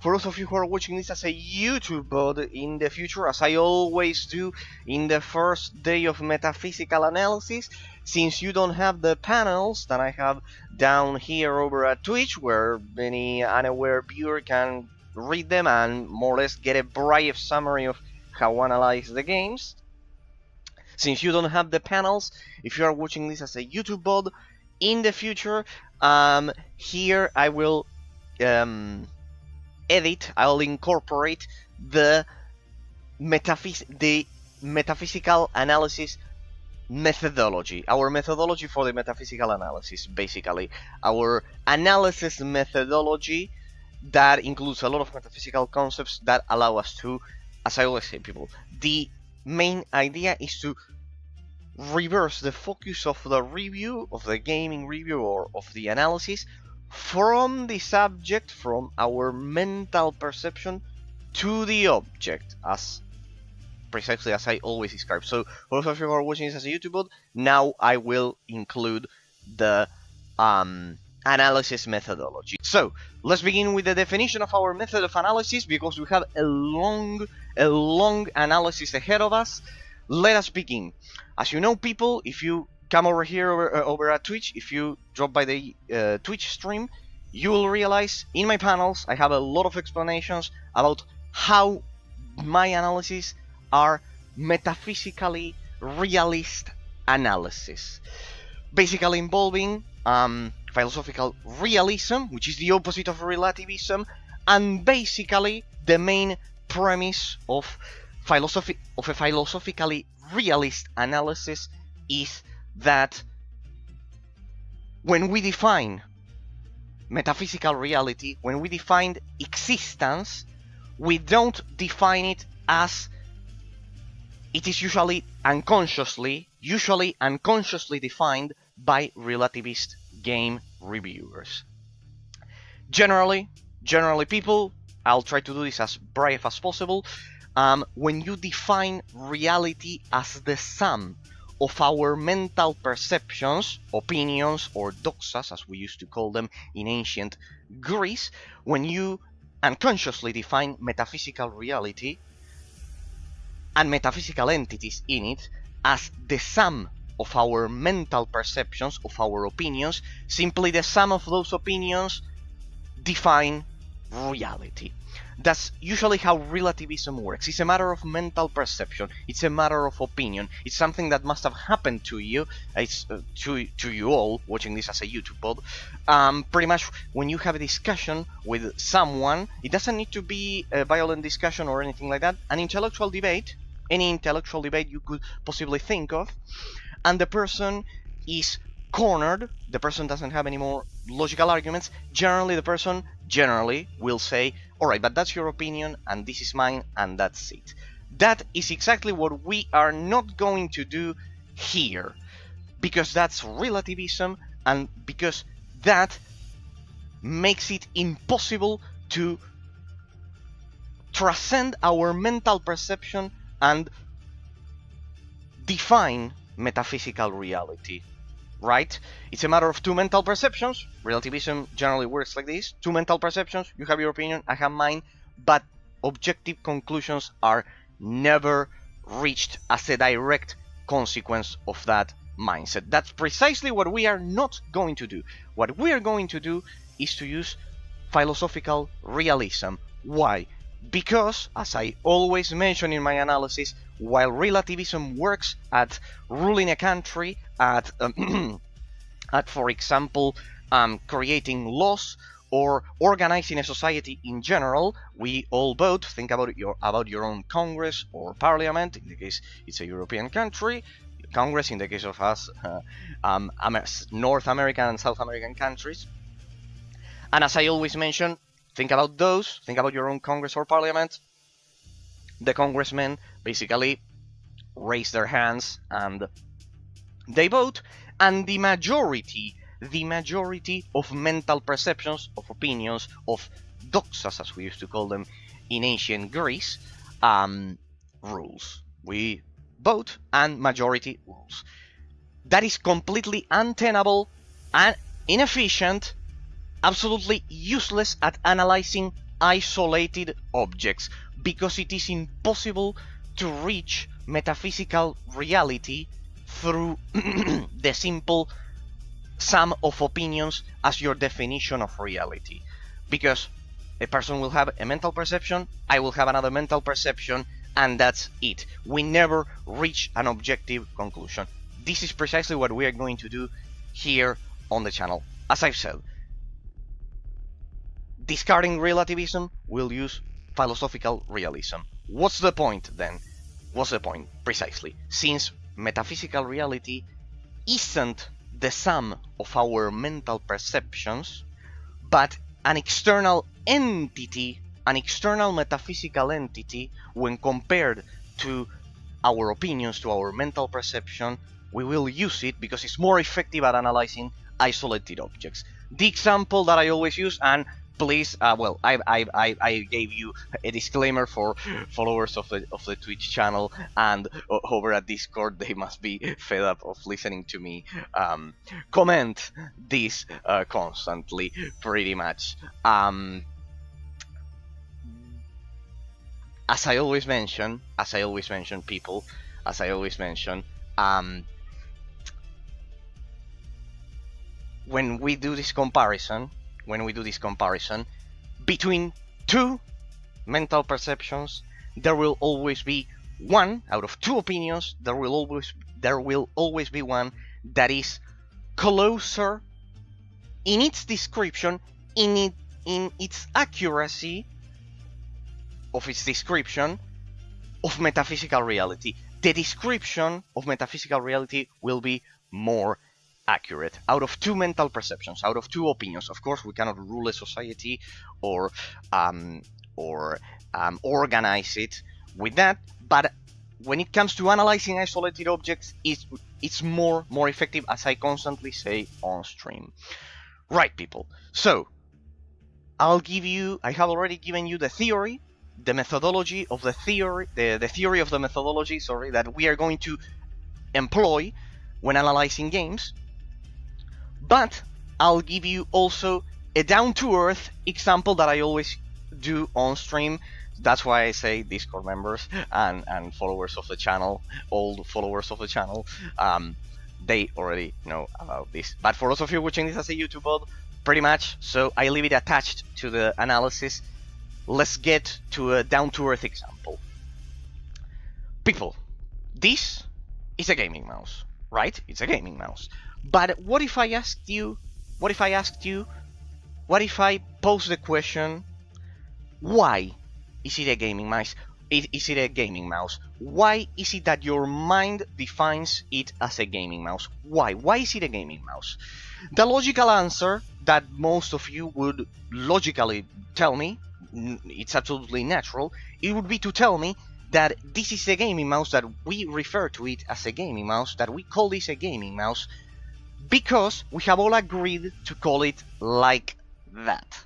for those of you who are watching this as a YouTube VOD in the future, as I always do in the first day of metaphysical analysis, since you don't have the panels that I have down here over at Twitch, where any unaware viewer can read them and more or less get a brief summary of how I analyze the games. Since you don't have the panels, if you are watching this as a YouTube VOD in the future, here I will I'll incorporate the metaphysical analysis methodology, our methodology for the metaphysical analysis, basically our analysis methodology that includes a lot of metaphysical concepts that allow us to, as I always say, people, the main idea is to reverse the focus of the review, of the gaming review or of the analysis, from the subject, from our mental perception, to the object, as precisely as I always describe. So for those of you who are watching this as a YouTube VOD, now I will include the analysis methodology. So let's begin with the definition of our method of analysis, because we have a long analysis ahead of us. Let us begin. As you know, people, if you come over here over at Twitch, if you drop by the Twitch stream, you will realize in my panels I have a lot of explanations about how my analysis are metaphysically realist analysis, basically involving philosophical realism, which is the opposite of relativism, and basically the main premise of a philosophically realist analysis is that when we define metaphysical reality, when we define existence, we don't define it as it is usually unconsciously defined by relativist game reviewers. Generally people, I'll try to do this as brief as possible, when you define reality as the sum of our mental perceptions, opinions, or doxas, as we used to call them in ancient Greece, when you unconsciously define metaphysical reality and metaphysical entities in it as the sum of our mental perceptions, of our opinions, simply the sum of those opinions define reality. That's usually how relativism works. It's a matter of mental perception. It's a matter of opinion. It's something that must have happened to you. It's to you all watching this as a YouTube VOD. Pretty much when you have a discussion with someone, it doesn't need to be a violent discussion or anything like that. An intellectual debate, any intellectual debate you could possibly think of, and the person is cornered, the person doesn't have any more logical arguments, generally the person will say, alright, but that's your opinion and this is mine and that's it. That is exactly what we are not going to do here, because that's relativism and because that makes it impossible to transcend our mental perception and define metaphysical reality. Right? It's a matter of two mental perceptions. Relativism generally works like this. Two mental perceptions. You have your opinion, I have mine, but objective conclusions are never reached as a direct consequence of that mindset. That's precisely what we are not going to do. What we are going to do is to use philosophical realism. Why? Because, as I always mention in my analysis, while relativism works at ruling a country, at for example, creating laws or organizing a society in general, we all vote. Think about your own Congress or Parliament. In the case it's a European country, Congress in the case of us, North American and South American countries. And as I always mention, think about those. Think about your own Congress or Parliament. The congressmen basically raise their hands and they vote, and the majority of mental perceptions, of opinions, of doxas, as we used to call them in ancient Greece, rules. We vote and majority rules. That is completely untenable and inefficient, absolutely useless at analyzing isolated objects, because it is impossible to reach metaphysical reality through the simple sum of opinions as your definition of reality. Because a person will have a mental perception, I will have another mental perception, and that's it. We never reach an objective conclusion. This is precisely what we are going to do here on the channel. As I've said, discarding relativism, we'll use philosophical realism. What's the point then? What's the point? Precisely. Since metaphysical reality isn't the sum of our mental perceptions, but an external entity, an external metaphysical entity, when compared to our opinions, to our mental perception, we will use it because it's more effective at analyzing isolated objects. The example that I always use, and please, well, I gave you a disclaimer for followers of the Twitch channel, and over at Discord they must be fed up of listening to me comment this constantly, pretty much. As I always mention, people, when we do this comparison between two mental perceptions, there will always be one out of two opinions. There will always be one that is closer in its description, in its accuracy of its description of metaphysical reality. The description of metaphysical reality will be more accurate out of two mental perceptions, out of two opinions. Of course, we cannot rule a society or organize it with that, but when it comes to analyzing isolated objects, it's more effective, as I constantly say on stream. Right, people. So I have already given you the theory, the methodology of the theory, the theory of the methodology, sorry, that we are going to employ when analyzing games. But I'll give you also a down-to-earth example that I always do on stream. That's why I say Discord members and followers of the channel, old followers of the channel, they already know about this. But for those of you watching this as a YouTube VOD, pretty much, so I leave it attached to the analysis. Let's get to a down-to-earth example. People, this is a gaming mouse, right? It's a gaming mouse. But what if I asked you, what if I posed the question, why is it a gaming mouse? Is it a gaming mouse? Why is it that your mind defines it as a gaming mouse? Why? Why is it a gaming mouse? The logical answer that most of you would logically tell me, it's absolutely natural, it would be to tell me that this is a gaming mouse, that we refer to it as a gaming mouse, that we call this a gaming mouse, because we have all agreed to call it like that.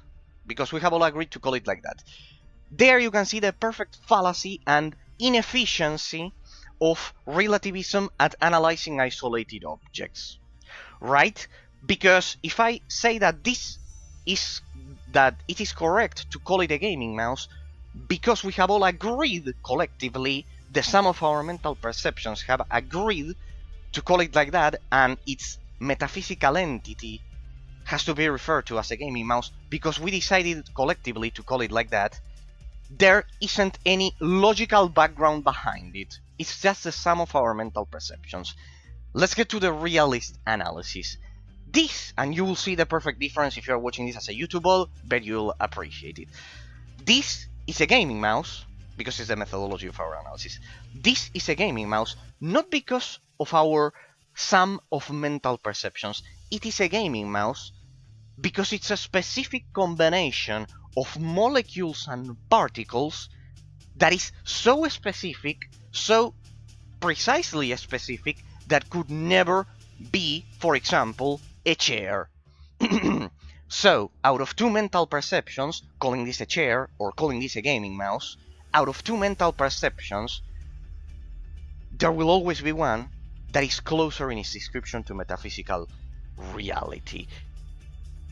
There you can see the perfect fallacy and inefficiency of relativism at analyzing isolated objects, right? Because if I say that it is correct to call it a gaming mouse, because we have all agreed collectively, the sum of our mental perceptions have agreed to call it like that, and its metaphysical entity has to be referred to as a gaming mouse because we decided collectively to call it like that, there isn't any logical background behind it. It's just the sum of our mental perceptions. Let's get to the realist analysis. This, and you will see the perfect difference if you're watching this as a YouTube VOD, but you'll appreciate it. This is a gaming mouse, because it's the methodology of our analysis. This is a gaming mouse, not because of our sum of mental perceptions. It is a gaming mouse because it's a specific combination of molecules and particles that is so specific, so precisely specific, that could never be, for example, a chair. So, out of two mental perceptions, calling this a chair or calling this a gaming mouse, out of two mental perceptions, there will always be one that is closer in its description to metaphysical reality.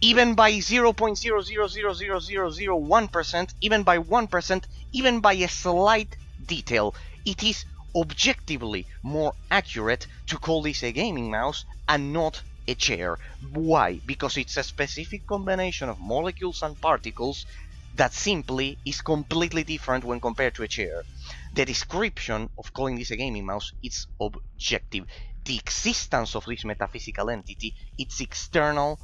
even by 0.0000001%, even by 1%, even by a slight detail, it is objectively more accurate to call this a gaming mouse and not a chair. Why? Because it's a specific combination of molecules and particles that simply is completely different when compared to a chair. The description of calling this a gaming mouse is objective. The existence of this metaphysical entity, it's external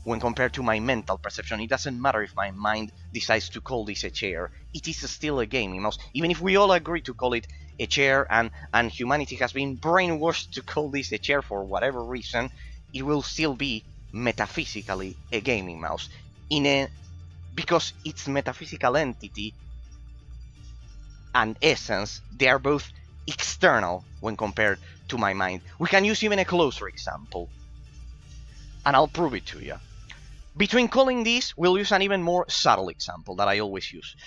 when compared to my mental perception. It doesn't matter if my mind decides to call this a chair. It is still a gaming mouse. Even if we all agree to call it a chair, and humanity has been brainwashed to call this a chair for whatever reason, it will still be metaphysically a gaming mouse. Because its metaphysical entity and essence, they are both external when compared to my mind. We can use even a closer example, and I'll prove it to you. Between calling this, we'll use an even more subtle example that I always use.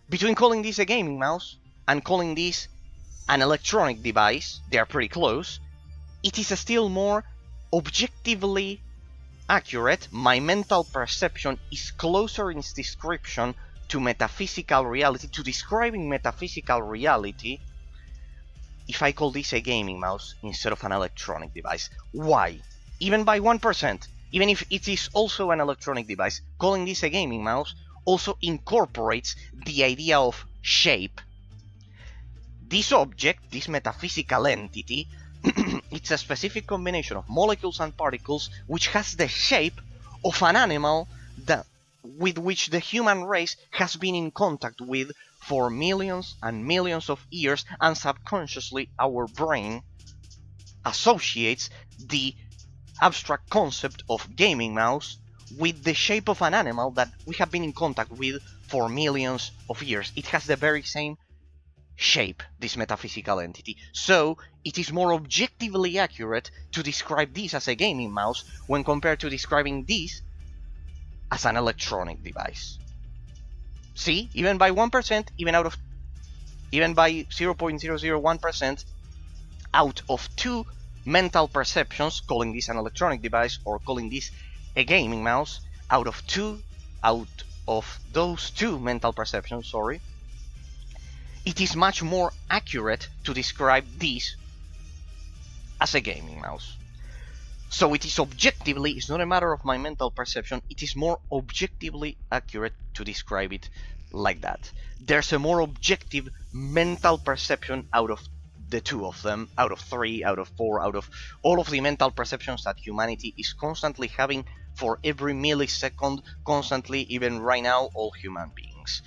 Between calling this a gaming mouse and calling this an electronic device, they are pretty close. It is still more objectively accurate. My mental perception is closer in its description to metaphysical reality, to describing metaphysical reality, if I call this a gaming mouse instead of an electronic device. Why? Even by 1%, even if it is also an electronic device, calling this a gaming mouse also incorporates the idea of shape. This object, this metaphysical entity, it's a specific combination of molecules and particles which has the shape of an animal with which the human race has been in contact with for millions and millions of years, and subconsciously our brain associates the abstract concept of gaming mouse with the shape of an animal that we have been in contact with for millions of years. It has the very same shape, this metaphysical entity. So it is more objectively accurate to describe this as a gaming mouse when compared to describing this as an electronic device. See, even by 1%, even by 0.001% out of two mental perceptions, calling this an electronic device or calling this a gaming mouse, out of those two mental perceptions, it is much more accurate to describe this as a gaming mouse. So it is objectively, it's not a matter of my mental perception, it is more objectively accurate to describe it like that. There's a more objective mental perception out of the two of them, out of three, out of four, out of all of the mental perceptions that humanity is constantly having for every millisecond, constantly, even right now, all human beings.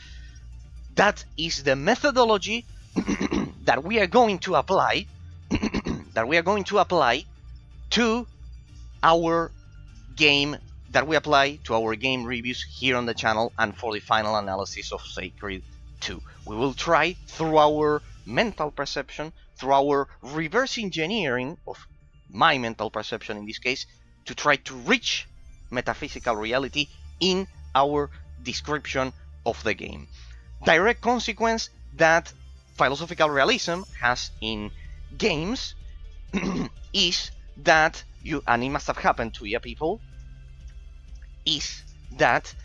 That is the methodology that we are going to apply to our game, that we apply to our game reviews here on the channel and for the final analysis of Sacred 2. We will try through our mental perception, through our reverse engineering of my mental perception in this case, to try to reach metaphysical reality in our description of the game. Direct consequence that philosophical realism has in games is that and it must have happened to you people, is that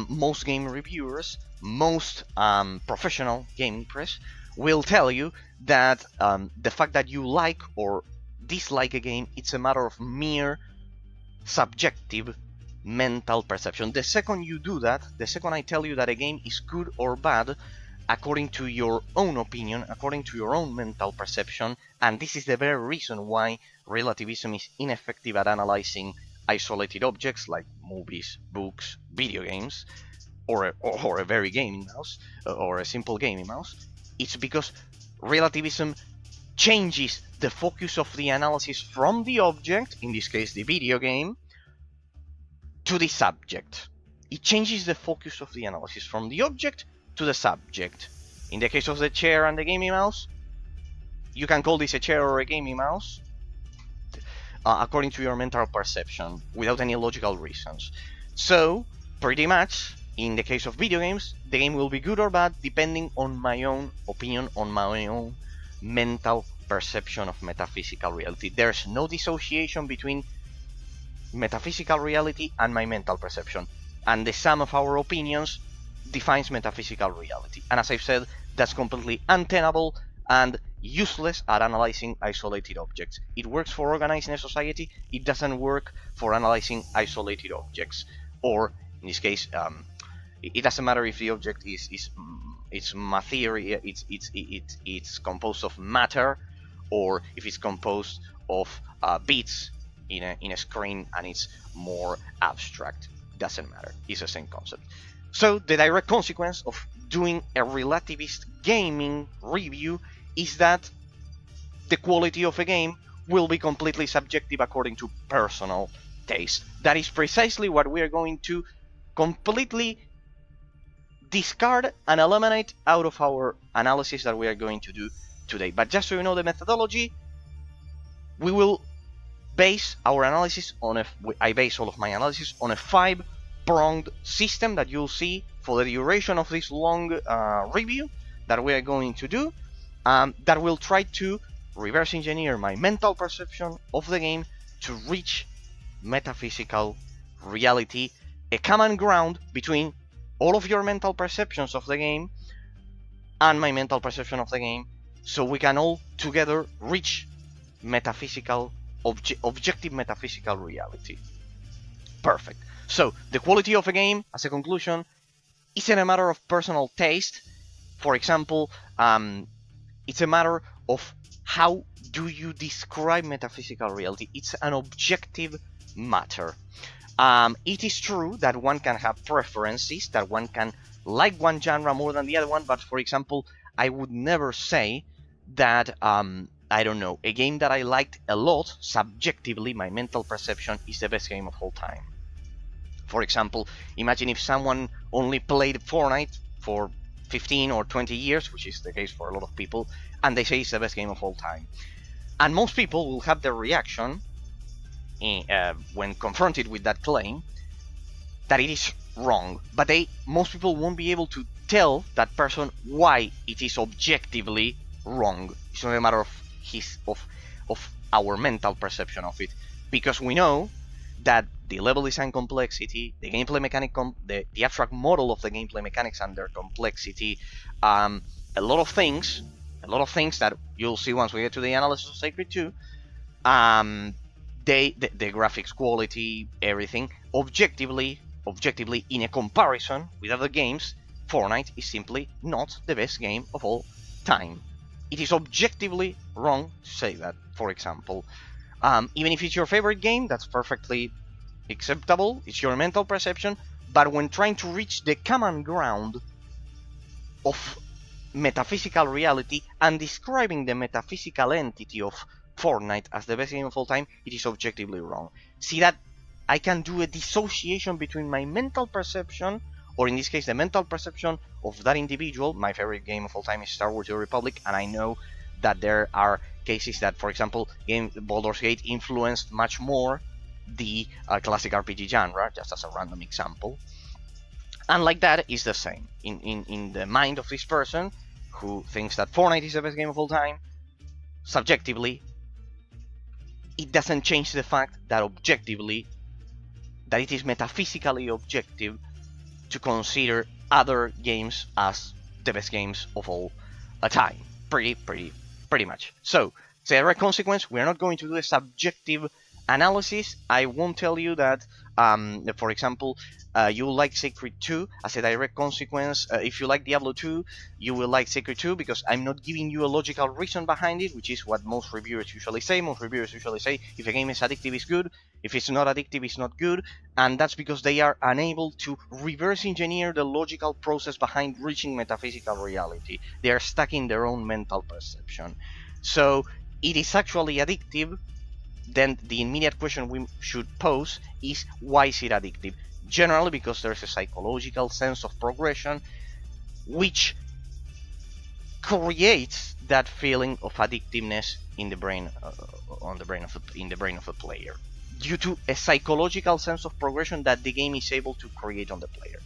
most game reviewers, most professional gaming press will tell you that the fact that you like or dislike a game, it's a matter of mere subjective mental perception. The second you do that, the second I tell you that a game is good or bad according to your own opinion, according to your own mental perception, and this is the very reason why relativism is ineffective at analyzing isolated objects like movies, books, video games, or a very gaming mouse, or a simple gaming mouse. It's because relativism changes the focus of the analysis from the object, in this case the video game, to the subject. It changes the focus of the analysis from the object to the subject. In the case of the chair and the gaming mouse, you can call this a chair or a gaming mouse according to your mental perception, without any logical reasons. So, pretty much, in the case of video games, the game will be good or bad depending on my own opinion, on my own mental perception of metaphysical reality. There's no dissociation between metaphysical reality and my mental perception. And the sum of our opinions defines metaphysical reality. And as I've said, that's completely untenable and useless at analyzing isolated objects. It works for organizing a society, it doesn't work for analyzing isolated objects. Or, in this case, it doesn't matter if the object it's material, it's composed of matter, or if it's composed of bits in a screen and it's more abstract. Doesn't matter. It's the same concept. So the direct consequence of doing a relativist gaming review is that the quality of a game will be completely subjective according to personal taste. That is precisely what we are going to completely discard and eliminate out of our analysis that we are going to do today. But just so you know the methodology, we will base our analysis on I base all of my analysis on a 5-pronged system that you'll see for the duration of this long review that we are going to do, that will try to reverse engineer my mental perception of the game to reach metaphysical reality, a common ground between all of your mental perceptions of the game and my mental perception of the game, so we can all together reach metaphysical, objective metaphysical reality. Perfect. So, the quality of a game, as a conclusion, isn't a matter of personal taste. For example, it's a matter of how do you describe metaphysical reality. It's an objective matter. It is true that one can have preferences, that one can like one genre more than the other one, but for example, I would never say that, I don't know, a game that I liked a lot, subjectively, my mental perception, is the best game of all time. For example, imagine if someone only played Fortnite for 15 or 20 years, which is the case for a lot of people, and they say it's the best game of all time. And most people will have the reaction, when confronted with that claim, that it is wrong. But most people won't be able to tell that person why it is objectively wrong. It's not a matter of our mental perception of it, because we know that the level design complexity, the gameplay mechanic, the abstract model of the gameplay mechanics and their complexity, a lot of things that you'll see once we get to the analysis of Sacred 2, the graphics quality, everything, objectively in a comparison with other games, Fortnite is simply not the best game of all time. It is objectively wrong to say that, for example. Even if it's your favorite game, that's perfectly acceptable, it's your mental perception, but when trying to reach the common ground of metaphysical reality and describing the metaphysical entity of Fortnite as the best game of all time, it is objectively wrong. See that I can do a dissociation between my mental perception, or in this case the mental perception of that individual. My favorite game of all time is Star Wars: The Old Republic, and I know that there are cases that, for example, Baldur's Gate influenced much more the classic RPG genre, just as a random example. And like that is the same. In the mind of this person who thinks that Fortnite is the best game of all time, subjectively, it doesn't change the fact that objectively, that it is metaphysically objective to consider other games as the best games of all time. Pretty much. So, as a direct consequence, we are not going to do a subjective analysis. I won't tell you that, for example, you will like Sacred 2 as a direct consequence. If you like Diablo 2, you will like Sacred 2, because I'm not giving you a logical reason behind it, which is what most reviewers usually say. Most reviewers usually say if a game is addictive, it's good. If it's not addictive, it's not good. And that's because they are unable to reverse engineer the logical process behind reaching metaphysical reality. They are stuck in their own mental perception. So it is actually addictive. Then the immediate question we should pose is, why is it addictive? Generally because there's a psychological sense of progression which creates that feeling of addictiveness in the brain, in the brain of the player, due to a psychological sense of progression that the game is able to create on the player.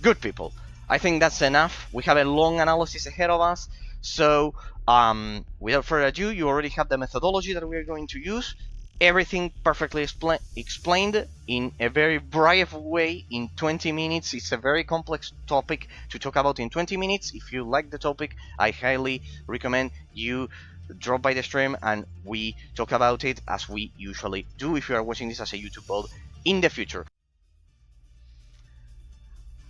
Good people, I think that's enough. We have a long analysis ahead of us, so without further ado, you already have the methodology that we are going to use. everything perfectly explained in a very brief way in 20 minutes. It's a very complex topic to talk about in 20 minutes. If you like the topic, I highly recommend you drop by the stream and we talk about it as we usually do if you are watching this as a YouTube pod in the future.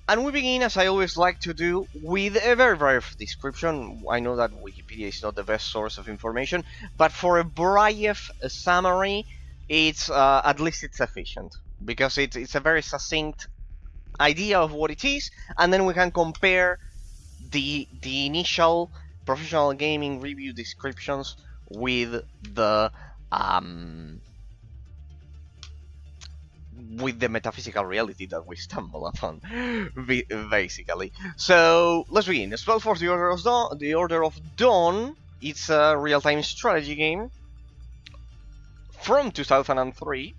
And we begin, as I always like to do, with a very brief description. I know that Wikipedia is not the best source of information, but for a brief summary, it's at least it's sufficient, because it's a very succinct idea of what it is, and then we can compare the initial professional gaming review descriptions with the metaphysical reality that we stumble upon, basically. So let's begin. SpellForce: The Order of Dawn. It's a real-time strategy game from 2003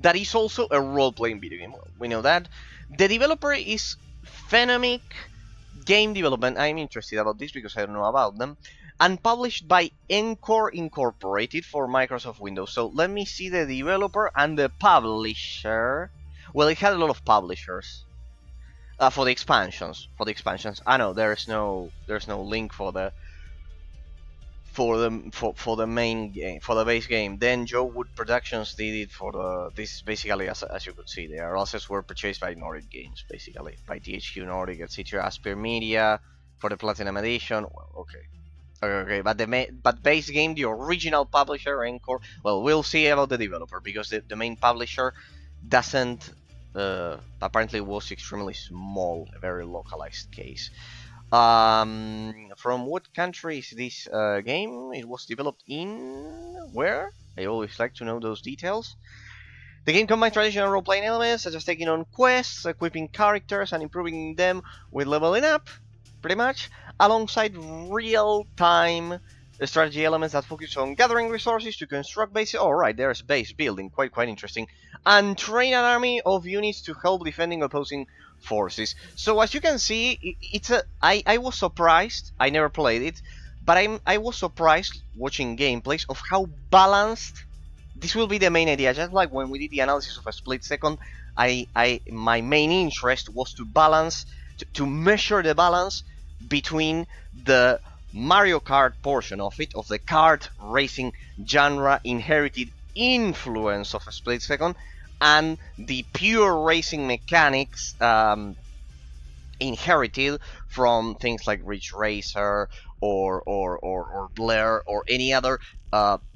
that is also a role-playing video game. Well, we know that. The developer is Phenomic Game Development. I'm interested about this because I don't know about them. And published by Encore Incorporated for Microsoft Windows. So let me see the developer and the publisher. Well, it had a lot of publishers for the expansions. I know there's no link for the main game, for the base game. Then Joe Wood Productions did it for this. Basically, as you could see, their assets were purchased by Nordic Games, basically by THQ Nordic, etc. Asper Media for the Platinum Edition. Well, okay. Okay, but base game, the original publisher, Encore. Well, we'll see about the developer, because the main publisher doesn't apparently was extremely small, a very localized case. From what country is this game? It was developed in where? I always like to know those details. The game combines traditional role-playing elements such as taking on quests, equipping characters, and improving them with leveling up, pretty much, alongside real-time strategy elements that focus on gathering resources to construct bases. Oh, right, there's base building, quite interesting, and train an army of units to help defending opposing forces. So as you can see, I was surprised. I never played it, but I was surprised watching gameplays of how balanced. This will be the main idea. Just like when we did the analysis of a split second, my main interest was to balance, to measure the balance between the Mario Kart portion of it, of the kart racing genre inherited influence of a split second, and the pure racing mechanics inherited from things like Ridge Racer or Blair or any other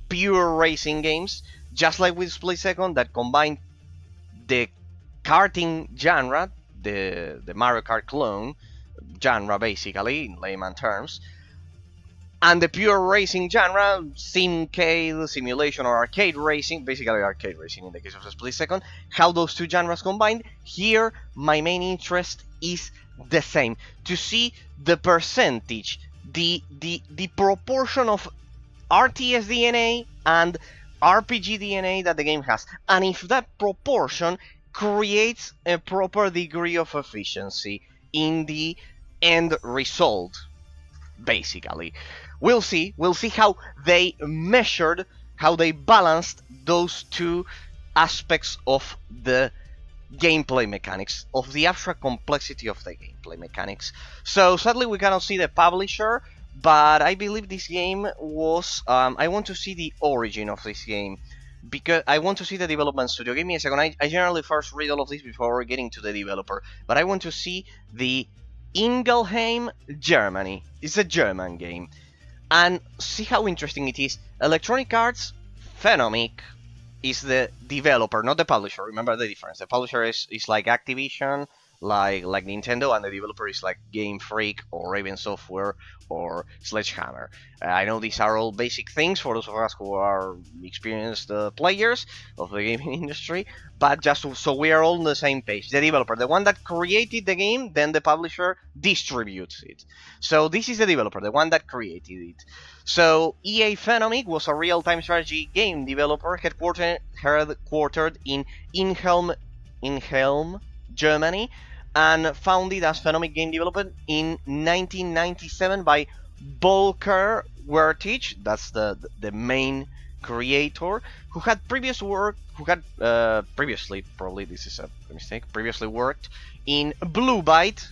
pure racing games, just like with Split Second, that combine the karting genre, the Mario Kart clone genre, basically, in layman terms, and the pure racing genre, simcade, simulation, or arcade racing, basically arcade racing in the case of a Split Second, how those two genres combined. Here, my main interest is the same, to see the percentage, the proportion of RTS DNA and RPG DNA that the game has, and if that proportion creates a proper degree of efficiency in the end result, basically. We'll see how they measured, how they balanced those two aspects of the gameplay mechanics, of the abstract complexity of the gameplay mechanics. So sadly we cannot see the publisher, but I believe this game was, I want to see the origin of this game, because I want to see the development studio. Give me a second, I generally first read all of this before getting to the developer, but I want to see the Ingelheim, Germany. It's a German game, and see how interesting it is. Electronic Arts, Phenomic, is the developer, not the publisher. Remember the difference. The publisher is like Activision, like Nintendo, and the developer is like Game Freak or Raven Software or Sledgehammer. I know these are all basic things for those of us who are experienced players of the gaming industry, but just so we are all on the same page. The developer, the one that created the game, then the publisher distributes it. So this is the developer, the one that created it. So EA Phenomic was a real-time strategy game developer headquartered in Ingelheim, Germany, and founded as Phenomic Game Development in 1997 by Volker Wertich. That's the main creator who had previously, probably this is a mistake, previously worked in Blue Byte,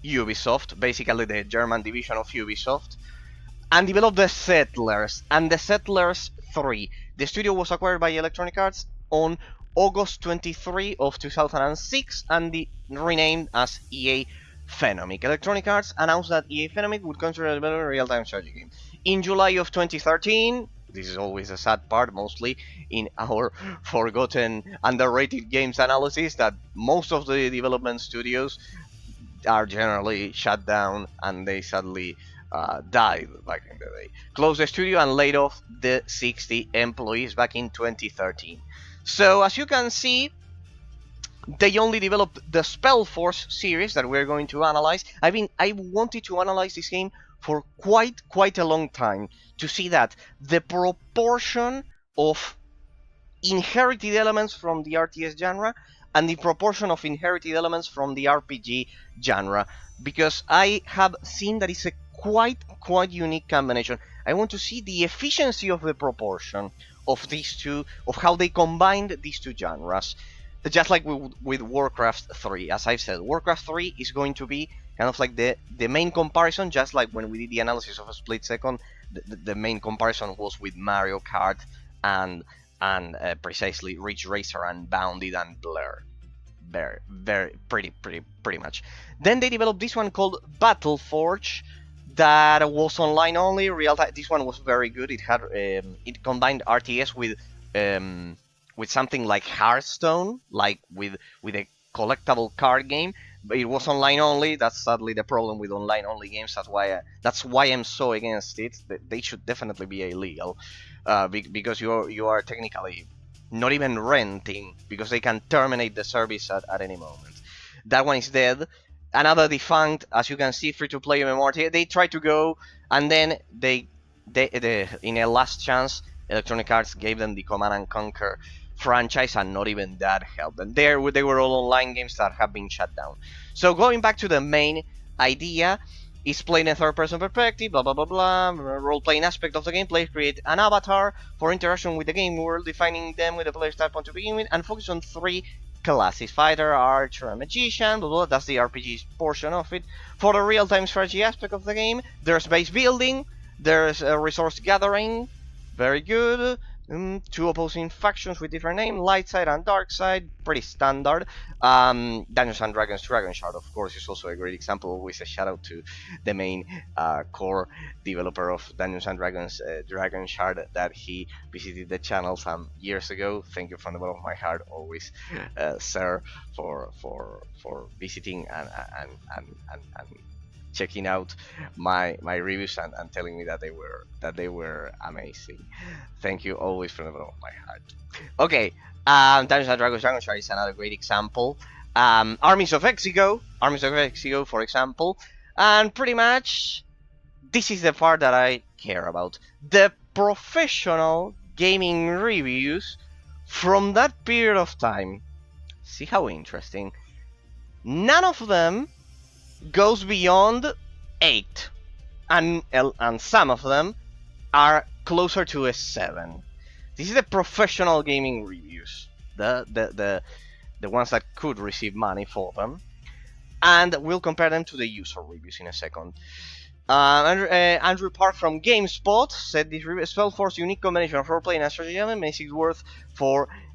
Ubisoft, basically the German division of Ubisoft, and developed The Settlers and The Settlers 3. The studio was acquired by Electronic Arts on August 23 of 2006 and renamed as EA Phenomic. Electronic Arts announced that EA Phenomic would consider developing a real-time strategy game. In July of 2013, this is always a sad part, mostly in our forgotten, underrated games analysis, that most of the development studios are generally shut down and they sadly died back in the day. Closed the studio and laid off the 60 employees back in 2013. So as you can see, they only developed the SpellForce series that we're going to analyze. I mean, I wanted to analyze this game for quite a long time to see that the proportion of inherited elements from the RTS genre and the proportion of inherited elements from the RPG genre, because I have seen that it's a quite unique combination. I want to see the efficiency of the proportion of these two, of how they combined these two genres. Just like with Warcraft 3, as I've said, Warcraft 3 is going to be kind of like the main comparison, just like when we did the analysis of a split second, the main comparison was with Mario Kart and precisely Ridge Racer and Bounded and Blur. Pretty much. Then they developed this one called Battleforge that was online only. Real time. This one was very good. It had it combined RTS with something like Hearthstone, like with a collectible card game. But it was online only. That's sadly the problem with online only games. That's why I'm so against it. They should definitely be illegal, because you are technically not even renting, because they can terminate the service at any moment. That one is dead. Another defunct, as you can see, free-to-play MMORPG. They tried to go, and then they in a last chance, Electronic Arts gave them the Command & Conquer franchise, and not even that helped them. They were all online games that have been shut down. So going back to the main idea, is playing a third-person perspective, blah blah blah blah, role-playing aspect of the gameplay, create an avatar for interaction with the game world, defining them with the player's type point to begin with, and focus on 3 classes: fighter, archer, and magician, blah blah. That's the RPG portion of it. For the real-time strategy aspect of the game, there's base building, there's resource gathering, very good. 2 opposing factions with different names, light side and dark side, pretty standard. Dungeons and Dragons Dragon Shard, of course, is also a great example. Always a shout out to the main core developer of Dungeons and Dragons Dragon Shard, that he visited the channel some years ago. Thank you from the bottom of my heart, always, sir, for visiting and checking out my reviews and telling me that they were amazing. Thank you always from the bottom of my heart. Okay, Dungeons and Dragons Dragon Shard is another great example. Armies of Exigo, for example, and pretty much this is the part that I care about: the professional gaming reviews from that period of time. See how interesting? None of them goes beyond 8, and some of them are closer to a 7. This is the professional gaming reviews, the ones that could receive money for them, and we'll compare them to the user reviews in a second. Andrew Park from GameSpot said this review: SpellForce unique combination of role-playing and strategy element makes it worth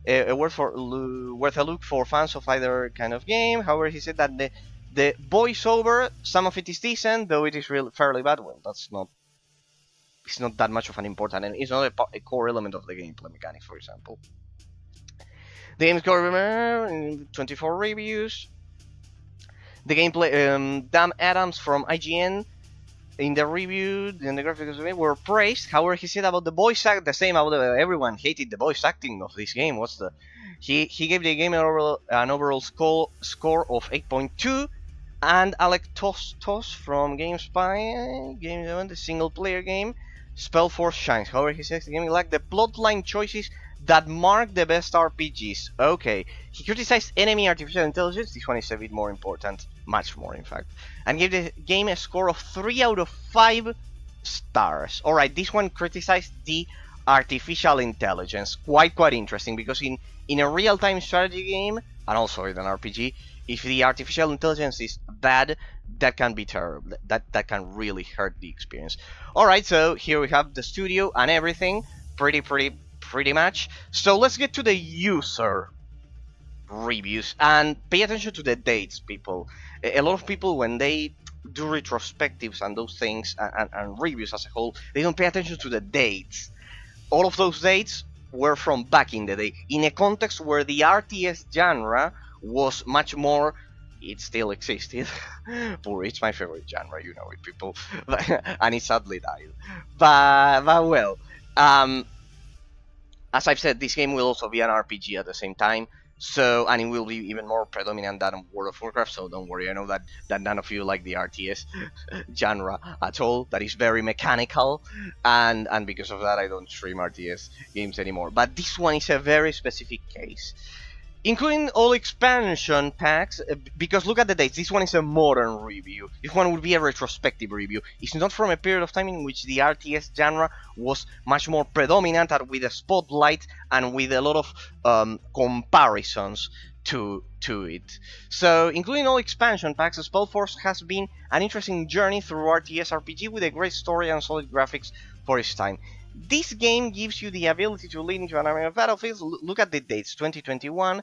a look for fans of either kind of game. However, he said that the voiceover, some of it is decent, though it is fairly bad. Well, it's not that much of an important, and it's not a core element of the gameplay mechanics, for example. The game's core 24 reviews. The gameplay, Dan Adams from IGN, in the review, and the graphics of the game were praised. However, he said about the voice act, the same about everyone hated the voice acting of this game. He gave the game an overall score of 8.2. And Alec Tostos from GameSpy, the single-player game, SpellForce shines. However, he says the game lacked the plotline choices that mark the best RPGs. Okay, he criticized enemy artificial intelligence. This one is a bit more important, much more in fact, and gave the game a score of 3 out of 5 stars. Alright, this one criticized the artificial intelligence. Quite interesting, because in a real-time strategy game, and also in an RPG, if the artificial intelligence is bad, that can be terrible. That can really hurt the experience. Alright, so here we have the studio and everything, pretty much. So let's get to the user reviews, and pay attention to the dates, people. A lot of people, when they do retrospectives and those things, and reviews as a whole, they don't pay attention to the dates. All of those dates were from back in the day, in a context where the RTS genre was much more. It still existed. Poor, it's my favorite genre, you know it, people. And it sadly died. But well, as I've said, this game will also be an RPG at the same time. So, and it will be even more predominant than World of Warcraft, so don't worry, I know that none of you like the RTS genre at all. That is very mechanical, and because of that I don't stream RTS games anymore. But this one is a very specific case. Including all expansion packs, because look at the dates, this one is a modern review. This one would be a retrospective review. It's not from a period of time in which the RTS genre was much more predominant, and with a spotlight and with a lot of comparisons to it. So, including all expansion packs, SpellForce has been an interesting journey through RTS RPG with a great story and solid graphics for its time. This game gives you the ability to lead into an army of battlefields. Look at the dates, 2021,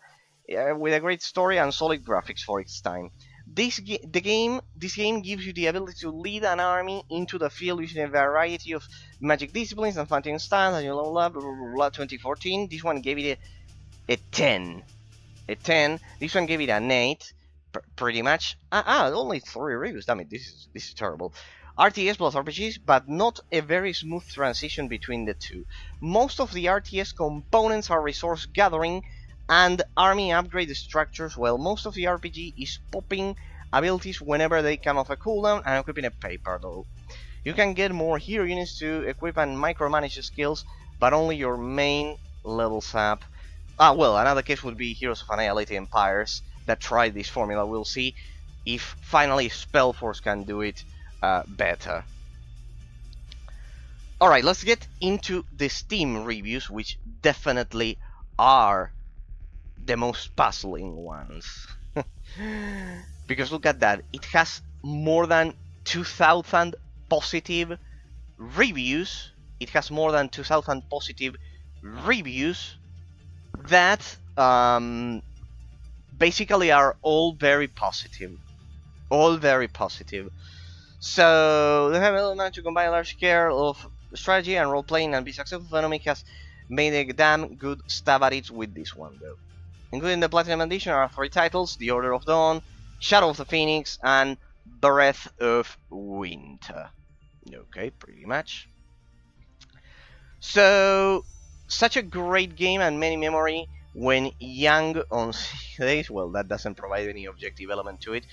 with a great story and solid graphics for its time. This game gives you the ability to lead an army into the field using a variety of magic disciplines and fighting styles, and blah blah blah blah blah. 2014. This one gave it a 10. A 10. This one gave it an 8. Pretty much. Only 3 reviews. Damn it, this is terrible. RTS plus RPGs, but not a very smooth transition between the two. Most of the RTS components are resource gathering and army upgrade structures, while most of the RPG is popping abilities whenever they come off a cooldown and equipping a paper though. You can get more hero units to equip and micromanage skills, but only your main levels up. Well, another case would be Heroes of Annihilated Empires that tried this formula. We'll see if finally SpellForce can do it better. Alright, let's get into the Steam reviews, which definitely are the most puzzling ones. Because look at that, it has more than 2,000 positive reviews. It has more than 2,000 positive reviews that basically are all very positive. All very positive. So, they have an element to combine a large scale of strategy and role-playing and be successful. Phenomic has made a damn good stab at it with this one, though. Including the Platinum Edition are 3 titles: The Order of Dawn, Shadow of the Phoenix, and Breath of Winter. Okay, pretty much. So, such a great game and many memory when young on days. Well, that doesn't provide any objective element to it.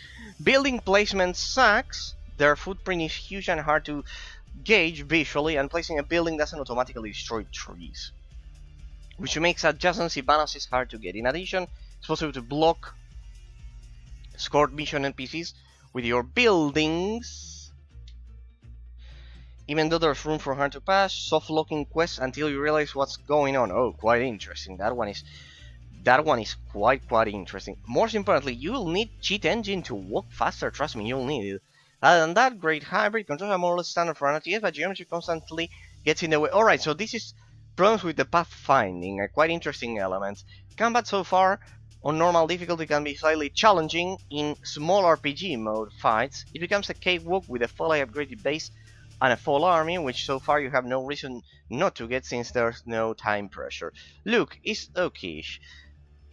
Building placement sucks. Their footprint is huge and hard to gauge visually, and placing a building doesn't automatically destroy trees, which makes adjacency bonuses hard to get. In addition, it's possible to block escort mission NPCs with your buildings, even though there's room for hard to pass. Soft locking quests until you realize what's going on. Oh, quite interesting. That one is quite interesting. Most importantly, you will need cheat engine to walk faster. Trust me, you'll need it. Other than that, great hybrid controls are more or less standard for an RTS, but geometry constantly gets in the way. Alright, so this is problems with the pathfinding, a quite interesting element. Combat so far on normal difficulty can be slightly challenging. In small RPG mode fights, it becomes a cakewalk with a fully upgraded base and a full army, which so far you have no reason not to get since there's no time pressure. Look, it's okayish.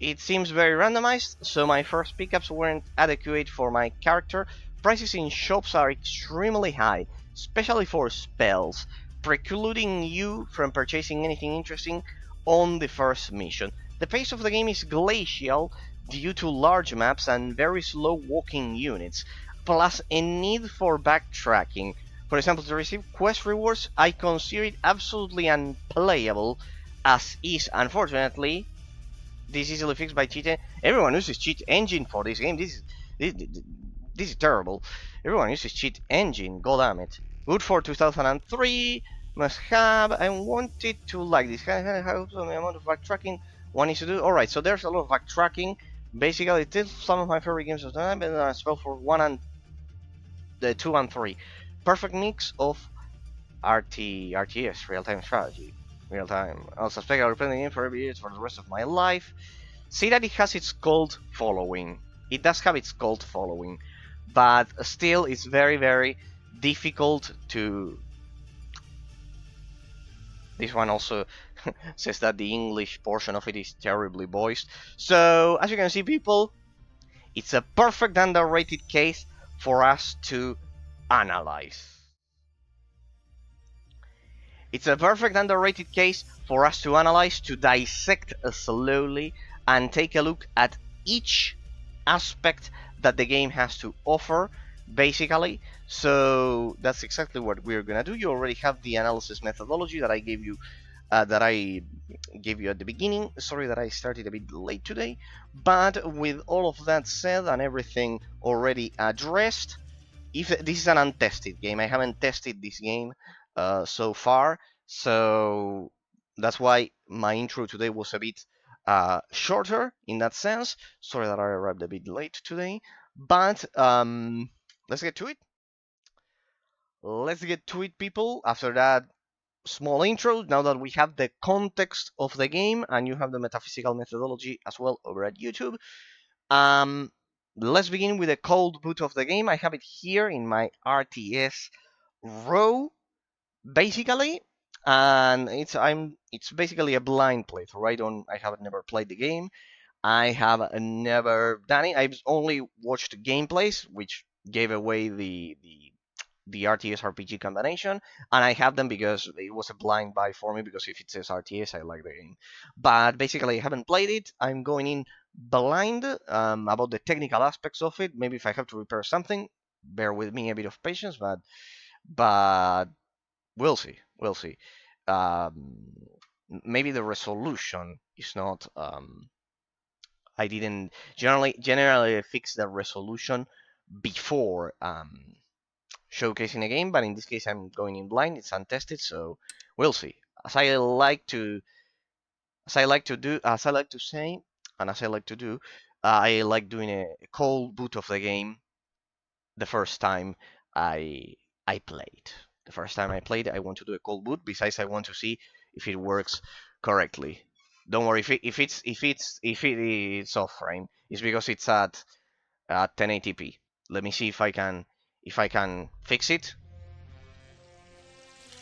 It seems very randomized, so my first pickups weren't adequate for my character. Prices in shops are extremely high, especially for spells, precluding you from purchasing anything interesting on the first mission. The pace of the game is glacial due to large maps and very slow walking units, plus a need for backtracking. For example, to receive quest rewards, I consider it absolutely unplayable as is. Unfortunately, this is easily fixed by cheat. Everyone uses cheat engine for this game. This is terrible. Everyone uses cheat engine. God damn it. Good for 2003. must have. I wanted to like this. How the amount of backtracking one needs to do. Alright, so there's a lot of backtracking. Basically, it is some of my favorite games of the time, and SpellForce 1 and 2 and 3. Perfect mix of RTS, real-time strategy. Real-time. I'll suspect I'll replay the game for every year for the rest of my life. See that it has its cult following. It does have its cult following. But still, it's very, very difficult to... This one also says that the English portion of it is terribly voiced. So, as you can see, people, it's a perfect underrated case for us to analyze. It's a perfect underrated case for us to analyze, to dissect slowly, and take a look at each aspect that the game has to offer, basically. So that's exactly what we're gonna do. You already have the analysis methodology that I gave you at the beginning. Sorry that I started a bit late today, but with all of that said and everything already addressed, if this is an untested game, I haven't tested this game so far, so that's why my intro today was a bit shorter in that sense. Sorry that I arrived a bit late today, but let's get to it. Let's get to it, people. After that small intro, now that we have the context of the game and you have the metaphysical methodology as well over at YouTube, um, let's begin with a cold boot of the game. I have it here in my RTS row, basically, and it's basically a blind playthrough. I haven't never played the game. I have never done it. I've only watched gameplays, which gave away the RTS RPG combination, and I have them because it was a blind buy for me, because if it says RTS, I like the game. But basically, I haven't played it. I'm going in blind about the technical aspects of it. Maybe if I have to repair something, bear with me a bit of patience, but we'll see. We'll see. Um, Maybe the resolution is not. I didn't generally fix the resolution before showcasing a game, but in this case I'm going in blind. It's untested, so we'll see. As I like to say, and as I like to do, I like doing a cold boot of the game the first time I I played. The first time I played, I want to do a cold boot. Besides, I want to see if it works correctly. Don't worry if it is off frame. It's because it's at 1080p. Let me see if I can fix it.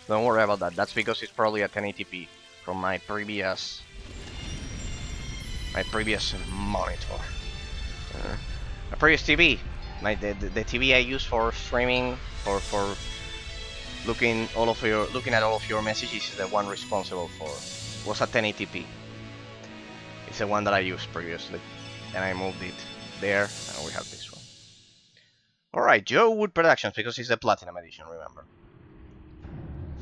Don't worry about that. That's because it's probably at 1080p from my previous monitor, my previous TV. The TV I use for streaming, for looking at all of your messages is the one responsible for was at 1080p. It's the one that I used previously, and I moved it there, and we have this one. All right, Joe Wood Productions, because it's the Platinum Edition. Remember,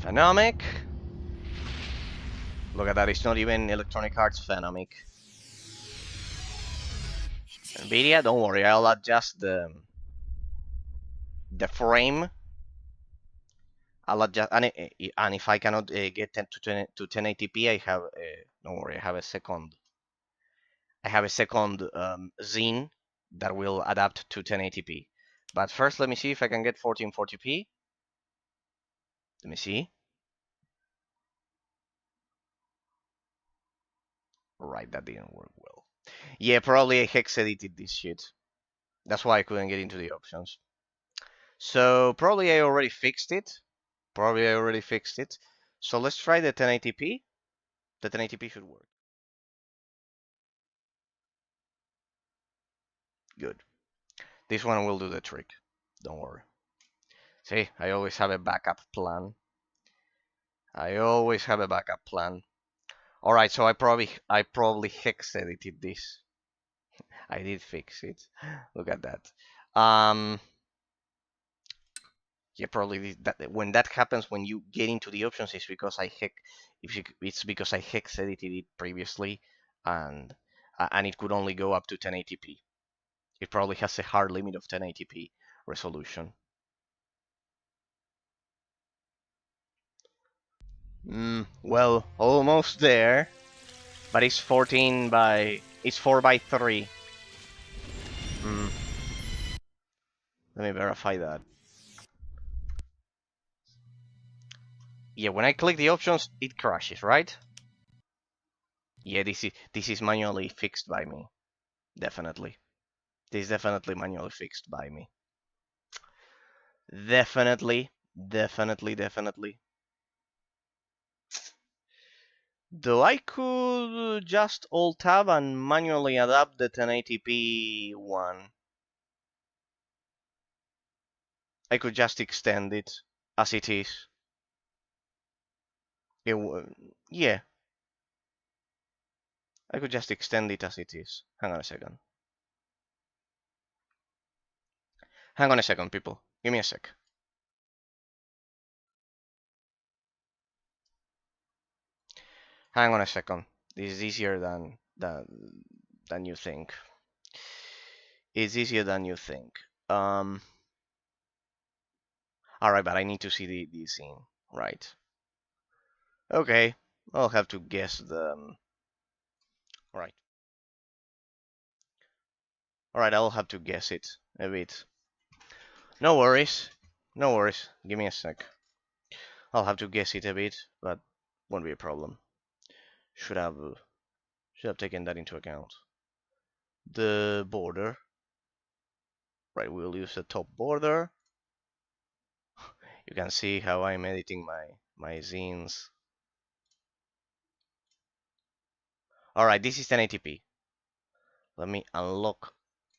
Phenomic. Look at that, it's not even Electronic Arts Phenomic. Nvidia, don't worry, I'll adjust the frame. I'll adjust, and if I cannot get 10 to 1080p, I have don't worry, I have a second zine that will adapt to 1080p. But first, let me see if I can get 1440p. Let me see. Right, that didn't work well. Yeah, probably I hex edited this shit. That's why I couldn't get into the options. So probably I already fixed it. So let's try the 1080p. The 1080p should work. Good. This one will do the trick. Don't worry. See, I always have a backup plan. All right, so I probably hex edited this. I did fix it. Look at that. Yeah, probably that when that happens, when you get into the options, it's because I hex edited it previously, and it could only go up to 1080p. It probably has a hard limit of 1080p resolution. Well, almost there. But it's 14 by... It's 4 by 3. Let me verify that. Yeah, when I click the options, it crashes, right? Yeah, this is manually fixed by me. Definitely. This is definitely manually fixed by me. Definitely. Though I could just alt-tab and manually adapt the 1080p one. I could just extend it as it is. Yeah, I could just extend it as it is. Hang on a second. Hang on a second, people. Give me a sec. Hang on a second. This is easier than you think. It's easier than you think. Alright, but I need to see the scene. Right. Okay. I'll have to guess the... Right. Alright, I'll have to guess it a bit. No worries. No worries. Give me a sec. I'll have to guess it a bit, but won't be a problem. Should have taken that into account. The border. Right, we'll use the top border. You can see how I'm editing my scenes. Alright, this is 1080p. Let me unlock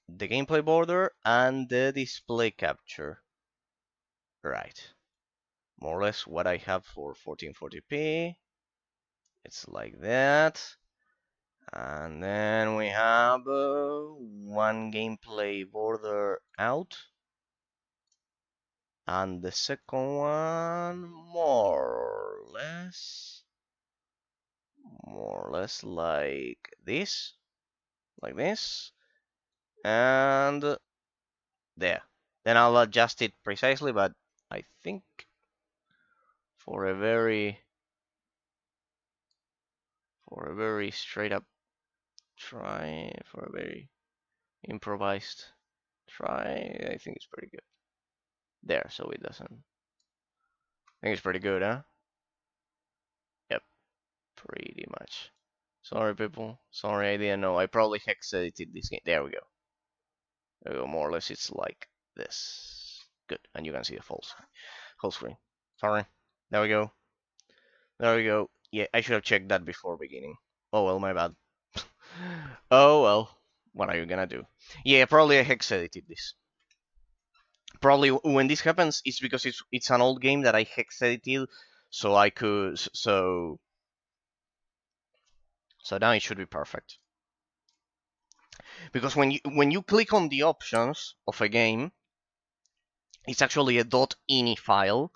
the gameplay border and the display capture. Right. More or less what I have for 1440p. It's like that. And then we have one gameplay border out. And the second one more or less like this. Like this. And there. Then I'll adjust it precisely, but I think for a very straight up try, for a very improvised try, I think it's pretty good. There, so it doesn't. I think it's pretty good, huh? Yep, pretty much. Sorry, people. Sorry, I didn't know. I probably hex edited this game. There we go. There we go. More or less, it's like this. Good, and you can see the whole screen. Sorry. There we go. There we go. Yeah, I should have checked that before beginning. Oh well, my bad. Oh well. What are you gonna do? Yeah, probably I hex edited this. Probably when this happens, it's because it's an old game that I hex edited, so I could so now it should be perfect. Because when you click on the options of a game, it's actually a .ini file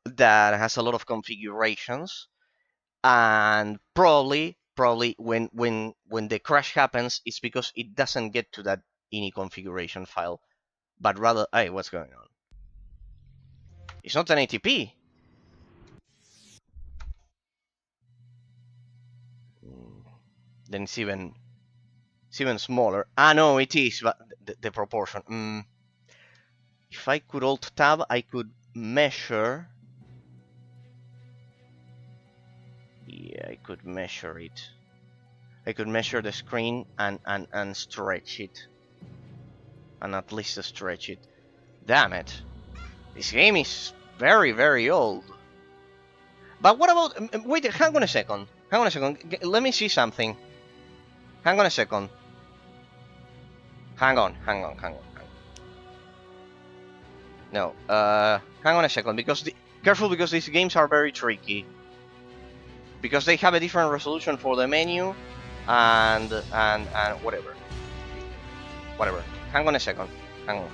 that has a lot of configurations, and probably when the crash happens, it's because it doesn't get to that ini configuration file, but rather, hey, what's going on? It's not an ATP. Then it's even smaller. Ah, no, it is, but the proportion. If I could alt tab, I could measure. Yeah, I could measure it. I could measure the screen and stretch it. And at least stretch it. Damn it. This game is very old. But what about... Wait, hang on a second. Hang on a second. Let me see something. Hang on a second. Hang on. No, hang on a second, because careful, because these games are very tricky. Because they have a different resolution for the menu, and whatever. Hang on a second. Hang on.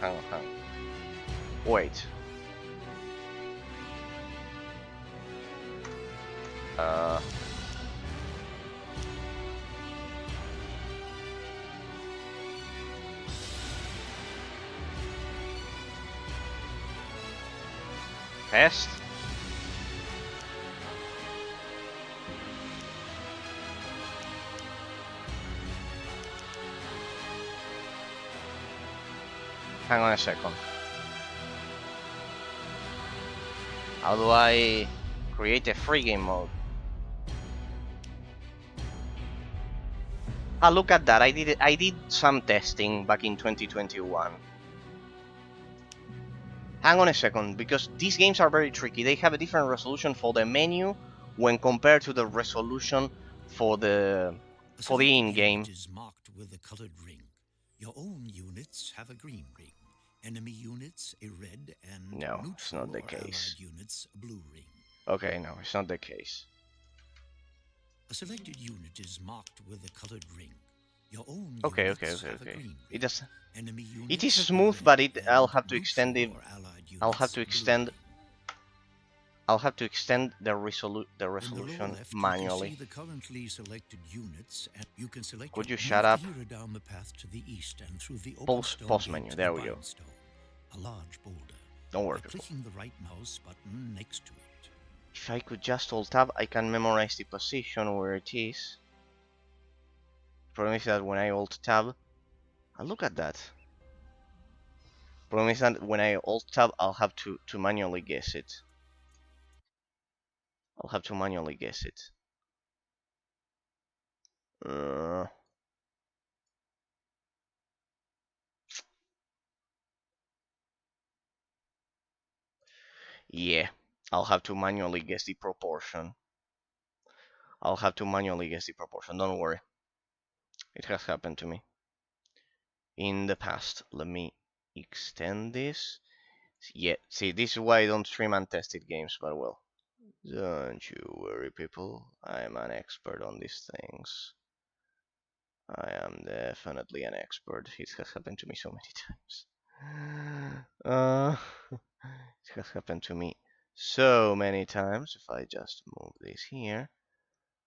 Wait. Test. Hang on a second. How do I create a free game mode? Ah, look at that. I did some testing back in 2021. Hang on a second, because these games are very tricky. They have a different resolution for the menu when compared to the resolution for the in-game. Unit is marked with a colored ring. Your own units have a green ring. Enemy units a red, and No, neutral it's not the or case. allied units a blue ring. Okay, no, it's not the case. A selected unit is marked with a colored ring. Your own Okay. units have a green ring. It does. Enemy units It is a smooth, red, but I'll and have to extend it. neutral or allied I'll have units to blue extend. ring. I'll have to extend the In the resolution lower left, manually. you can see the currently selected units, and you can select Could it, you move shut the up? hero down the path to the east and through the open Pause stone menu. gate to There the we go. Bindstone, a large boulder. Don't worry, By people. clicking the right mouse button next to it. If I could just alt tab, I can memorize the position where it is. Problem is that when I alt tab, look at that. Problem is that when I alt tab, I'll have to manually guess it. I'll have to manually guess it. Yeah, I'll have to manually guess the proportion. Don't worry. It has happened to me in the past. Let me extend this. Yeah, see, this is why I don't stream untested games, but well. Don't you worry, people. I'm an expert on these things. I am definitely an expert. It has happened to me so many times. It has happened to me so many times. If I just move this here,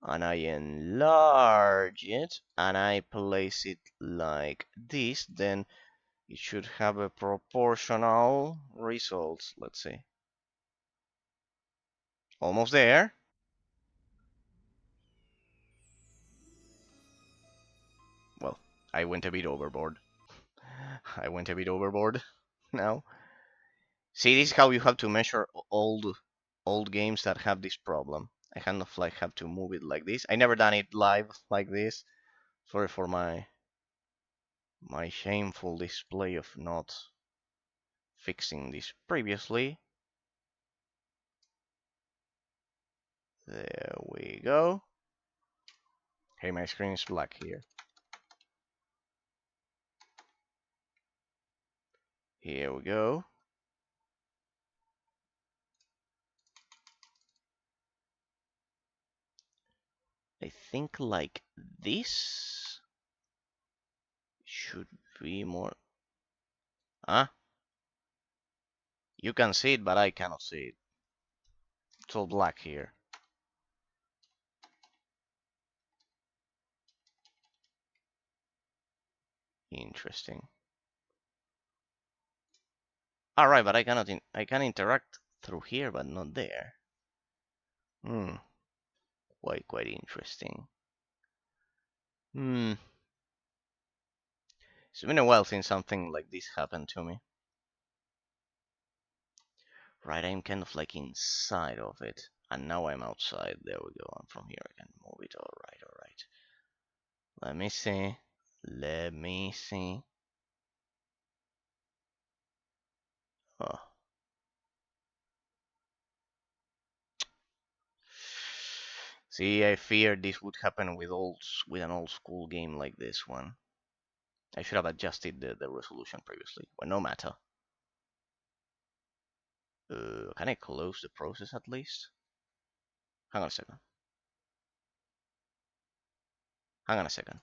and I enlarge it, and I place it like this, then it should have a proportional result. Let's see. Almost there. Well, I went a bit overboard. I went a bit overboard now. See, this is how you have to measure old games that have this problem. I kind of like have to move it like this. I never done it live like this. Sorry for my shameful display of not fixing this previously. There we go. Hey, my screen is black here. Here we go. I think like this should be more. Ah, you can see it, but I cannot see it. It's all black here. Interesting. Alright, but I can interact through here, but not there. Quite interesting. It's been a while since something like this happened to me. Right, I'm kind of like inside of it, and now I'm outside. There we go, and from here I can move it. Alright. Let me see. Oh. See, I feared this would happen with an old school game like this one. I should have adjusted the resolution previously. Well, no matter. Can I close the process at least? Hang on a second.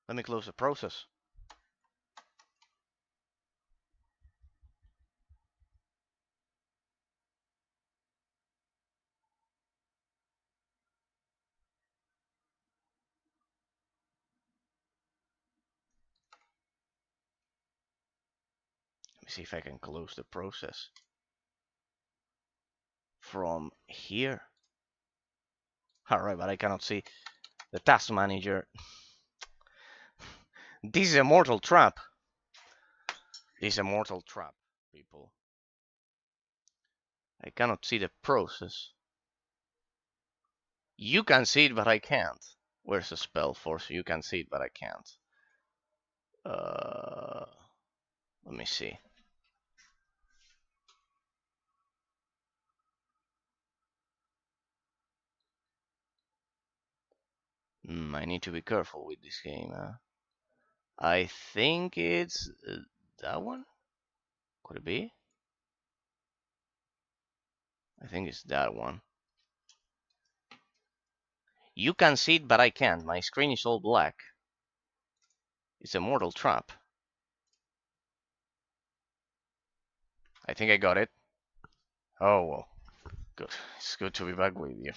Let me close the process. Let me see if I can close the process from here. Alright, but I cannot see the task manager. This is a mortal trap. This is a mortal trap, people. I cannot see the process. You can see it, but I can't. Where's the SpellForce? You can see it, but I can't. Let me see. I need to be careful with this game. I think it's that one. Could it be? I think it's that one. You can see it, but I can't. My screen is all black. It's a mortal trap. I think I got it. Oh, well. Good. It's good to be back with you.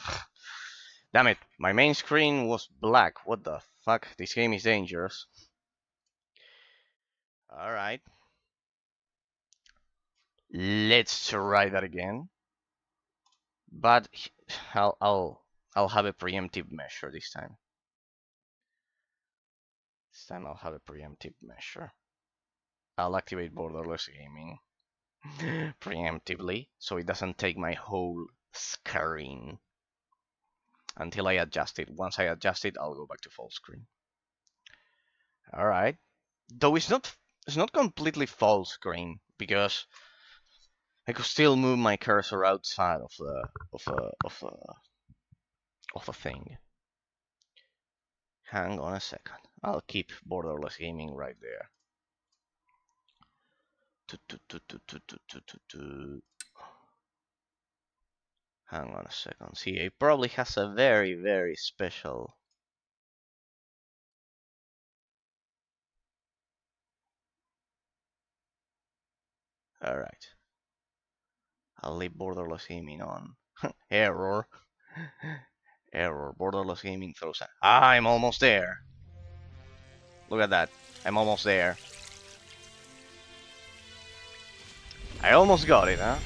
Damn it. My main screen was black. What the fuck? This game is dangerous. Alright. Let's try that again. But I'll have a preemptive measure this time. This time I'll have a preemptive measure. I'll activate borderless gaming preemptively, so it doesn't take my whole screen until I adjust it. Once I adjust it, I'll go back to full screen. All right. Though it's not completely full screen because I could still move my cursor outside of a thing. Hang on a second. I'll keep borderless gaming right there. Hang on a second. See, it probably has a very, very special. Alright. I'll leave borderless gaming on. Error. Error. Borderless gaming throws. I'm almost there. Look at that. I'm almost there. I almost got it, huh?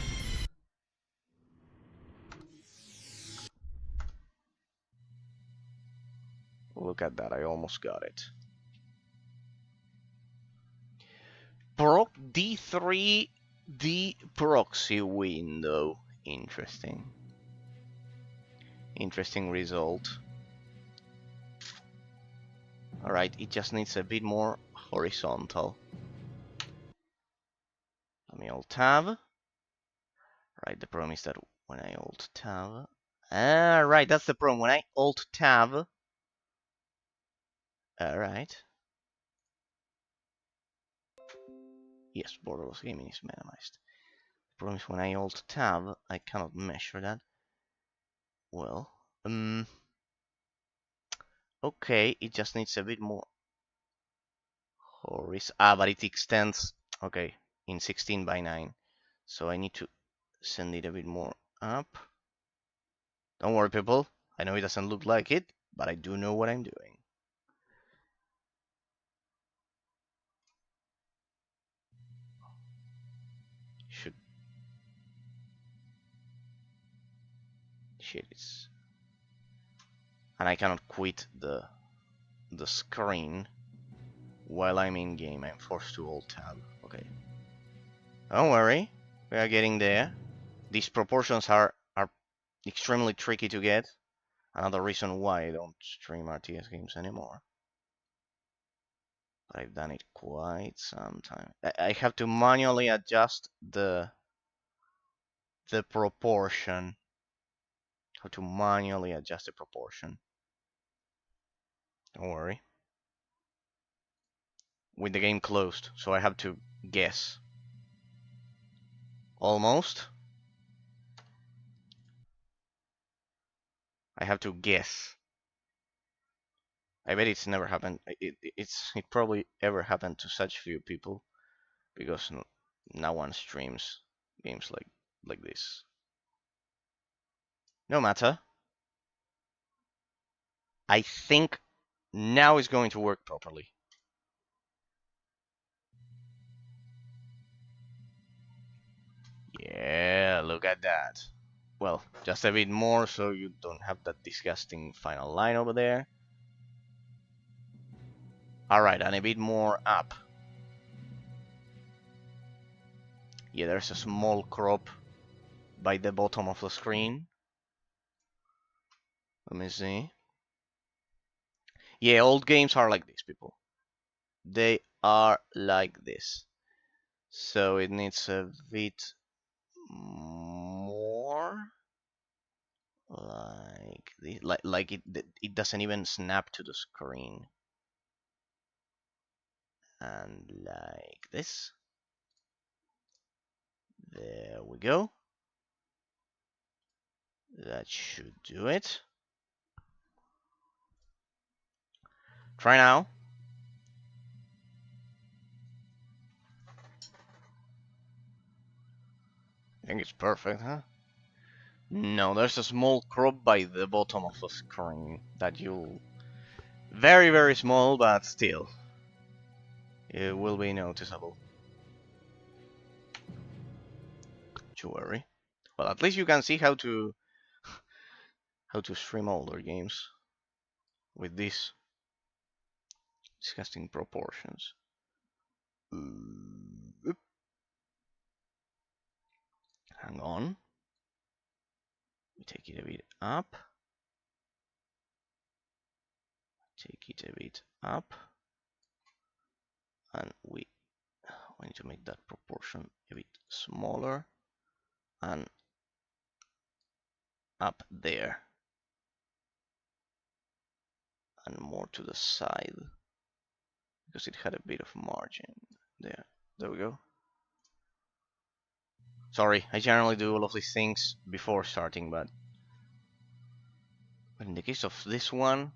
Look at that. I almost got it. Proc D3 D proxy window. Interesting. Interesting result. Alright, it just needs a bit more horizontal. Let me alt tab. Right, the problem is that when I alt tab. Right, that's the problem. When I alt tab. Alright. Yes, borderless gaming is minimized. The problem is when I alt tab, I cannot measure that. Well, okay, it just needs a bit more but it extends, okay, in 16 by 9. So I need to send it a bit more up. Don't worry, people. I know it doesn't look like it, but I do know what I'm doing. Should shit it's and I cannot quit the screen while I'm in game. I'm forced to alt tab. Okay. Don't worry, we are getting there. These proportions are extremely tricky to get. Another reason why I don't stream RTS games anymore. But I've done it quite some time. I have to manually adjust the proportion. How to manually adjust the proportion. Don't worry. With the game closed, so I have to guess. Almost. I have to guess. I bet it's never happened. It probably ever happened to such few people because no one streams games like this. No matter. I think now it's going to work properly. Yeah, look at that. Well, just a bit more so you don't have that disgusting final line over there. Alright, and a bit more up. Yeah, there's a small crop by the bottom of the screen. Let me see. Yeah, old games are like this, people. They are like this. So it needs a bit more like this. Like it doesn't even snap to the screen. And like this. There we go. That should do it. Try now. I think it's perfect, huh? No, there's a small crop by the bottom of the screen that you... Very, very small, but still. It will be noticeable. Don't worry. Well, at least you can see how to stream older games with these disgusting proportions. Oop. Hang on. We take it a bit up. Take it a bit up. And we need to make that proportion a bit smaller. And up there. And more to the side. Because it had a bit of margin there. There we go. Sorry, I generally do all of these things before starting, but in the case of this one,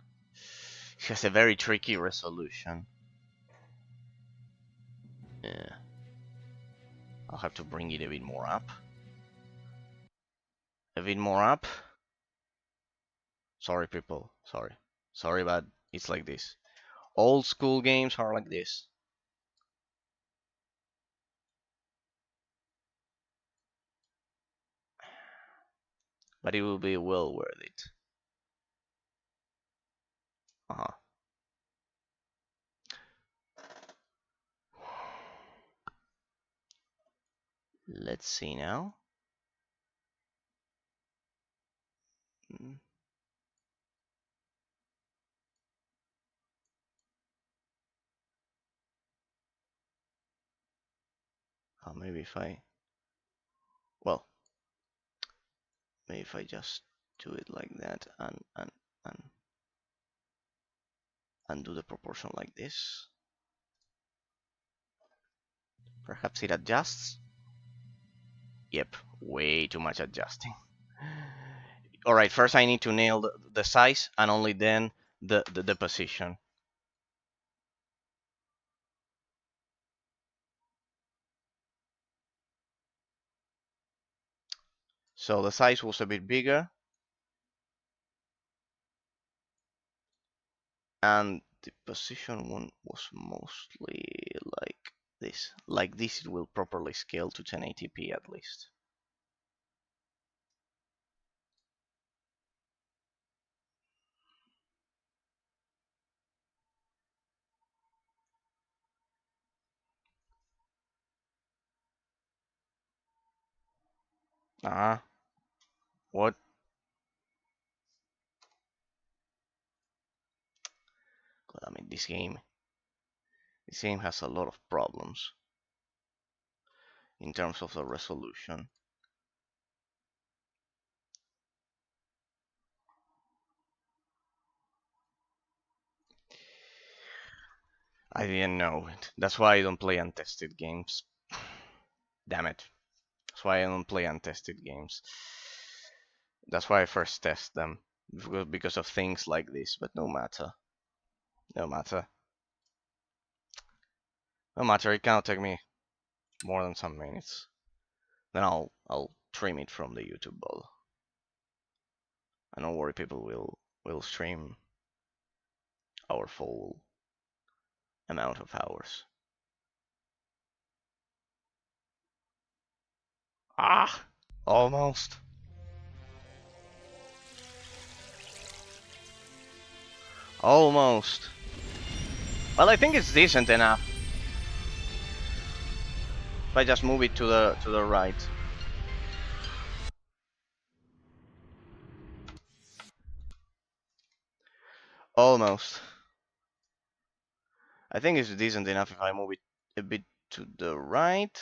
it has a very tricky resolution. Yeah. I'll have to bring it a bit more up. A bit more up. Sorry, people. Sorry. Sorry, but it's like this. Old school games are like this. But it will be well worth it. Let's see now. Maybe if I... Well, maybe if I just do it like that and do the proportion like this. Perhaps it adjusts. Yep, way too much adjusting. Alright, first I need to nail the size and only then the position. So the size was a bit bigger. And the position one was mostly like this. Like this, it will properly scale to 1080p at least. What? God, I mean, this game has a lot of problems in terms of the resolution. I didn't know it. That's why I don't play untested games. Damn it. That's why I don't play untested games. That's why I first test them. Because of things like this, but no matter. No matter. No matter, it cannot take me more than some minutes. Then I'll trim it from the YouTube ball. And don't worry, people will stream our full amount of hours. Almost. Almost. Well, I think it's decent enough. I just move it to the right. Almost. I think it's decent enough if I move it a bit to the right.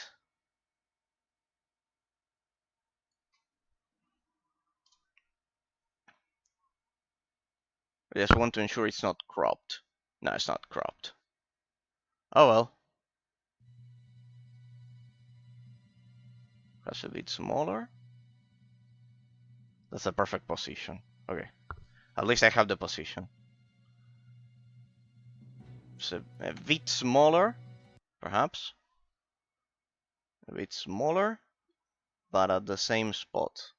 I just want to ensure it's not cropped. No, it's not cropped. Oh well. That's a bit smaller. That's a perfect position. Okay. At least I have the position. It's a bit smaller, perhaps. A bit smaller, but at the same spot.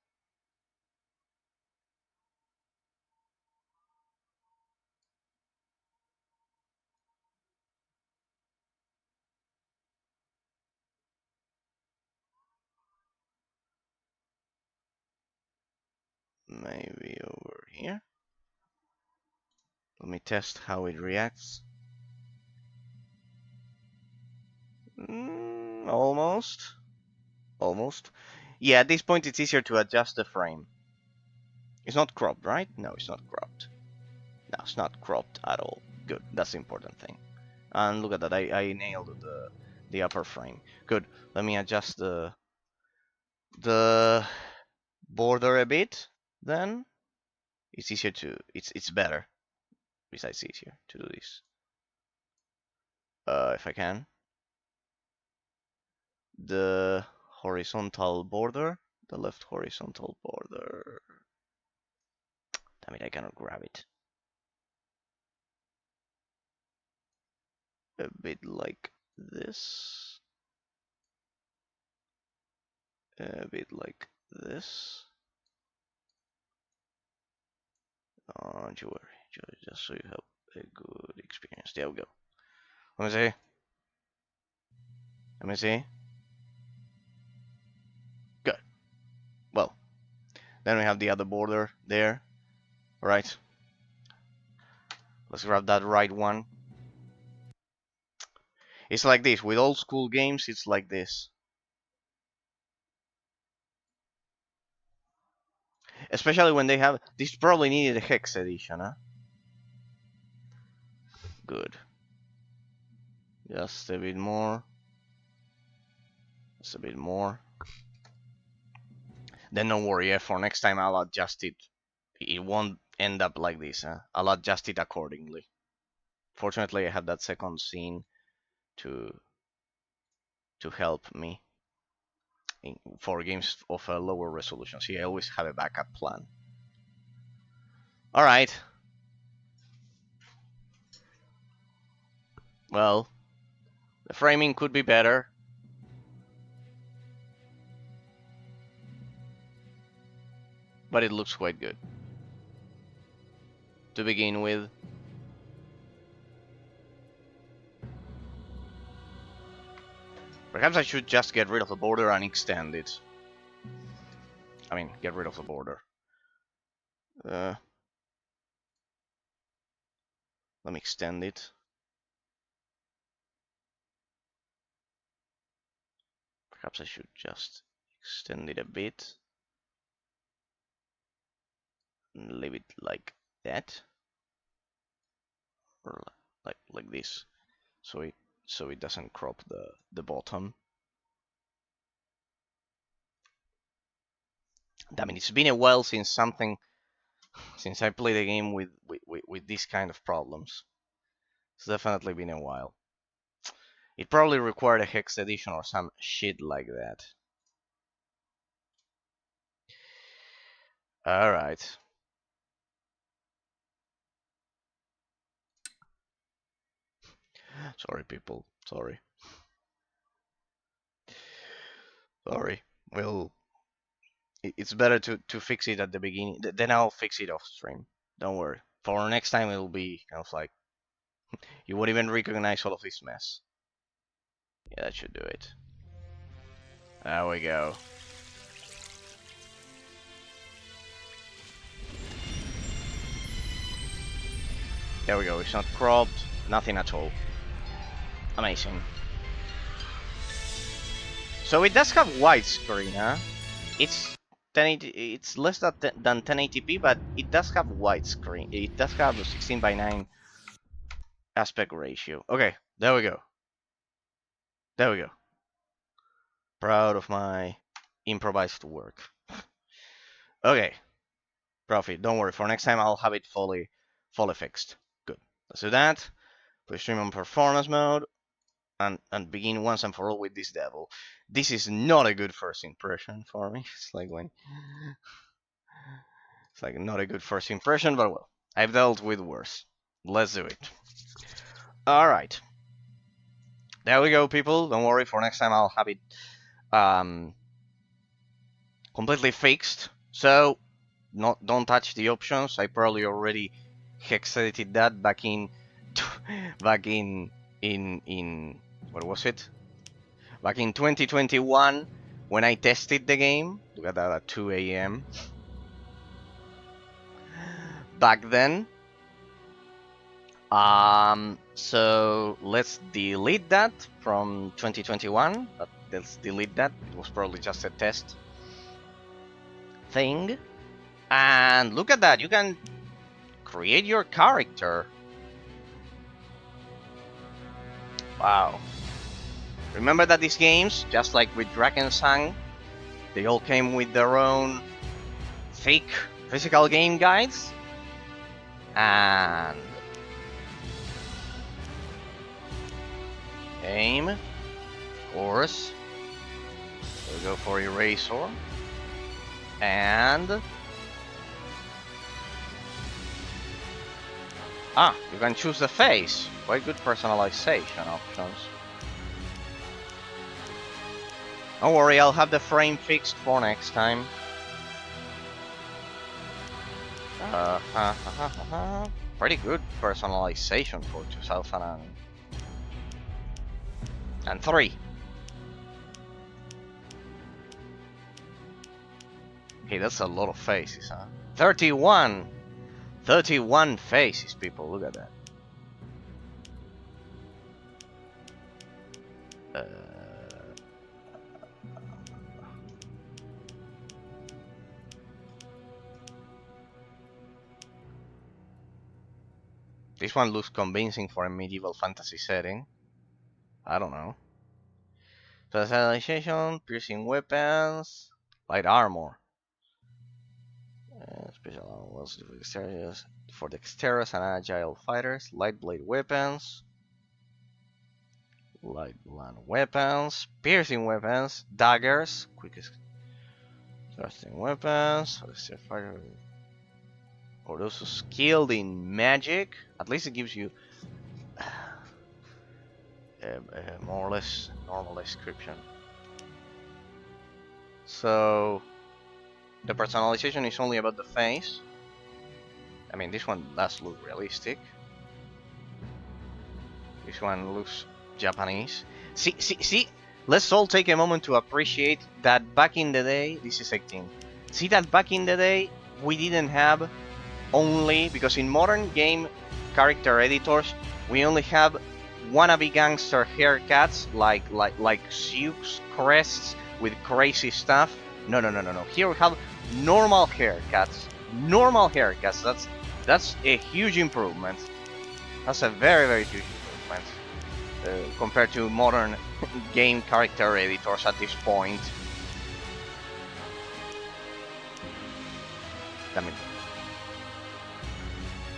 Maybe over here. Let me test how it reacts. Almost. Almost. Yeah, at this point it's easier to adjust the frame. It's not cropped, right? No, it's not cropped. No, it's not cropped at all. Good, that's the important thing. And look at that, I nailed the upper frame. Good, let me adjust the border a bit, then. It's easier to, it's better, besides easier to do this. If I can. The horizontal border, the left horizontal border. Damn it, I cannot grab it. A bit like this. A bit like this. Don't you worry, just so you have a good experience. There we go. Let me see. Let me see. Good. Well, then we have the other border there. All right. Let's grab that right one. It's like this. With old school games, it's like this. Especially when they have... This probably needed a hex edition, huh? Good. Just a bit more. Just a bit more. Then don't worry, yeah, for next time I'll adjust it. It won't end up like this, huh? I'll adjust it accordingly. Fortunately, I have that second scene to help me for games of a lower resolution. See, I always have a backup plan. Alright. Well, the framing could be better. But it looks quite good. To begin with. Perhaps I should just get rid of the border and extend it. I mean, get rid of the border. Let me extend it. Perhaps I should just extend it a bit. And leave it like that. Or like this. So it doesn't crop the bottom. I mean, it's been a while since I played a game with these kind of problems. It's definitely been a while. It probably required a hex edition or some shit like that. Alright. Sorry, people. Sorry. Sorry. Well, it's better to fix it at the beginning. Then I'll fix it off stream. Don't worry. For next time, it'll be kind of like... You won't even recognize all of this mess. Yeah, that should do it. There we go. There we go. It's not cropped. Nothing at all. Amazing. So it does have widescreen, huh? It's 1080, it's less than 1080p, but it does have widescreen. It does have a 16:9 aspect ratio. Okay, there we go. There we go. Proud of my improvised work. Okay, Profit, don't worry. For next time, I'll have it fully fixed. Good. Let's do that. Put stream on performance mode and begin once and for all with this devil. This is not a good first impression for me. It's like not a good first impression, but well, I've dealt with worse. Let's do it. All right. There we go, people. Don't worry. For next time, I'll have it completely fixed. So don't touch the options. I probably already hex edited that back in what was it? Back in 2021 when I tested the game. Look at that at 2 a.m. back then. So let's delete that from 2021. Let's delete that. It was probably just a test thing. And look at that. You can create your character. Wow. Remember that these games, just like with Drakensang, they all came with their own thick physical game guides. And aim, of course. We'll go for Eraser. And you can choose the face. Quite good personalization options. Don't worry, I'll have the frame fixed for next time. Pretty good personalization for 2003. Hey, that's a lot of faces, huh? 31! 31 faces, people, look at that. This one looks convincing for a medieval fantasy setting. I don't know. Specialization, piercing weapons, light armor. Special armor for dexterous and agile fighters, light blade weapons, light blunt weapons, piercing weapons, daggers, quickest thrusting weapons, or those who skilled in magic. At least it gives you a more or less normal description. So the personalization is only about the face. I mean, this one does look realistic. This one looks Japanese. See, let's all take a moment to appreciate that back in the day, this is 18. See that back in the day, we didn't have only, because in modern game character editors, we only have wannabe gangster haircuts like Sioux crests with crazy stuff. No. Here we have normal haircuts. Normal haircuts. That's a huge improvement. That's a very huge improvement compared to modern game character editors at this point. I mean,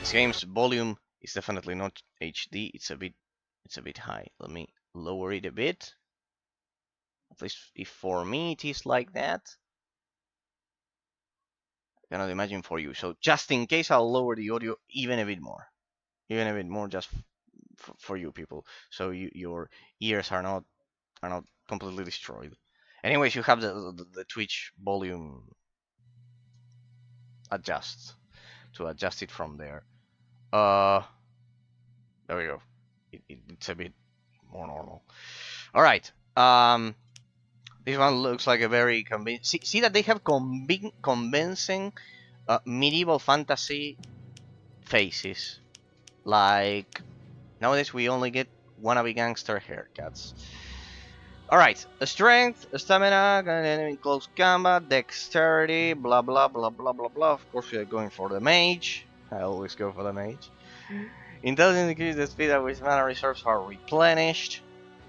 this game's volume is definitely not HD. It's a bit high. Let me lower it a bit. At least if for me it is like that. I cannot imagine for you. So just in case, I'll lower the audio even a bit more. Just for you people, so your ears are not completely destroyed. Anyways, you have the Twitch volume adjust it from there. There we go. It's a bit more normal. All right. This one looks like a very convincing. See that they have convincing medieval fantasy faces. Like nowadays we only get wannabe gangster haircuts. Alright, strength, stamina, enemy close combat, dexterity, blah blah blah blah blah blah. Of course we are going for the mage. I always go for the mage. Intelligence increases the speed at which mana reserves are replenished.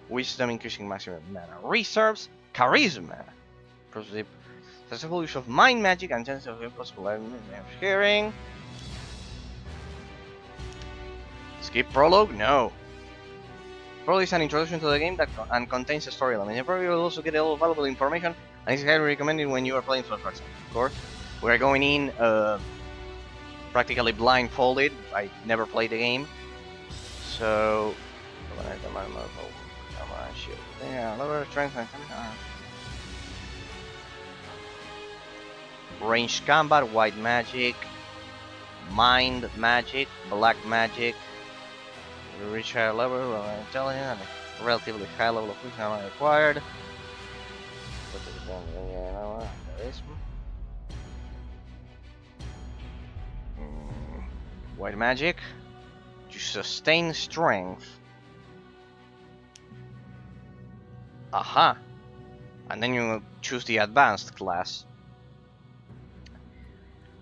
Wisdom increasing maximum mana reserves. Charisma. Successful use of mind magic and chance of impossible hearing. Skip prologue? No. Prologue is an introduction to the game that contains a story element. You probably will also get a lot of valuable information, and it's highly recommended when you are playing first person. Of course, we are going in practically blindfolded. I never played the game, so strength and ranged combat, white magic, mind magic, black magic. Reach higher level, intelligence, and a relatively high level of wisdom are required. White magic. You sustain strength. Aha! And then you choose the advanced class.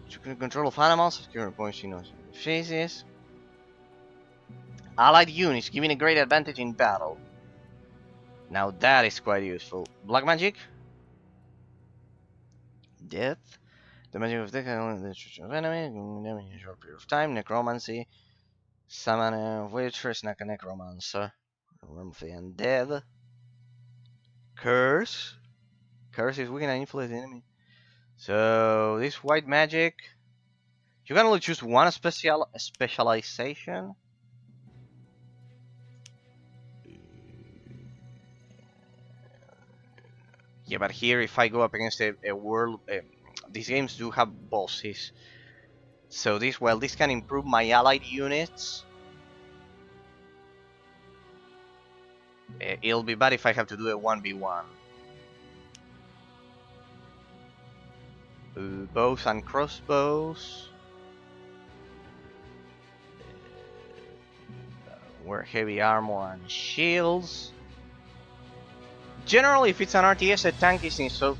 You can control of animals, secure points in phases. Allied units giving a great advantage in battle. Now that is quite useful. Black magic. Death. The magic of death only the destruction of enemy, damage in a short period of time. Necromancy. Summon a waitress, like a necromancer. Remember the undead. Curse. Curse is weaken and influence the enemy. So this white magic, you can only choose one specialization. Yeah, but here if I go up against a world, these games do have bosses. So this, well, this can improve my allied units. It'll be bad if I have to do a 1v1. Bows and crossbows. Wear heavy armor and shields. Generally, if it's an RTS, a tank is in so...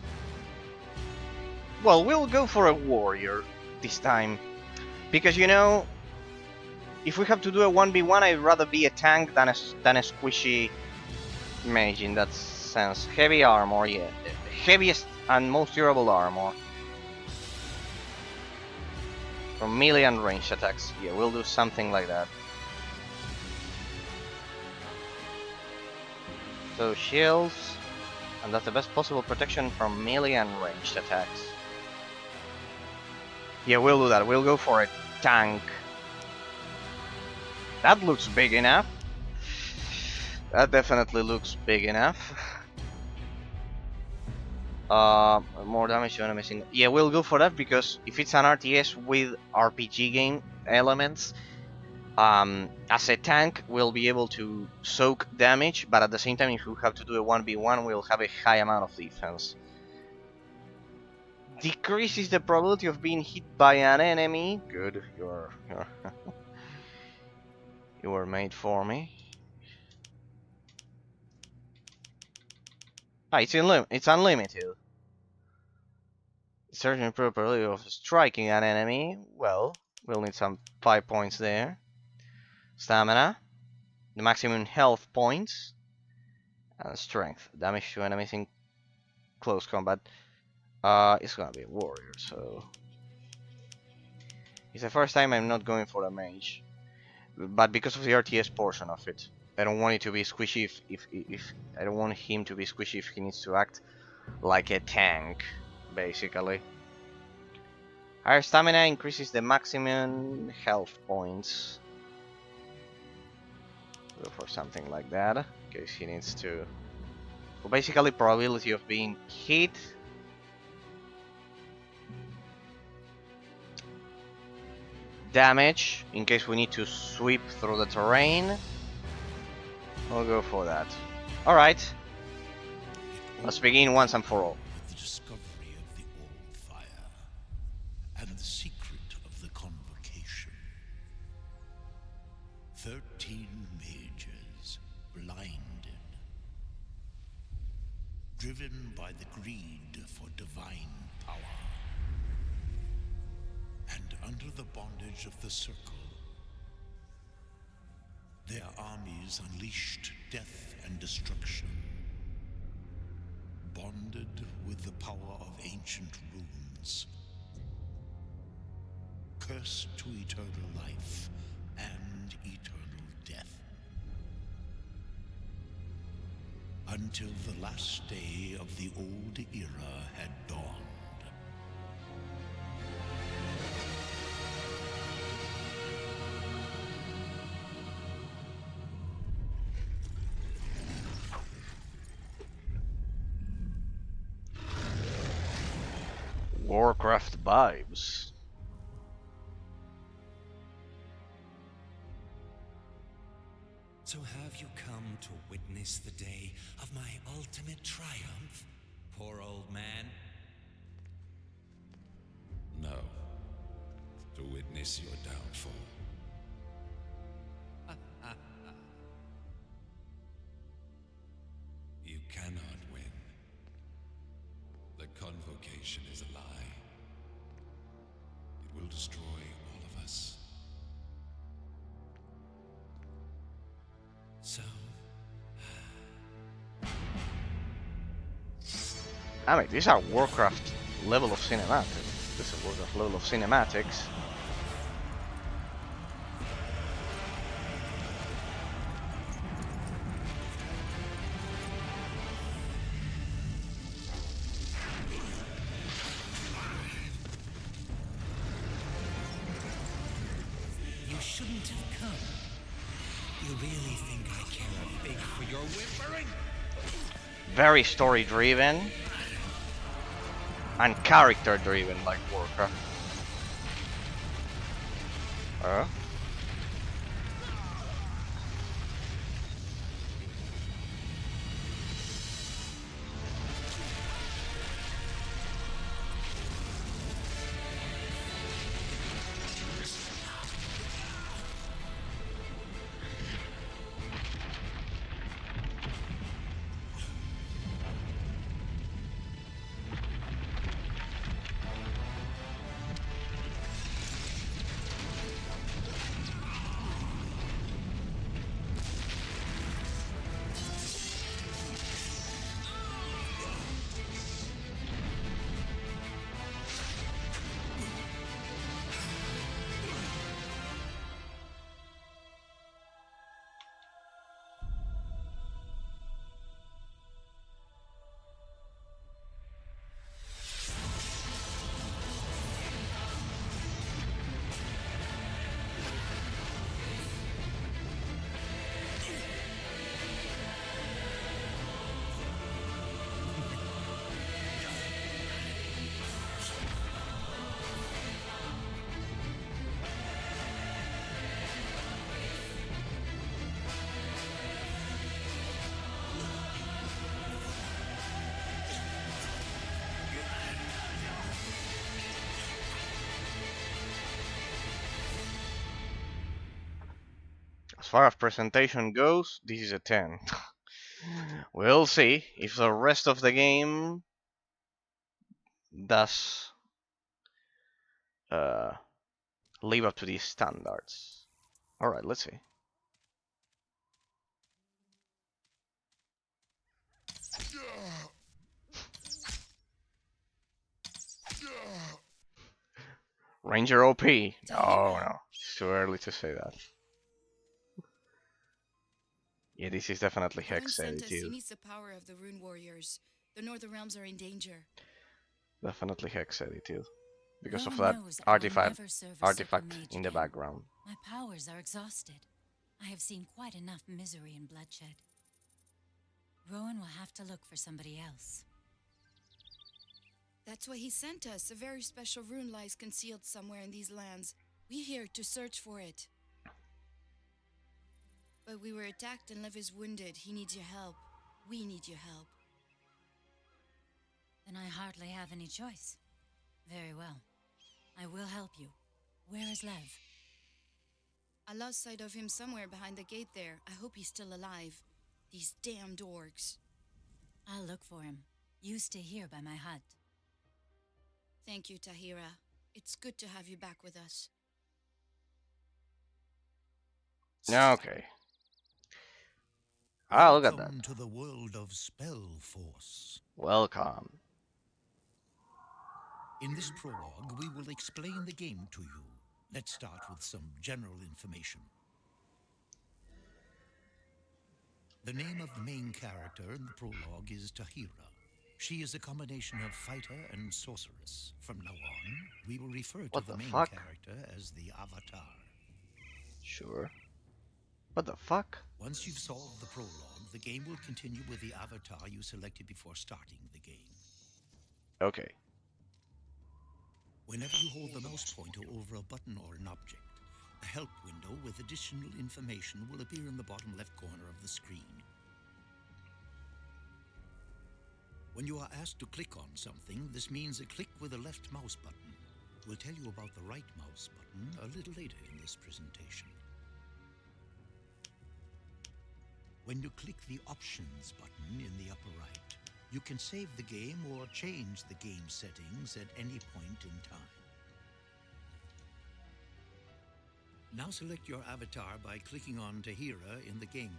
Well, we'll go for a warrior this time. Because, you know, if we have to do a 1v1, I'd rather be a tank than a squishy mage in that sense. Heavy armor, yeah. Heaviest and most durable armor. From melee and ranged attacks. Yeah, we'll do something like that. So shields, and that's the best possible protection from melee and ranged attacks. Yeah, we'll do that. We'll go for a tank. That looks big enough. That definitely looks big enough. More damage to enemies. Yeah, we'll go for that because if it's an RTS with RPG game elements, as a tank, we'll be able to soak damage, but at the same time, if we have to do a 1v1, we'll have a high amount of defense. Decreases the probability of being hit by an enemy. Good, you're you were made for me. Ah, it's unlimited. Certain probability of striking an enemy. Well, we'll need some 5 points there. Stamina, the maximum health points, and strength. Damage to enemies in close combat. It's gonna be a warrior, so it's the first time I'm not going for a mage, but because of the RTS portion of it, I don't want it to be squishy. If I don't want him to be squishy if he needs to act like a tank, basically. Higher stamina increases the maximum health points. Go for something like that, in case he needs to. So basically, probability of being hit. Damage, in case we need to sweep through the terrain. We'll go for that. Alright. Let's begin once and for all. The discovery of the All-Fire and the secret of the Convocation. 13 mages blinded. driven by the greed for divine power. And under the bondage of the Circle, their armies unleashed death and destruction, bonded with the power of ancient runes, cursed to eternal life and eternal death. Until the last day of the old era had dawned. Warcraft vibes. So have you come to witness the day of my ultimate triumph, poor old man? No. To witness your downfall. You cannot win. The convocation is a lie. It will destroy all of us. So, I mean, these are Warcraft level of cinematics. This is Warcraft level of cinematics. you shouldn't have come. You really think I care a fig for your whimpering? Very story driven and character driven like Warcraft. As far as presentation goes, this is a 10. We'll see if the rest of the game does live up to these standards. Alright, let's see. Ranger OP. No, it's too early to say that. Yeah, this is definitely Hex He attitude. needs the power of the Rune Warriors. The Northern Realms are in danger. Definitely Hex attitude. Because of Rowan that knows I will artifact never serve a artifact super mage in the again. background. My powers are exhausted. I have seen quite enough misery and bloodshed. Rowan will have to look for somebody else. That's why he sent us. A very special rune lies concealed somewhere in these lands. We're here to search for it. But we were attacked and Lev is wounded. He needs your help. We need your help. Then I hardly have any choice. Very well. I will help you. Where is Lev? I lost sight of him somewhere behind the gate there. I hope he's still alive. These damned orcs. I'll look for him. used to here by my hut. Thank you, Tahira. It's good to have you back with us. Okay. Ah, look at that. Welcome to the world of SpellForce. Welcome. In this prologue, we will explain the game to you. Let's start with some general information. The name of the main character in the prologue is Tahira. She is a combination of fighter and sorceress. From now on, we will refer to What the the main fuck? character as the Avatar. Sure. What the fuck? Once you've solved the prologue, the game will continue with the avatar you selected before starting the game. Okay. Whenever you hold the mouse pointer over a button or an object, a help window with additional information will appear in the bottom left corner of the screen. When you are asked to click on something, this means a click with the left mouse button. We'll tell you about the right mouse button a little later in this presentation. When you click the Options button in the upper right, you can save the game or change the game settings at any point in time. Now select your avatar by clicking on Tahira in the game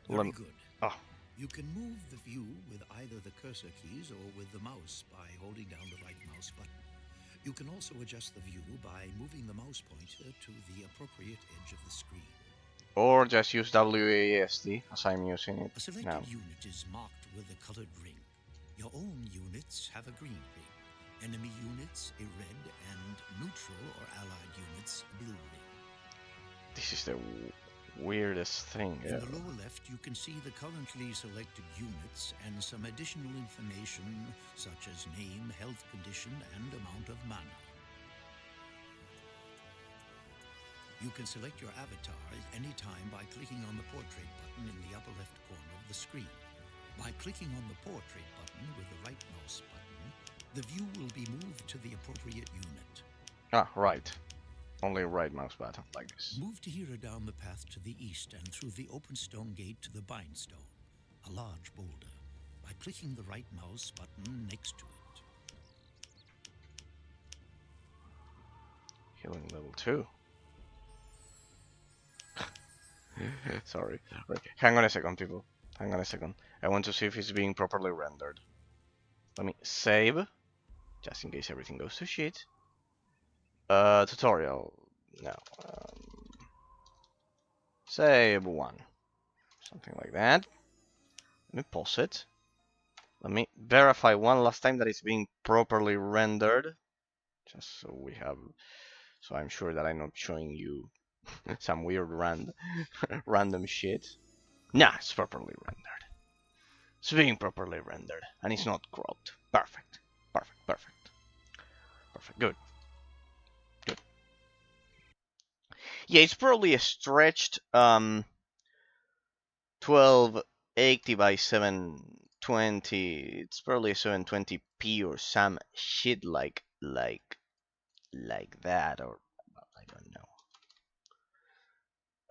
world. Very good. Oh. You can move the view with either the cursor keys or with the mouse by holding down the right mouse button. You can also adjust the view by moving the mouse pointer to the appropriate edge of the screen. Or just use WASD as I'm using it A selected now. unit is marked with a colored ring. Your own units have a green ring. Enemy units a red, and neutral or allied units a blue ring. This is the weirdest thing In ever. the lower left, you can see the currently selected units and some additional information such as name, health condition, and amount of mana. You can select your avatar at any time by clicking on the portrait button in the upper left corner of the screen. By clicking on the portrait button with the right mouse button, the view will be moved to the appropriate unit. Ah, right. Only right mouse button, like this. Move Tahira down the path to the east and through the open stone gate to the Bindstone, a large boulder, by clicking the right mouse button next to it. Healing level 2. Sorry. Okay. Hang on a second, people. Hang on a second. I want to see if it's being properly rendered. Let me save, just in case everything goes to shit. Tutorial. No. Save 1. Something like that. Let me pause it. Let me verify one last time that it's being properly rendered. Just so we have... So I'm sure that I'm not showing you some weird random shit. Nah, it's properly rendered. It's being properly rendered. And it's not cropped. Perfect. Perfect. Perfect. Perfect. Good. Good. Yeah, it's probably a stretched 1280 by 720. It's probably a 720p or some shit like that, or I don't know.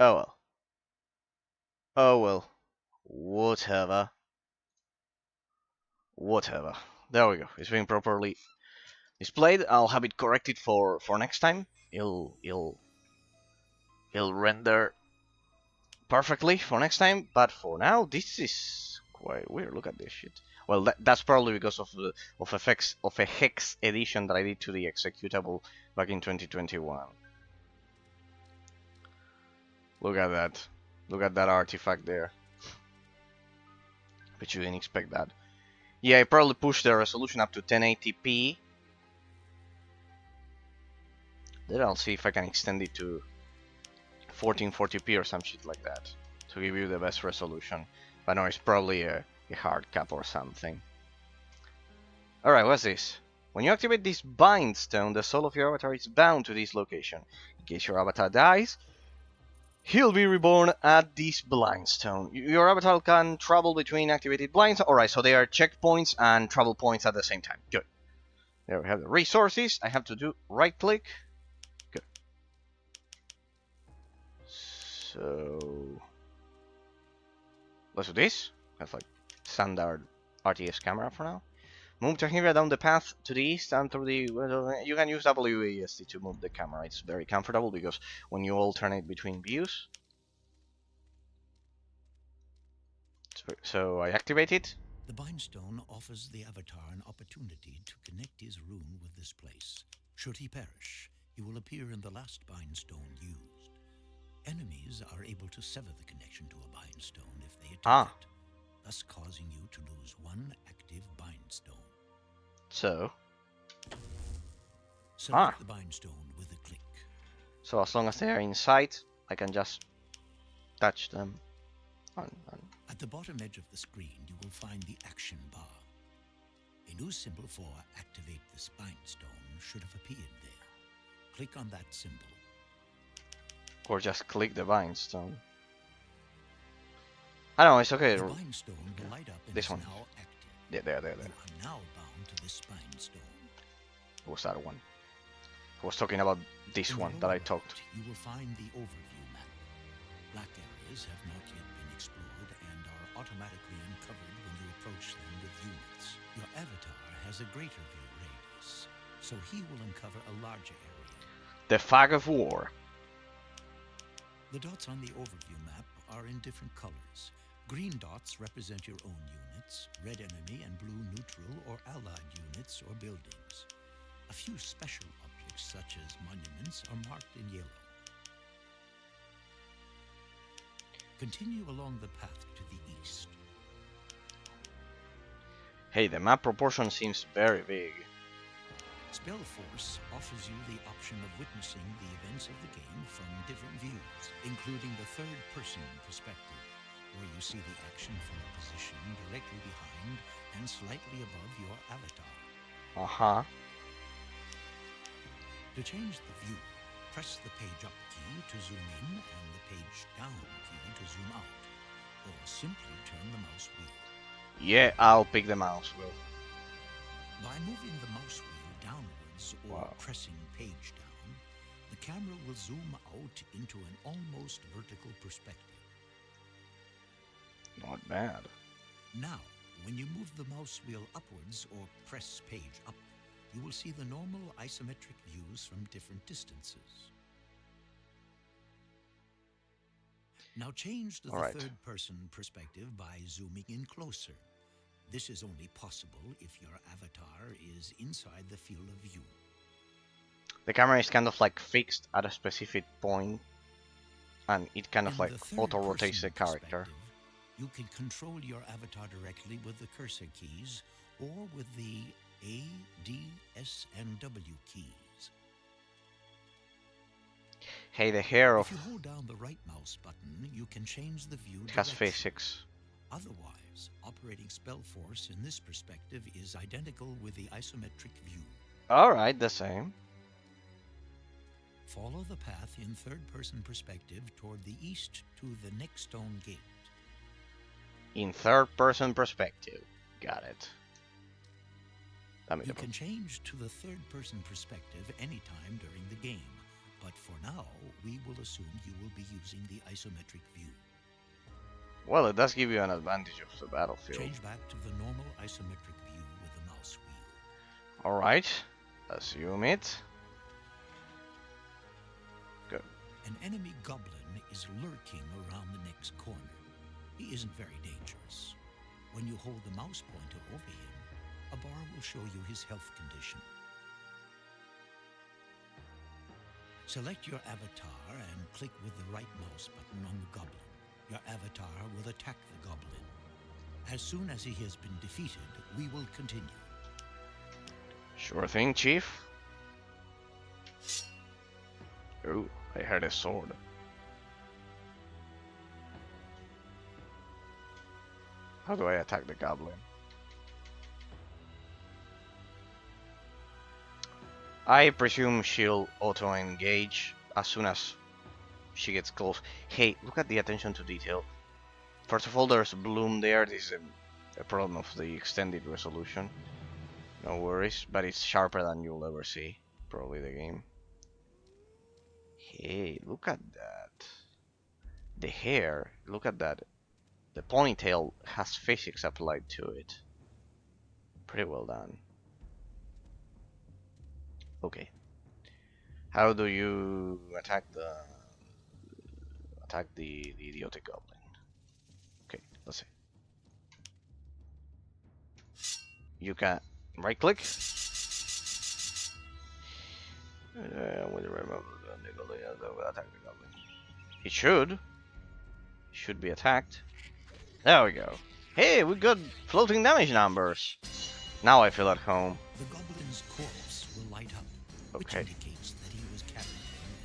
Oh well. Oh well. Whatever. Whatever. There we go. It's being properly displayed. I'll have it corrected for next time. It'll render perfectly for next time. But for now, this is quite weird. Look at this shit. Well, that's probably because of a hex edition that I did to the executable back in 2021. Look at that. Look at that artifact there. But you didn't expect that. Yeah, I probably pushed the resolution up to 1080p. Then I'll see if I can extend it to 1440p or some shit like that to give you the best resolution. But no, it's probably a hard cap or something. Alright, what's this? When you activate this bind stone, the soul of your avatar is bound to this location. In case your avatar dies, he'll be reborn at this blind stone. Your avatar can travel between activated blinds. Alright, so they are checkpoints and travel points at the same time. Good. There we have the resources. I have to do right click. Good. So let's do this. That's like standard RTS camera for now. Move Tahira down the path to the east and through the... You can use WASD to move the camera. It's very comfortable because when you alternate between views... So I activate it. The Bindstone offers the Avatar an opportunity to connect his rune with this place. Should he perish, he will appear in the last Bindstone used. Enemies are able to sever the connection to a Bindstone if they attack it, thus causing you to lose one active Bindstone. So... Select the Bindstone with a click. So as long as they are in sight, I can just touch them. At the bottom edge of the screen, you will find the action bar. A new symbol for activate this Bindstone should have appeared there. Click on that symbol. Or just click the Bindstone. I know, it's okay. The Bindstone will light up and This is one. now active. Yeah, there. You are now bound to this Bindstone. What was that one? I was talking about this In one the that I lower talked. right, you will find the overview map. Black areas have not yet been explored and are automatically uncovered when you approach them with units. Your avatar has a greater view radius, so he will uncover a larger area. The Fog of War. The dots on the overview map are in different colors. Green dots represent your own units, red enemy and blue neutral or allied units or buildings. A few special objects, such as monuments, are marked in yellow. Continue along the path to the east. Hey, the map proportion seems very big. SpellForce offers you the option of witnessing the events of the game from different views, including the third-person perspective, where you see the action from a position directly behind and slightly above your avatar. To change the view, press the page up key to zoom in and the page down key to zoom out, or simply turn the mouse wheel. Yeah, I'll pick the mouse wheel. By moving the mouse wheel downwards or pressing page down, the camera will zoom out into an almost vertical perspective. Not bad. Now, when you move the mouse wheel upwards or press page up, you will see the normal isometric views from different distances. Now change to the third-person perspective by zooming in closer. This is only possible if your avatar is inside the field of view. The camera is kind of like fixed at a specific point, and it kind of like auto-rotates the character. You can control your avatar directly with the cursor keys or with the A, D, S, and W keys. Hey, the hair of... If you hold down the right mouse button, you can change the view has direction. physics. Otherwise, operating SpellForce in this perspective is identical with the isometric view. Alright, the same. Follow the path in third-person perspective toward the east to the next stone gate. In third-person perspective. Got it. You can change to the third-person perspective anytime during the game, but for now, we will assume you will be using the isometric view. Well, it does give you an advantage of the battlefield. Change back to the normal isometric view with the mouse wheel. Alright, assume it. Good. An enemy goblin is lurking around the next corner. He isn't very dangerous. When you hold the mouse pointer over him, a bar will show you his health condition. Select your avatar and click with the right mouse button on the goblin. Your avatar will attack the goblin. As soon as he has been defeated, we will continue. Sure thing, Chief. Ooh, I heard a sword. How do I attack the goblin? I presume she'll auto-engage as soon as she gets close. Hey, look at the attention to detail. First of all, there's bloom there. This is a problem of the extended resolution. No worries, but it's sharper than you'll ever see, probably, the game. Hey, look at that. The hair, look at that. The ponytail has physics applied to it. Pretty well done. Okay. How do you attack the idiotic goblin? Okay, let's see. You can right click. With the remote, attack the goblin. It should be attacked. There we go. Hey, we got floating damage numbers. Now I feel at home. The goblin's corpse will light up, which Okay. indicates that he was carrying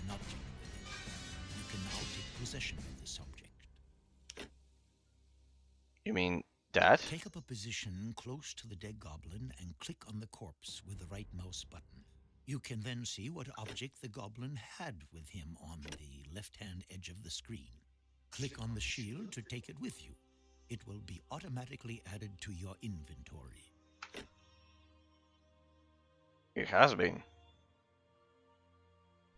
an object with him. You can now take possession of this object. You mean that? Take up a position close to the dead goblin and click on the corpse with the right mouse button. You can then see what object the goblin had with him on the left-hand edge of the screen. Click on the shield to take it with you. It will be automatically added to your inventory. It has been.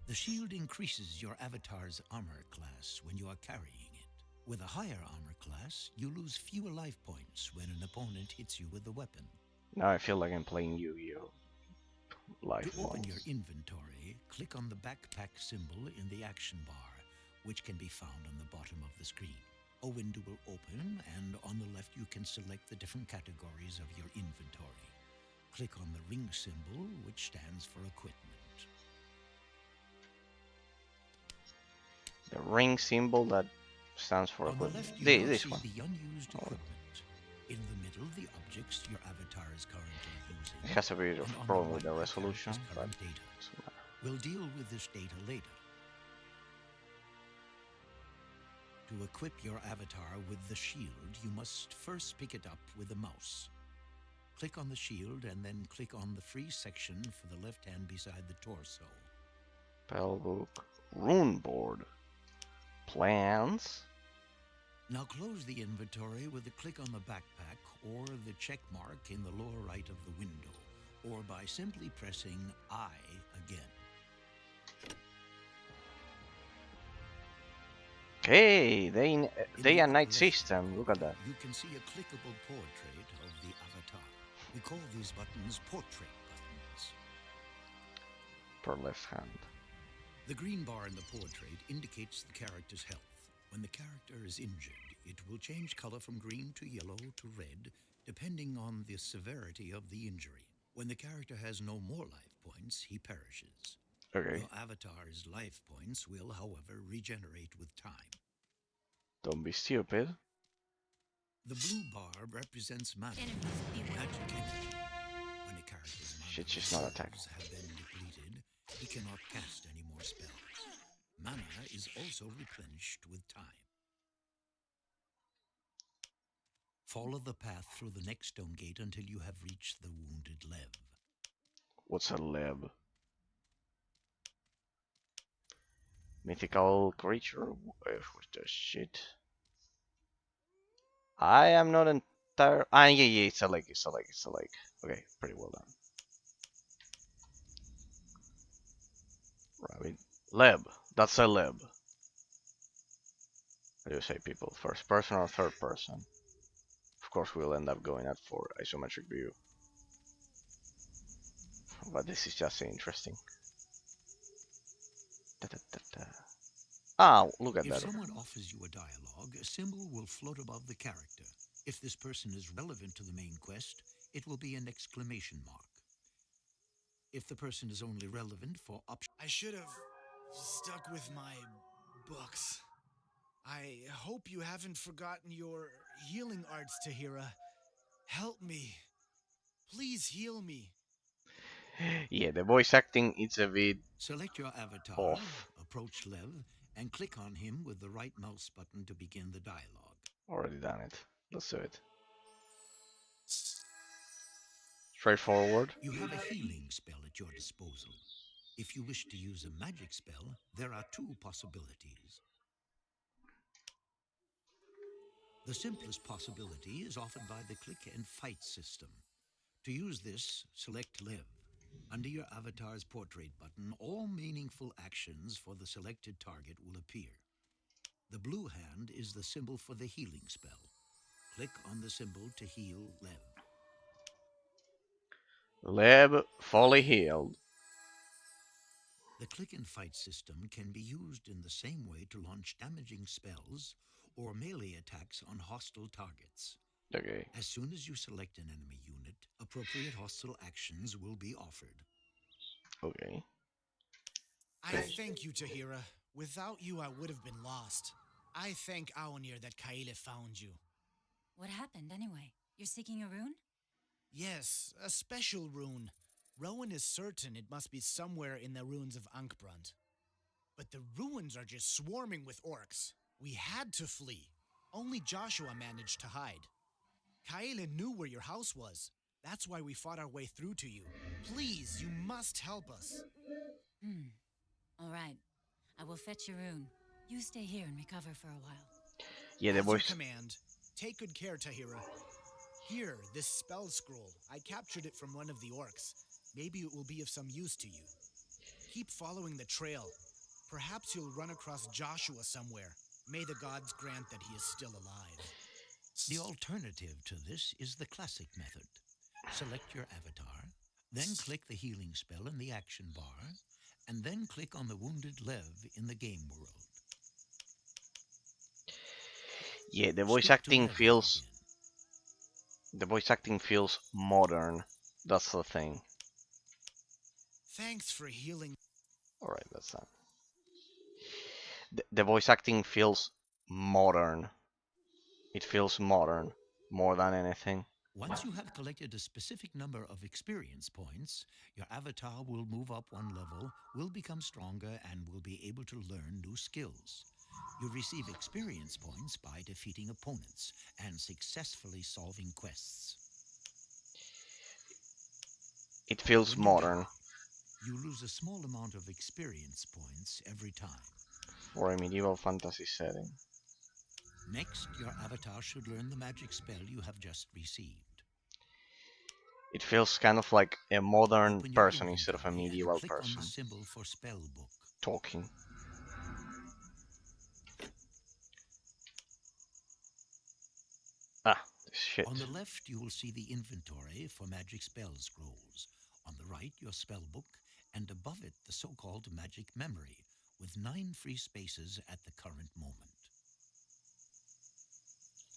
The shield increases your avatar's armor class when you are carrying it. With a higher armor class, you lose fewer life points when an opponent hits you with the weapon. Now I feel like I'm playing Yu-Gi-Oh! Life To open your points. inventory, click on the backpack symbol in the action bar, which can be found on the bottom of the screen. A window will open, and on the left you can select the different categories of your inventory. Click on the ring symbol, which stands for equipment. The ring symbol that stands for On the equipment. left, you now This see one. the unused equipment. In the middle, the objects your avatar is currently using. It has a bit of and a on problem with right, the the resolution, character's but current data. doesn't matter. We'll deal with this data later. To equip your avatar with the shield, you must first pick it up with the mouse. Click on the shield and then click on the free section for the left hand beside the torso. Spellbook, rune board, plans. Now close the inventory with a click on the backpack or the check mark in the lower right of the window, or by simply pressing I again. Okay, In day the and night upper left system. corner, Look at that. You can see a clickable portrait of the avatar. We call these buttons portrait buttons. Per left hand. The green bar in the portrait indicates the character's health. When the character is injured, it will change color from green to yellow to red, depending on the severity of the injury. When the character has no more life points, he perishes. Okay, Your avatar's life points will, however, regenerate with time. don't be stupid. The blue bar represents mana, Enemies beware. magic energy. When a character's mana Shit, she's not attacking. reserves have been depleted, he cannot cast any more spells. Mana is also replenished with time. Follow the path through the next stone gate until you have reached the wounded Lev. What's a leb? Mythical creature? What's the shit? I am not entire. Ah, yeah, it's a lake, it's a lake, it's a lake. Okay, pretty well done. Rabbit. Leb. That's a leb. What do you say, people? First person or third person? Of course, we'll end up going at for isometric view. But this is just interesting. Da, da, da, da. Ah, look at If that. someone offers you a dialogue, a symbol will float above the character. If this person is relevant to the main quest, it will be an exclamation mark. If the person is only relevant for options, I should have stuck with my books. I hope you haven't forgotten your healing arts, Tahira. Help me. Please heal me. Yeah, the voice acting is a bit select your avatar, off. approach Lev, and click on him with the right mouse button to begin the dialogue. Already done it. Let's do it. Straightforward. You have a healing spell at your disposal. If you wish to use a magic spell, there are two possibilities. The simplest possibility is offered by the click and fight system. To use this, select Lev. Under your avatar's portrait button, all meaningful actions for the selected target will appear. The blue hand is the symbol for the healing spell. Click on the symbol to heal Lev. Leb fully healed. The click and fight system can be used in the same way to launch damaging spells or melee attacks on hostile targets. Okay. As soon as you select an enemy unit, appropriate hostile actions will be offered. Okay. I thank you, Tahira. Without you, I would have been lost. I thank Aonir that Kaele found you. What happened anyway? You're seeking a rune? Yes, a special rune. Rowan is certain it must be somewhere in the ruins of Ankbrand. But the ruins are just swarming with orcs. We had to flee. Only Joshua managed to hide. Kaele knew where your house was. That's why we fought our way through to you. Please, you must help us. All right. I will fetch your rune. You stay here and recover for a while. Yeah, the As you voice. command. Take good care, Tahira. Here, this spell scroll. I captured it from one of the orcs. Maybe it will be of some use to you. Keep following the trail. Perhaps you'll run across Joshua somewhere. May the gods grant that he is still alive. The alternative to this is the classic method. Select your avatar, then click the healing spell in the action bar, and then click on the wounded Lev in the game world. Yeah, the voice Speak to acting Lev feels. again. The voice acting feels modern. That's the thing. Thanks for healing. Alright, that's that. The voice acting feels modern. It feels modern more than anything. Once you have collected a specific number of experience points, your avatar will move up one level, will become stronger, and will be able to learn new skills. You receive experience points by defeating opponents and successfully solving quests. It feels When you modern die, you lose a small amount of experience points every time. for a medieval fantasy setting. Next, your avatar should learn the magic spell you have just received. It feels kind of like a modern Open your person instead of a inventory and medieval click on the person symbol for spell book. talking. Ah, this shit. On the left, you will see the inventory for magic spell scrolls. On the right, your spell book, and above it, the so-called magic memory, with 9 free spaces at the current moment.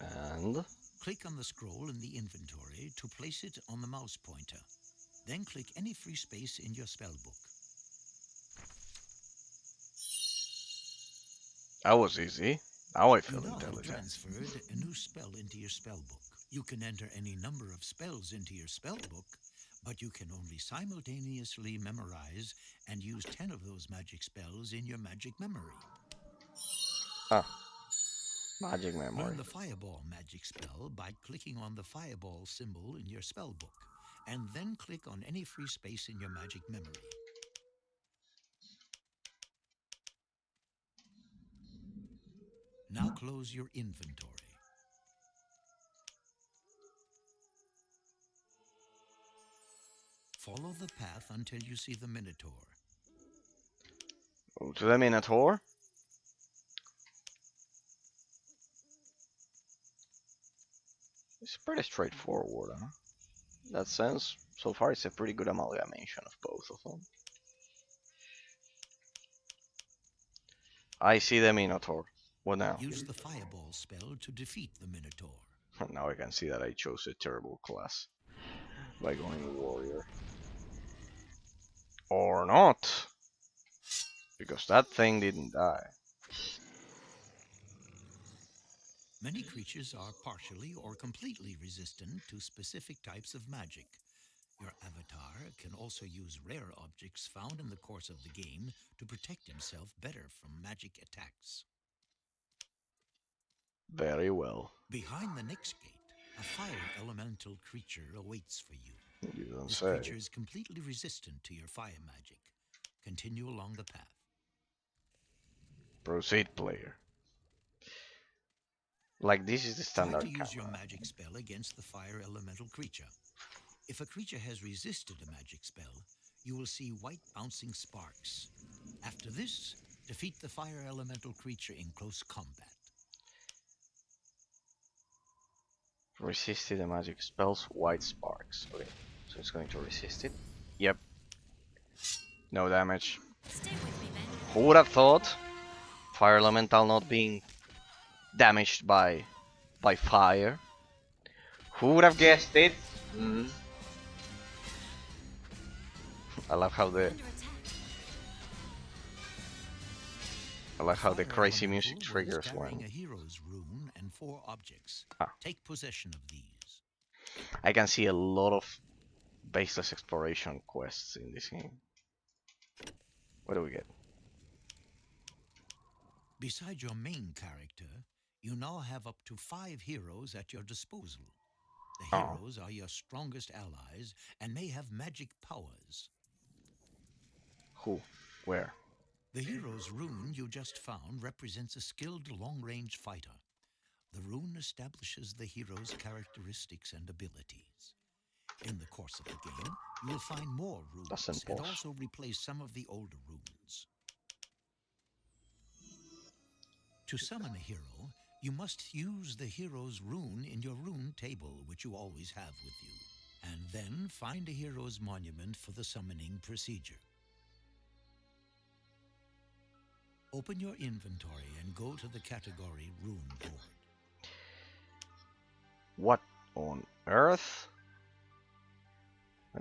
And Click on the scroll in the inventory to place it on the mouse pointer. Then click any free space in your spell book. that was easy. Now I You feel now have intelligent. transferred a new spell into your spell book. You can enter any number of spells into your spell book, but you can only simultaneously memorize and use 10 of those magic spells in your magic memory. Ah, magic memory. Learn the Fireball magic spell by clicking on the Fireball symbol in your spell book, and then click on any free space in your magic memory. Now close your inventory. Follow the path until you see the Minotaur. Go to the Minotaur. It's pretty straightforward, huh? In that sense, so far it's a pretty good amalgamation of both of them. I see the Minotaur. What now? Use the Fireball spell to defeat the Minotaur. Now I can see that I chose a terrible class by going warrior. Or not, because that thing didn't die. Many creatures are partially or completely resistant to specific types of magic. Your avatar can also use rare objects found in the course of the game to protect himself better from magic attacks. Very well. Behind the next gate, a fire elemental creature awaits for you. You don't This say. creature is completely resistant to your fire magic. Continue along the path. Proceed, player. Like this is the Try standard to use your camera. magic spell against the fire elemental creature. If a creature has resisted a magic spell, you will see white bouncing sparks. After this, Defeat the fire elemental creature in close combat. Resisted the magic spells, white sparks. Okay, so it's going to resist it. Yep. No damage. Stay with me, then. Who would have thought fire elemental not being damaged by fire? Who would have guessed it? I love how the Under attack. the Fire crazy elemental music was triggers carrying when a hero's rune and 4 objects. Ah. Take possession of these. I can see a lot of baseless exploration quests in this game. What do we get? Beside your main character, you now have up to 5 heroes at your disposal. The Oh. heroes are your strongest allies and may have magic powers. Who? Where? The hero's rune you just found represents a skilled long-range fighter. The rune establishes the hero's characteristics and abilities. In the course of the game, you will find more runes Doesn't and pause. also replace some of the older runes. To summon a hero, you must use the hero's rune in your rune table, which you always have with you, and then find a hero's monument for the summoning procedure. Open your inventory and go to the category Rune Board. What on earth?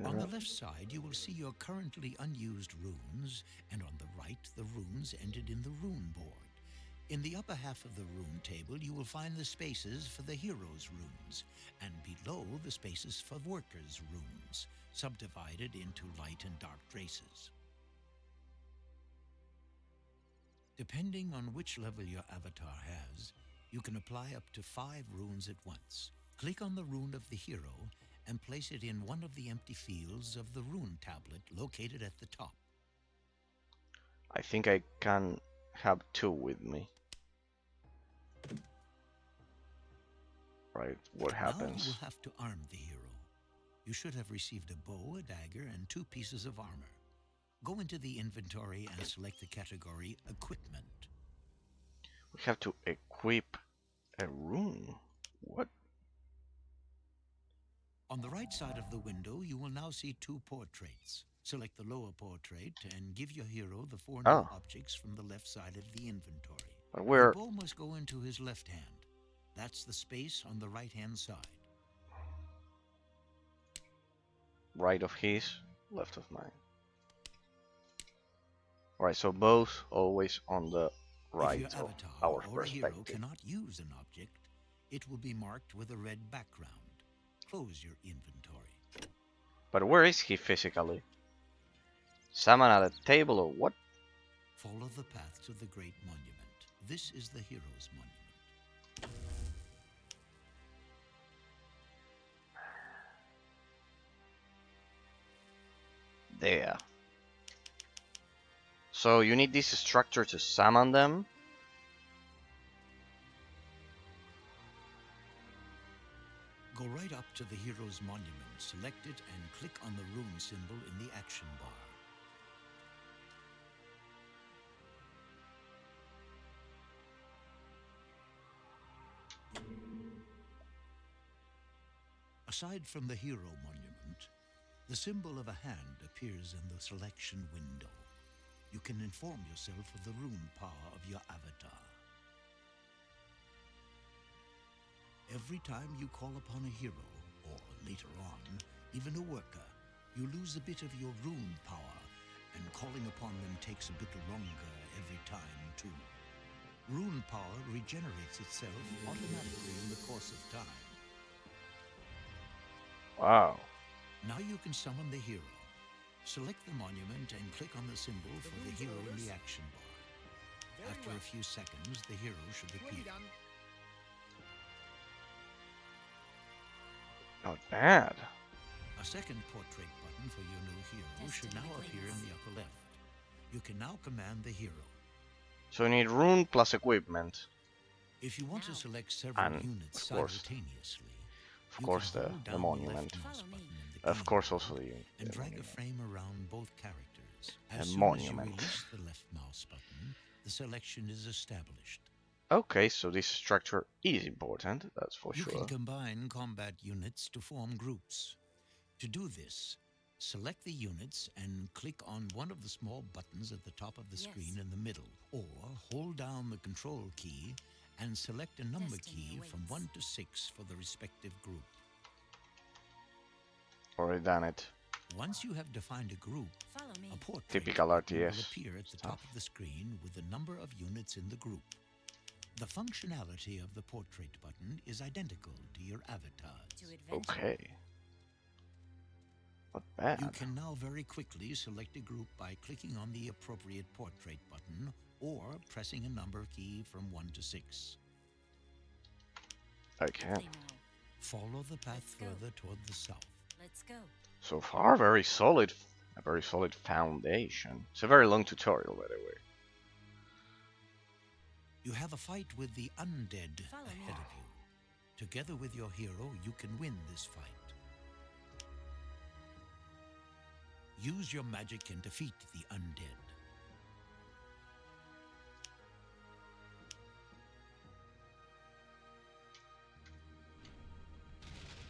On the left side, you will see your currently unused runes, and on the right, the runes entered in the Rune Board. In the upper half of the rune table, you will find the spaces for the hero's runes, and below the spaces for workers' runes, subdivided into light and dark races. Depending on which level your avatar has, you can apply up to 5 runes at once. Click on the rune of the hero and place it in one of the empty fields of the rune tablet located at the top. I think I can have 2 with me. Right, what Now you happens? will have to arm the hero. You should have received a bow, a dagger, and 2 pieces of armor. Go into the inventory and select the category Equipment. We have to equip a rune. What? On the right side of the window, you will now see 2 portraits. Select the lower portrait and give your hero the 4 new Oh. objects from the left side of the inventory. But The we're bow must go into his left hand. That's the space on the right-hand side. right of his, left of mine. Alright, so both always on the right If your of avatar our or a hero perspective. cannot use an object, it will be marked with a red background. Close your inventory. But where is he physically? Summon at a table or what? Follow the path to the Great Monument. This is the hero's monument. There. So you need this structure to summon them. Go right up to the hero's monument, select it, and click on the rune symbol in the action bar. Aside from the hero monument, the symbol of a hand appears in the selection window. You can inform yourself of the rune power of your avatar. Every time you call upon a hero, or later on, even a worker, you lose a bit of your rune power, and calling upon them takes a bit longer every time too. Rune power regenerates itself automatically in the course of time. Wow. Now you can summon the hero. Select the monument and click on the symbol for the hero in the action bar. After a few seconds, the hero should appear. Not bad. A second portrait button for your new hero should now appear in the upper left. You can now command the hero. So you need rune plus equipment. If you want to select several And, units of course, simultaneously, Of you course, can the hold down monument. the left mouse Follow me. button in the Of keyboard course, also the and drag a monument. frame around both characters. A As soon as you monument. release the left mouse button, the selection is established. Okay, so this structure is important, that's for You sure. can combine combat units to form groups. To do this, select the units and click on one of the small buttons at the top of the screen in the middle, or hold down the control key and select a number key from 1 to 6 for the respective group. Already done it. Once you have defined a group, Follow me. a portrait Typical button will RTS appear at the stuff. top of the screen with the number of units in the group. The functionality of the portrait button is identical to your avatar's. To adventure. Okay. Not bad. You can now very quickly select a group by clicking on the appropriate portrait button or pressing a number key from 1 to 6. Okay. Quickly now. Follow the path Let's go. further toward the south. Let's go. So far, very solid. A very solid foundation. It's a very long tutorial, by the way. You have a fight with the undead Follow me. ahead of you. Together with your hero, you can win this fight. Use your magic and defeat the undead.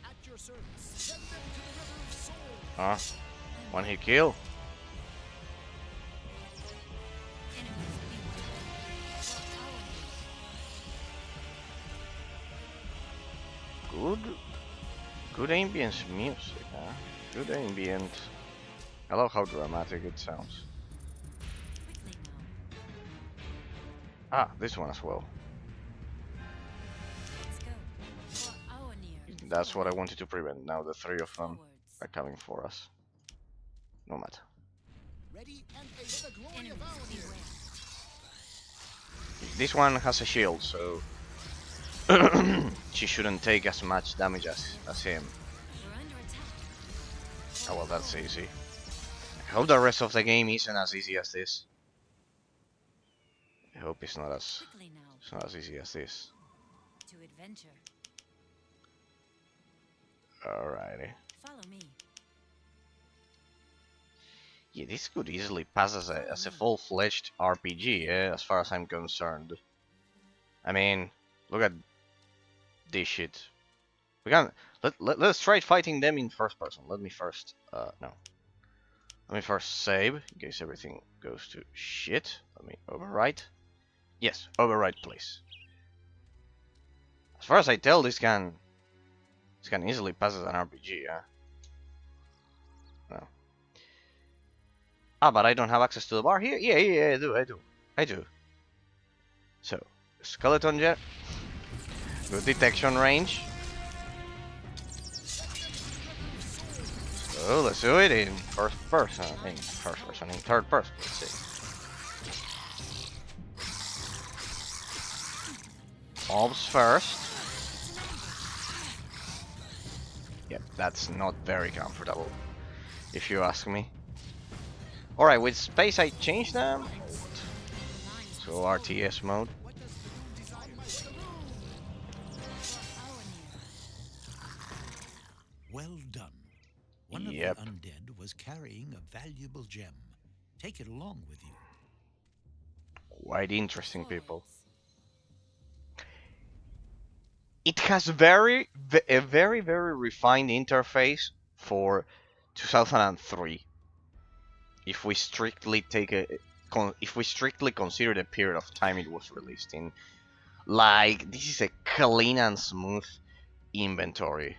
At your service. Send them to the River of Souls. Huh? One hit kill? Enemies beware. Follow me. Good ambience music, huh? Good ambient. I love how dramatic it sounds. Quickly now. Ah, this one as well. Let's go. For our near. That's what I wanted to prevent. Now the three of them Forwards. are coming for us. No matter. Ready and aim the glory Enemies of our beware. This one has a shield, so she shouldn't take as much damage as him. We're under attack. Oh well, that's easy. I hope the rest of the game isn't as easy as this. I hope it's not as easy as this. To adventure. Alrighty. Follow me. Yeah, this could easily pass as a full-fledged RPG, as far as I'm concerned. I mean, look at this shit. We can let's try fighting them in first person. Let me first Let me first save in case everything goes to shit. Let me overwrite. Yes, overwrite, please. As far as I tell, this can easily pass as an RPG, yeah. No. Ah, but I don't have access to the bar here? Yeah, I do. So, skeleton jet. Good detection range. So, let's do it in third person, in third person, let's see. Mobs first. Yep, that's not very comfortable, if you ask me. Alright, with space I changed them. So RTS mode. What does the moon desire most? The moon. Well done. One Yep. of the undead was carrying a valuable gem. Take it along with you. Quite interesting, people. Forwards. It has a very refined interface for 2003. If we strictly consider the period of time it was released in, like, this is a clean and smooth inventory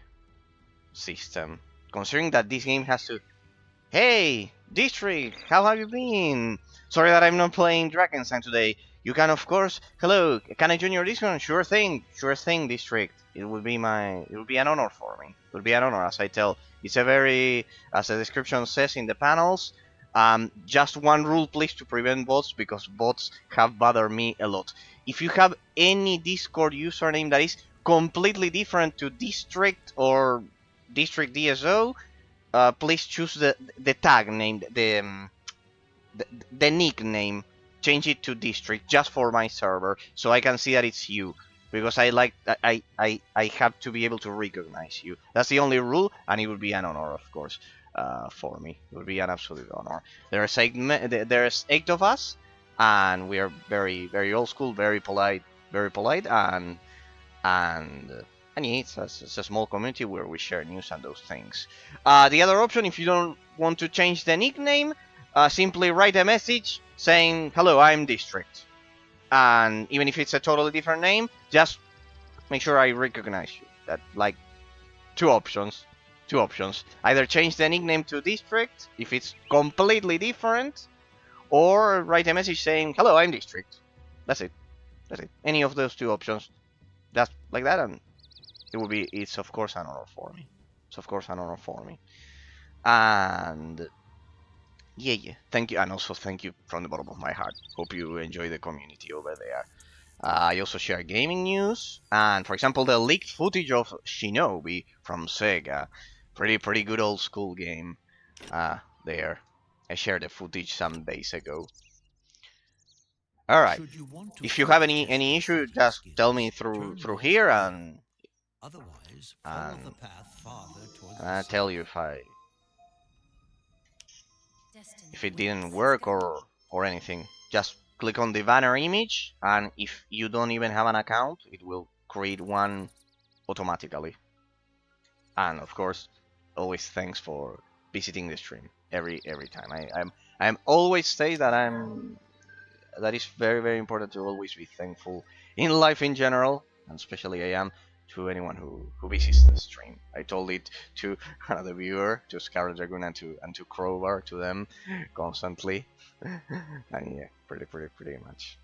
system. Considering that this game has to, hey, District, how have you been? Sorry that I'm not playing Dragonstein today. You can, of course, hello, can I join your Discord? Sure thing, District. It would be an honor for me. It would be an honor, as I tell. It's a very, as the description says in the panels, just one rule, please, to prevent bots, because bots have bothered me a lot. If you have any Discord username that is completely different to District or District DSO, please choose the tag name, the nickname. Change it to District just for my server, so I can see that it's you. Because I have to be able to recognize you. That's the only rule, and it would be an honor, of course, for me. It would be an absolute honor. There's 8 of us, and we are very very old school, very polite, and and and yeah, it's a small community where we share news and those things. The other option, if you don't want to change the nickname, simply write a message saying, "Hello, I'm District," and even if it's a totally different name, just make sure I recognize you. That like two options. Two options. Either change the nickname to District if it's completely different, or write a message saying, "Hello, I'm District." That's it. That's it. Any of those two options, just like that, and it will be. It's of course an honor for me. It's of course an honor for me. And yeah. Thank you, and also thank you from the bottom of my heart. Hope you enjoy the community over there. I also share gaming news, and for example, the leaked footage of Shinobi from Sega, pretty good old school game. There, I shared the footage some days ago. All right. Should you want to If you have further any test your issue, fighting just tell me skills, through turn towards here, the rear. and Otherwise, follow the path farther towards the I south. tell you Destiny if it waits. didn't work or anything. Just click on the banner image, and if you don't even have an account, it will create one automatically. And of course, always thanks for visiting the stream every time. I'm always say that that is very important to always be thankful in life in general, and especially I am to anyone who visits the stream. I told it to another viewer, to Scarlet Dragoon, and to Crowbar, to them constantly, and yeah, pretty much.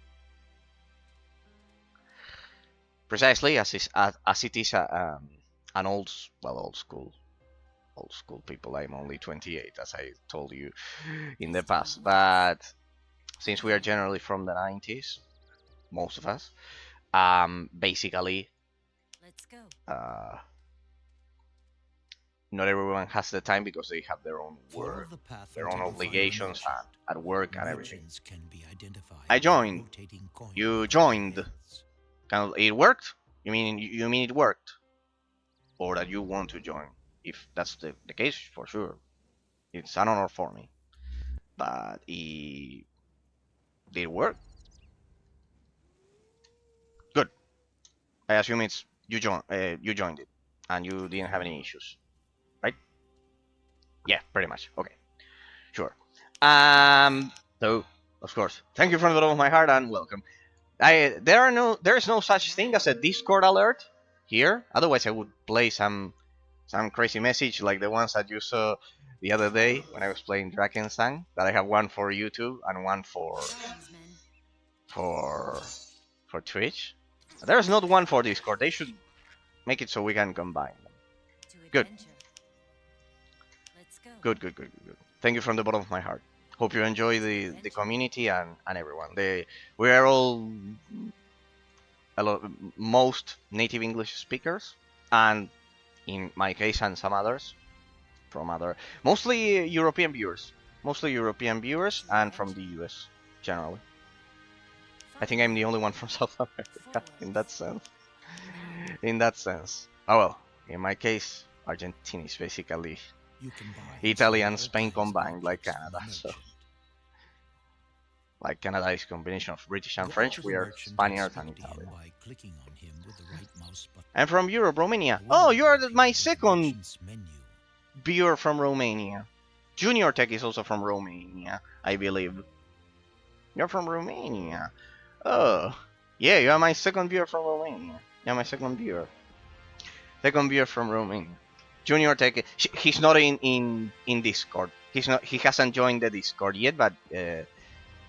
Precisely as it is an old school people. I'm only 28, as I told you in the past, but since we are generally from the 90s, most of us, basically, Let's go. not everyone has the time because they have their own Follow work, the path their own until you find a obligations merchant. at work and everything. Merchants can be identified I by joined. rotating coin You with joined. heads. It worked? You mean it worked, or that you want to join? If that's the case, for sure, it's an honor for me. But it did work. Good. I assume it's you joined it, and you didn't have any issues, right? Yeah, pretty much. Okay, sure. So of course, thank you from the bottom of my heart and welcome. There is no such thing as a Discord alert here. Otherwise, I would play some crazy message like the ones that you saw the other day when I was playing Drakensang. That I have one for YouTube and one Dragons, men. for for Twitch. There's not one for Discord. They should make it so we can combine them. To Good. adventure. Let's go. Good. Thank you from the bottom of my heart. Hope you enjoy the community and everyone. We are all most native English speakers, and in my case and some others from mostly European viewers, and from the US generally. I think I'm the only one from South America in that sense. Oh well, in my case, Argentina is basically You can buy Italy sell and all Spain kinds of combined, like objects from the Canada. So, merchant. like Canada is a combination of British and Go French. to We the are merchant Spaniards and speak to him Italian. by clicking on him with the right mouse button. I'm from Europe, Romania. A Oh, window you are appears my with the second merchant's menu. viewer from Romania. Junior Tech is also from Romania, I believe. You're from Romania. Oh, yeah, you are my second viewer from Romania. You're my second viewer. Second viewer from Romania. Junior Tech. He's not in Discord. He hasn't joined the Discord yet, but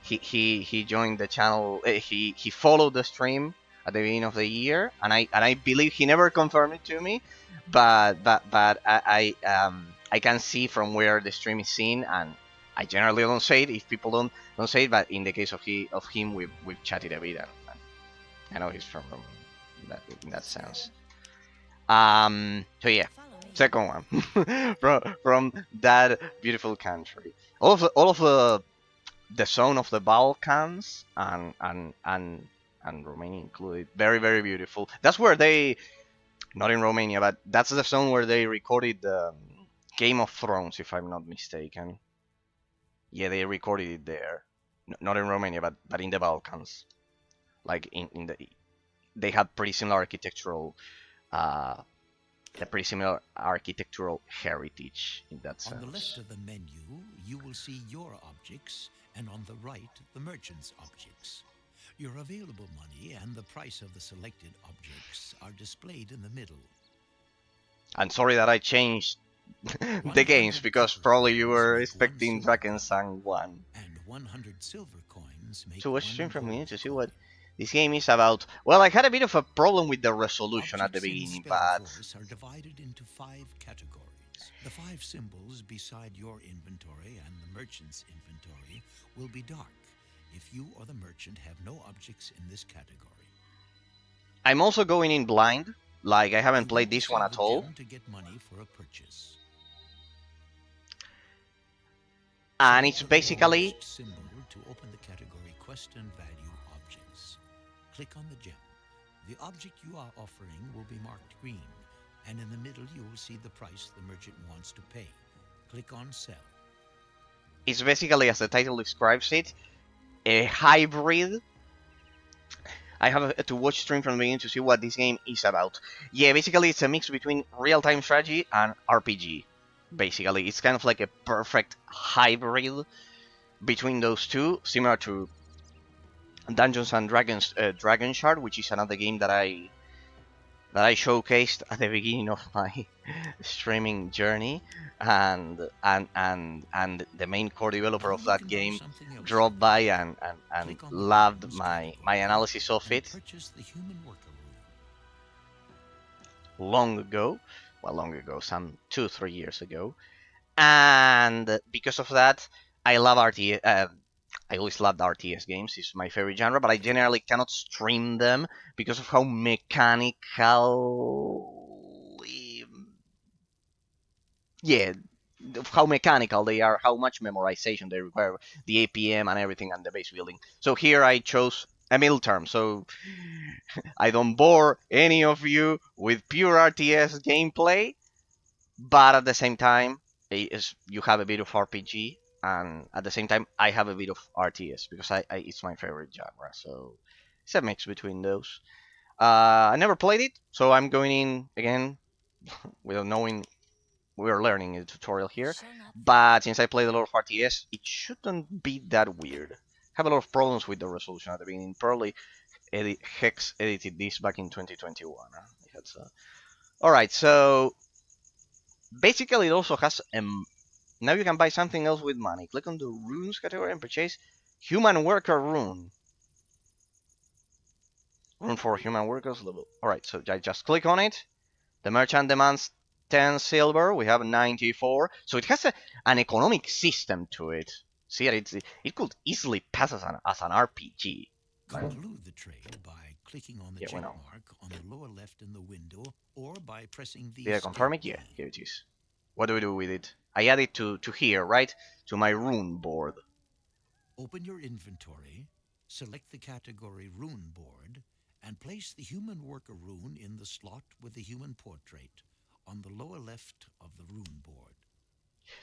he joined the channel. He followed the stream at the beginning of the year, and I believe he never confirmed it to me, but I can see from where the stream is seen, and I generally don't say it if people don't say it, but in the case of him, we've chatted a bit, and I know he's from in that sense. So yeah, Follow me. second one from that beautiful country. All of the zone of the Balkans and Romania included. Very beautiful. That's where they, not in Romania, but that's the zone where they recorded Game of Thrones, if I'm not mistaken. Yeah, they recorded it there. not in Romania, but in the Balkans. Like in the they had pretty similar architectural a pretty similar architectural heritage in that On the left sense. of the menu, you will see your objects, and on the right, the merchant's objects. Your available money and the price of the selected objects are displayed in the middle. I'm sorry that I changed the games 100 because copper probably you coins were make one expecting silver Drakensang 1. coin, and 100 silver coins make To watch one stream from gold me to see coin. what this game is about. Well, I had a bit of a problem with the resolution at the Objects in beginning, but SpellForce are divided into 5 categories. The 5 symbols beside your inventory and the merchant's inventory will be dark if you or the merchant have no objects in this category. I'm also going in blind. Like, I haven't You played won't this one sell at the all. gem to get money for a purchase. And Select it's the basically foremost symbol to open the category Quest and Value Objects. Click on the gem. The object you are offering will be marked green, and in the middle you will see the price the merchant wants to pay. Click on Sell. it's basically, as the title describes it, a hybrid. I have to watch stream from the beginning to see what this game is about. Yeah, basically it's a mix between real-time strategy and RPG. Basically, it's kind of like a perfect hybrid between those two, similar to Dungeons and Dragons, Dragon Shard, which is another game that I showcased at the beginning of my streaming journey, and the main core developer Now of you that can buy game something else dropped for by the and game. Click on the loved weapons my category analysis of and it purchase the human worker rune. long ago. Well, long ago, some 2-3 years ago, and because of that, I love RTS. I always loved RTS games. It's my favorite genre, but I generally cannot stream them because of how yeah, how mechanical they are, how much memorization they require, the APM and everything, and the base building. So here I chose a middle term, so I don't bore any of you with pure RTS gameplay, but at the same time, you have a bit of RPG, and at the same time, I have a bit of RTS because it's my favorite genre. So it's a mix between those. I never played it, so I'm going in again without knowing. We're learning a tutorial here, Shall not but since I played a lot of RTS, it shouldn't be that weird. Have a lot of problems with the resolution at the beginning. Probably Hex edited this back in 2021. All right, so basically it also has now you can buy something else with money. Click on the runes category and purchase human worker rune. Rune for human workers level. All right, so I just click on it. The merchant demands 10 silver. We have 94. So it has an economic system to it. See, it could easily pass as an RPG. Conclude the trade by clicking on the Yeah, we check know. mark on the lower left in the window or by pressing the Did I escape confirm it? Yeah, key. here it is. What do we do with it? I add it to here, right? To my rune board. Open your inventory, select the category Rune Board, and place the human worker rune in the slot with the human portrait on the lower left of the rune board.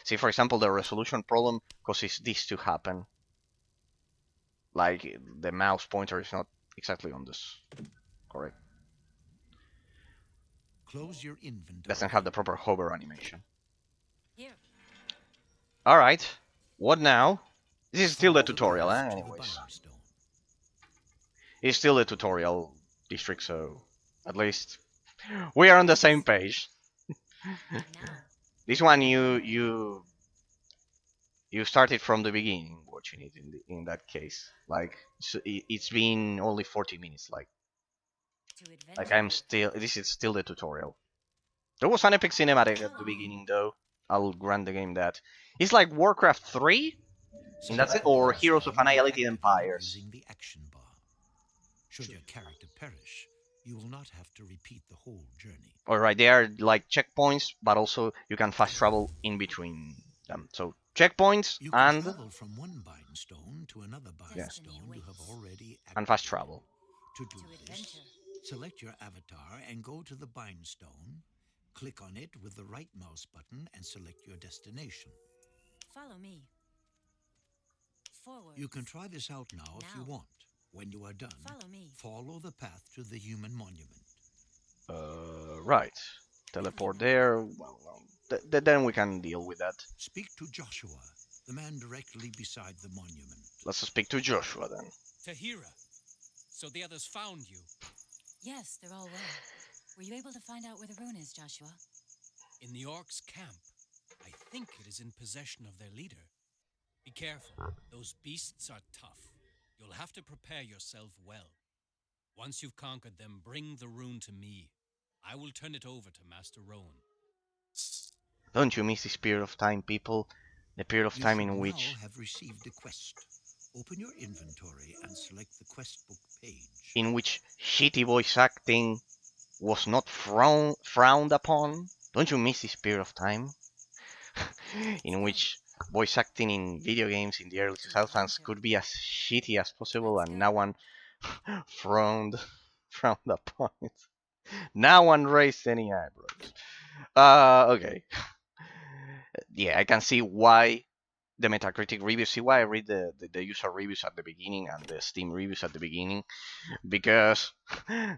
See, for example, the resolution problem causes this to happen. Like, the mouse pointer is not exactly on this. Correct. Close your inventory. Doesn't have the proper hover animation. Here. Alright. What now? This is still the Follow the tutorial, path to the anyways. Bindstone. It's still the tutorial district, so at least we are on the same page. Now. This one you started from the beginning watching it in that case. Like, so it's been only 40 minutes. To Like adventure. I'm still. This is still the tutorial. There was an epic cinematic at the beginning, though. I'll grant the game that. It's like Warcraft 3 in that Select sense, the or Heroes of Bindstone by Annihilated activating Empires. using the action bar. Should your character perish, you will not have to repeat the whole journey. Alright, they are like checkpoints, but also you can fast travel in between them. So checkpoints You can travel from one Bindstone to another Bindstone you have already activated. and fast travel. To do To this, adventure. select your avatar and go to the Bindstone. Click on it with the right mouse button and select your destination. Follow me. forward. You can try this out now if you Now. want. When you are done, Follow me. follow the path to the human monument. Right. Teleport there. Well, then we can deal with that. Speak to Joshua, the man directly beside the monument. Let's speak to Joshua then. Tahira, so the others found you. Yes, they're all well. Were you able to find out where the rune is, Joshua? In the orcs' camp. I think it is in possession of their leader. Be careful. Those beasts are tough. You'll have to prepare yourself well. Once you've conquered them, bring the rune to me. I will turn it over to Master Rowan. Don't you miss this period of time, people? The period of You time should in now which have received a quest. Open your inventory and select the quest book page. shitty voice acting was not frowned upon. Don't you miss this period of time? In which voice acting in video games in the early 2000s could be as shitty as possible, and no one frowned upon it. No one raised any eyebrows. Okay. Yeah, I can see why the Metacritic reviews. See why I read the user reviews at the beginning and the Steam reviews at the beginning, because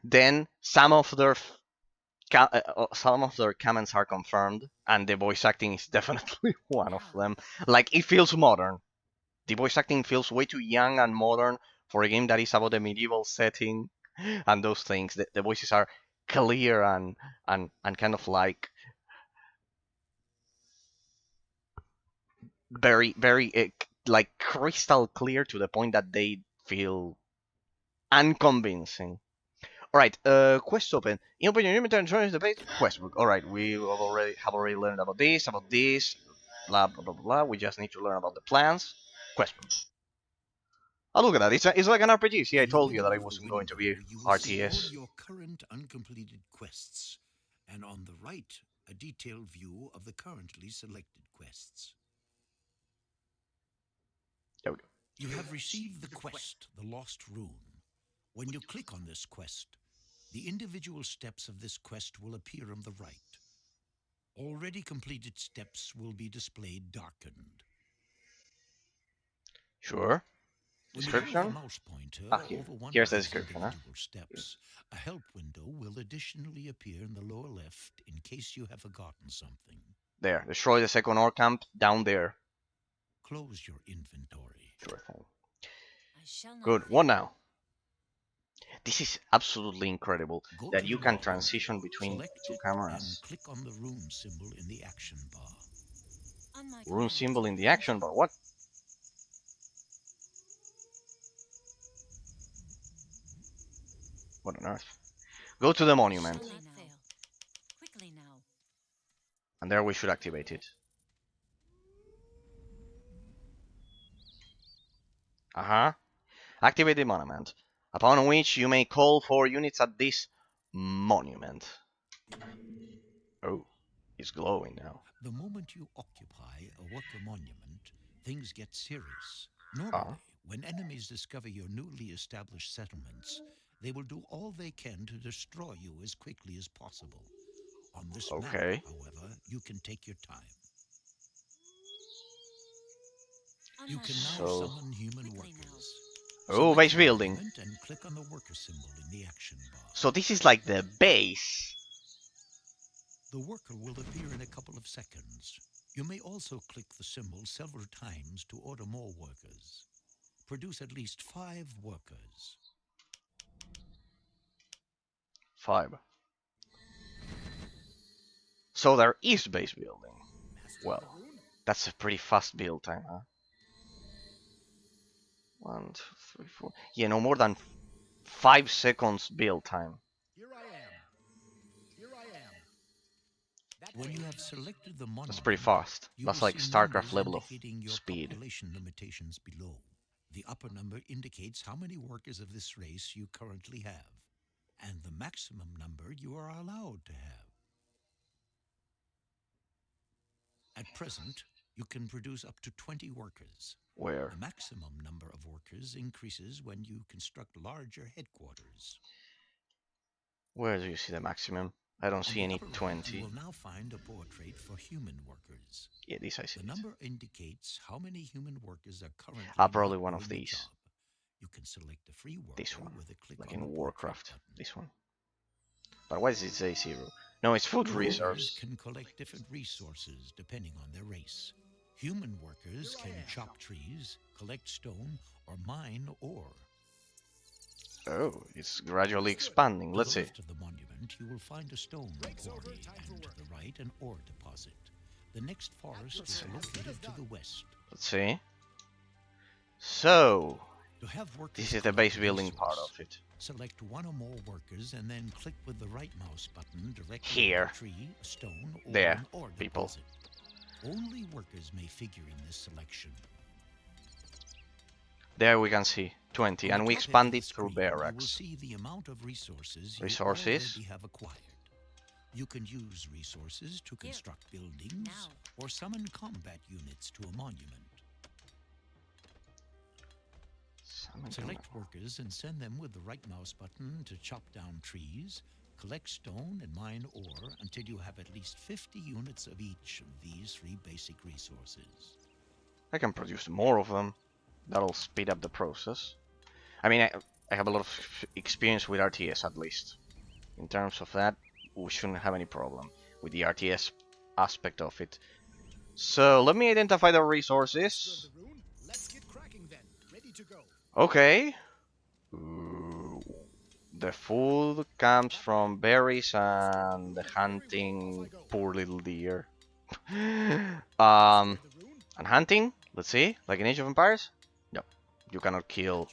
then some of their comments are confirmed, and the voice acting is definitely one of them. Like, it feels modern. The voice acting feels way too young and modern for a game that is about a medieval setting and those things. The voices are clear and kind of like very like crystal clear, to the point that they feel unconvincing. All right, quest open. In open your inventory and join the page. Quest book. All right, we have already learned about this, blah blah blah blah. We just need to learn about the plans. Quest book. Oh, look at that! It's like an RPG. See, I In the told you that middle I of the wasn't going to be window, you will see all RTS. your current uncompleted quests, and on the right, a detailed view of the currently selected quests. There we go. You have received the quest, The Lost Rune. When you click on this quest, the individual steps of this quest will appear on the right. Already completed steps will be displayed darkened. Sure. When you move the Description. mouse pointer Here. over one Here's of the these description. individual steps, a help window will additionally appear in the lower left in case you have forgotten something. There. Destroy the second ore camp down there. Close your inventory. Sure thing. I shall not Good. fail. What now? This is absolutely incredible Go that to you the can menu, transition between select two it, cameras. and click on the rune symbol in the action bar. On my Rune command. symbol in the action bar. What? What on earth? Go to the monument, Shall not fail. Quickly now. and there we should activate it. Activate the monument, upon which you may call for units at this monument. Oh, it's glowing now. The moment you occupy a worker monument, things get serious. Normally, when enemies discover your newly established settlements, they will do all they can to destroy you as quickly as possible. On this map, Okay. however, you can take your time. On You my can command. now So- summon human Quickly workers. Oh, Select base your building. monument and click on the worker symbol in the action bar. So this is like the base. The worker will appear in a couple of seconds. You may also click the symbol several times to order more workers. Produce at least 5 workers. 5. So there is base building. Well, that's a pretty fast build time, huh? 1, 2, 3, 4. Yeah, no more than 5 seconds build time. Here I am. Here I am. That When way. you have selected the monument, That's pretty fast. you That's will like see StarCraft numbers level of indicating your speed. population limitations below. The upper number indicates how many workers of this race you currently have, and the maximum number you are allowed to have. At present, you can produce up to 20 workers. Where? The maximum number of workers increases when you construct larger headquarters. Where do you see the maximum? I don't On see the any upper left, 20. you will now find a portrait for human workers. Yeah, this I see. The number indicates how many human workers are currently Probably not one doing of the these. job. You can select a free worker This one. with a click Like on the in portrait Warcraft. button. This one. But why does it say 0? No, it's food Warriors resource. can collect different resources depending on their race. Human workers can chop trees, collect stone, or mine ore. Oh, it's gradually expanding. To Let's the see. left of the monument, you will find a stone quarry, and to the right, an ore deposit. The next forest is located to the west. Let's see. So, To have workers this is the base collect a building part resource, of it. select one or more workers and then click with the right mouse button directly Here. on a tree, a stone, or There, an ore people. deposit. Only workers may figure in this selection. There we can see 20, On and the we top edge expand of the it through screen, You will barracks. see the amount of resources you Resources. already have acquired. You can use resources to construct buildings Now. or summon combat units to a monument. Select workers and send them with the right mouse button to chop down trees, collect stone, and mine ore until you have at least 50 units of each of these 3 basic resources. I can produce more of them. That'll speed up the process. I mean, I have a lot of experience with RTS at least. In terms of that, we shouldn't have any problem with the RTS aspect of it. So let me identify the resources. Let's get cracking then. Ready to go. Okay. Ooh. The food comes from berries and the hunting poor little deer. And hunting, let's see, like in Age of Empires? No, you cannot kill.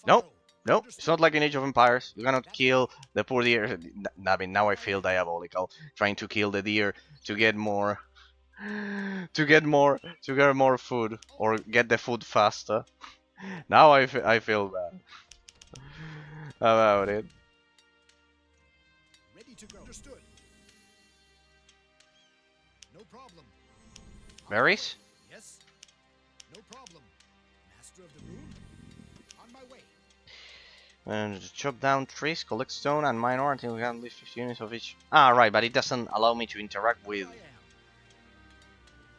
No, no, it's not like in Age of Empires. You cannot kill the poor deer. I mean, now I feel diabolical trying to kill the deer to get more, to get more food or get the food faster. Now I feel bad about it. Ready to go. Understood. No problem. Berries? Yes. No problem. Master of the rune. On my way. And chop down trees, collect stone, and mine ore until we have at least 50 units of each. Ah, right, but it doesn't allow me to interact with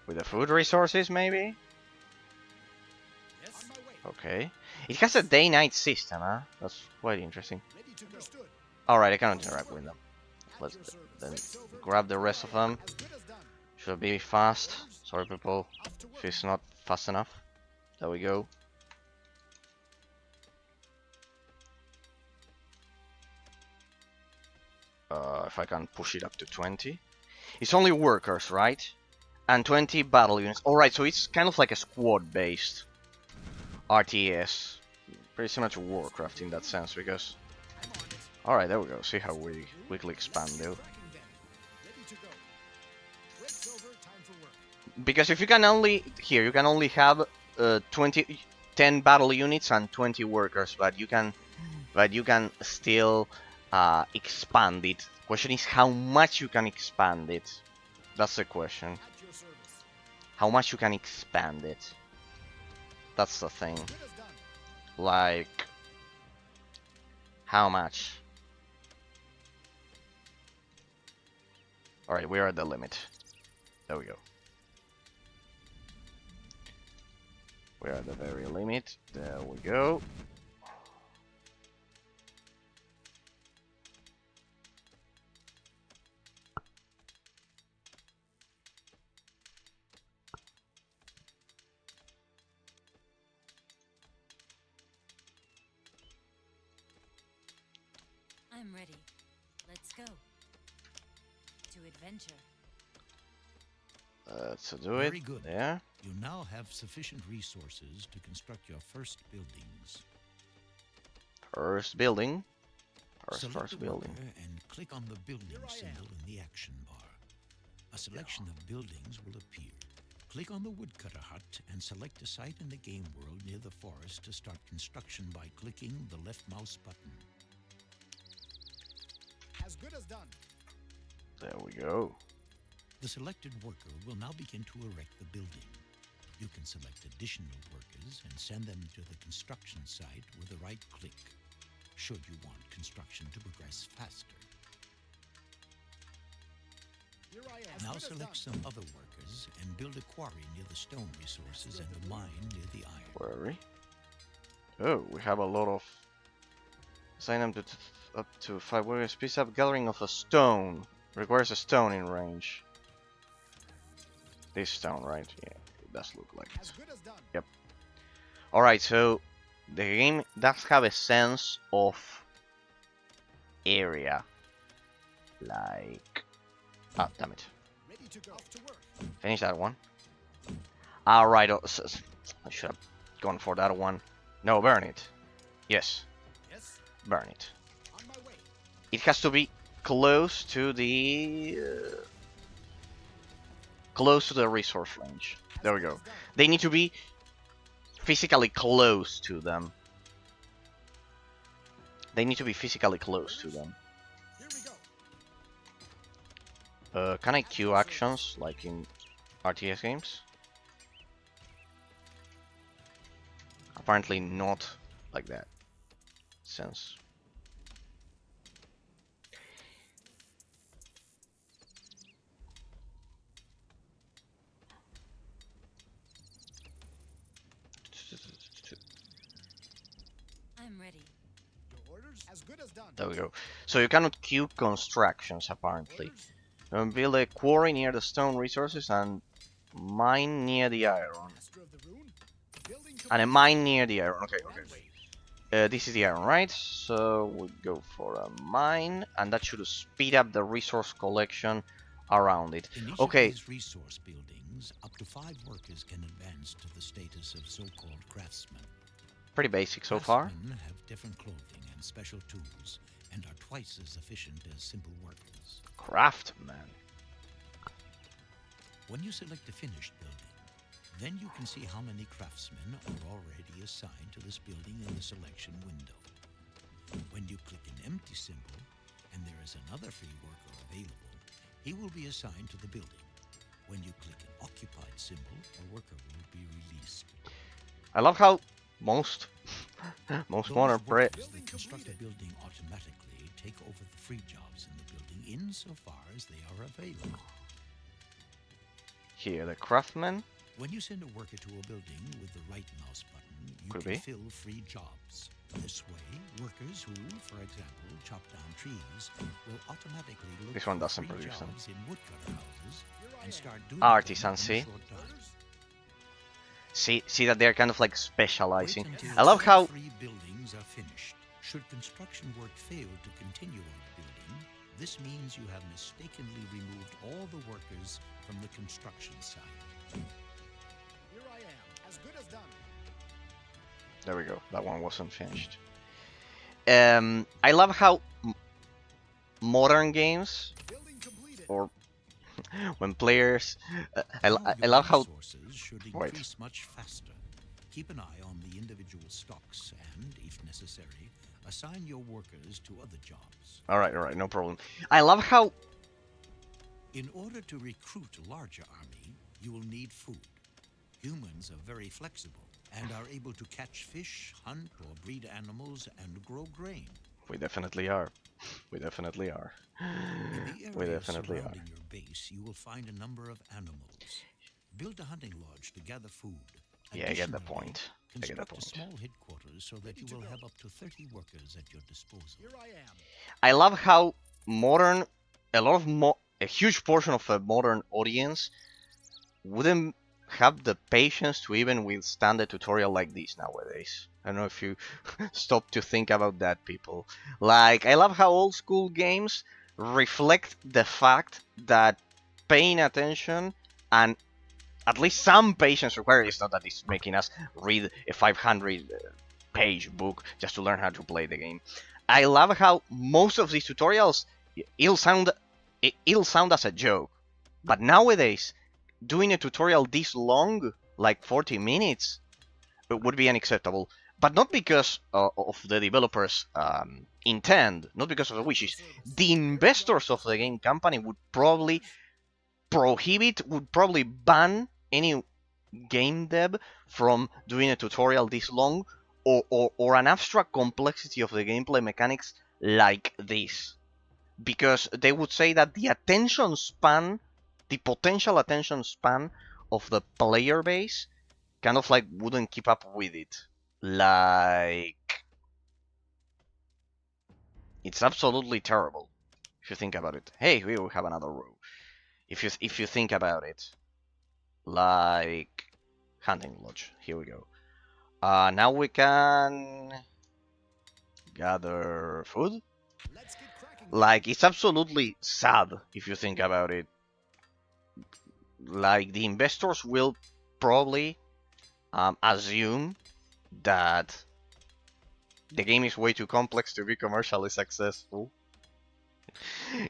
the food resources, maybe? Yes. On my way. Okay. It has a day-night system, huh? That's quite interesting. Ready to go. Understood. Alright, I cannot interact with them. At Let's your service. then grab the rest of them. As good as done. Should be fast. Sorry, people, Off to if work. it's not fast enough. There we go. If I can push it up to 20. It's only workers, right? And 20 battle units. Alright, so it's kind of like a squad-based RTS. Pretty similar to Warcraft in that sense, because... I'm on it. Alright, there we go. See how we quickly expand, though. Cracking then. Ready to go. Break's over. Time for work. Because if you can only... Here, you can only have 10 battle units and 20 workers, but you can still expand it. Question is how much you can expand it. That's the question. At your service. How much you can expand it. That's the thing. Good as done. Like... How much? Alright, we're at the limit. There we go. We're at the very limit. There we go. I'm ready. Let's go. To adventure. Let's do it. Very good. There. You now have sufficient resources to construct your first buildings. First building. Select First a building. worker and click on the building Here I symbol in the action bar. A selection of buildings will appear. Click on the woodcutter hut and select a site in the game world near the forest to start construction by clicking the left mouse button. As good as done. There we go. The selected worker will now begin to erect the building. You can select additional workers and send them to the construction site with a right click, should you want construction to progress faster. Here I am. Now Good as select done. some other workers and build a quarry near the stone resources and a mine near the iron. Quarry. Oh, we have a lot of. Assign them to up to 5 warriors. Piece up gathering of a stone. Requires a stone in range. This stone, right? Yeah, it does look like it. As good as done. Yep. Alright, so the game does have a sense of area. Like. Ah, damn it. Ready to go. Off to work. Finish that one. Alright, I should have gone for that one. No, burn it. Yes, Yes. burn it. On my way. It has to be close to the resource range. There we go. They need to be physically close to them. They need to be physically close to them. Here we go. Can I queue actions like in RTS games? Apparently not like that. Sense. I'm ready. Your orders? As good as done. There we go. So you cannot queue constructions apparently. Orders? Build a quarry near the stone resources and mine near the iron. Master of the rune. Building And a complete. mine near the iron. Okay, On okay. way. This is the iron, right? So we go for a mine, and that should speed up the resource collection around it. In each Okay, of these resource buildings, up to 5 workers can advance to the status of so-called craftsmen. pretty basic so far. Craftsmen have different clothing and special tools, and are twice as efficient as simple workers. Craftsman. When you select a finished building, then you can see how many craftsmen are already assigned to this building in the selection window. When you click an empty symbol, and there is another free worker available, he will be assigned to the building. When you click an occupied symbol, a worker will be released. I love how most Those modern workers that construct a building automatically take over the free jobs in the building insofar as they are available. here the craftsman. When you send a worker to a building with the right mouse button, you Could can be. fill free jobs. This way, workers who, for example, chop down trees will automatically look This one for doesn't free produce them. jobs in woodcutter houses and start doing Artisan, them in see? a short time. See that they're kind of like Wait specializing. until I love all how free buildings are finished. Should construction work fail to continue on the building, this means you have mistakenly removed all the workers from the construction site. Here I am. As good as done. there we go. That one wasn't finished. I love how modern games Building completed. or when players I Now I your love how resources should Wait. increase much faster. Keep an eye on the individual stocks and, if necessary, assign your workers to other jobs. all right, no problem. I love how In order to recruit a larger army, you will need food. Humans are very flexible and are able to catch fish, hunt or breed animals, and grow grain. we definitely are. We definitely are. In the We area definitely are. surrounding your base, you will find a number of animals. Build a hunting lodge to gather food. Yeah, I get the Additionally, point. I get the construct a point. small headquarters so that Ready you to will go. have up to 30 workers at your disposal. Here I am. I love how modern, a huge portion of a modern audience wouldn't have the patience to even withstand a tutorial like this nowadays. I don't know if you stop to think about that, people. Like, I love how old school games reflect the fact that paying attention and at least some patience required. It's not that it's making us read a 500-page book just to learn how to play the game. I love how most of these tutorials it'll sound as a joke, but nowadays doing a tutorial this long, like 40 minutes, it would be unacceptable. But not because of the developers' intent, not because of the wishes. The investors of the game company would probably ban any game dev from doing a tutorial this long, or an abstract complexity of the gameplay mechanics like this. Because they would say that the attention span the potential attention span of the player base kind of like wouldn't keep up with it. Like, it's absolutely terrible if you think about it. Hey, we will have another row. If you think about it, like hunting lodge. Here we go. Now we can gather food. Like, it's absolutely sad if you think about it. Like, the investors will probably assume that the game is way too complex to be commercially successful.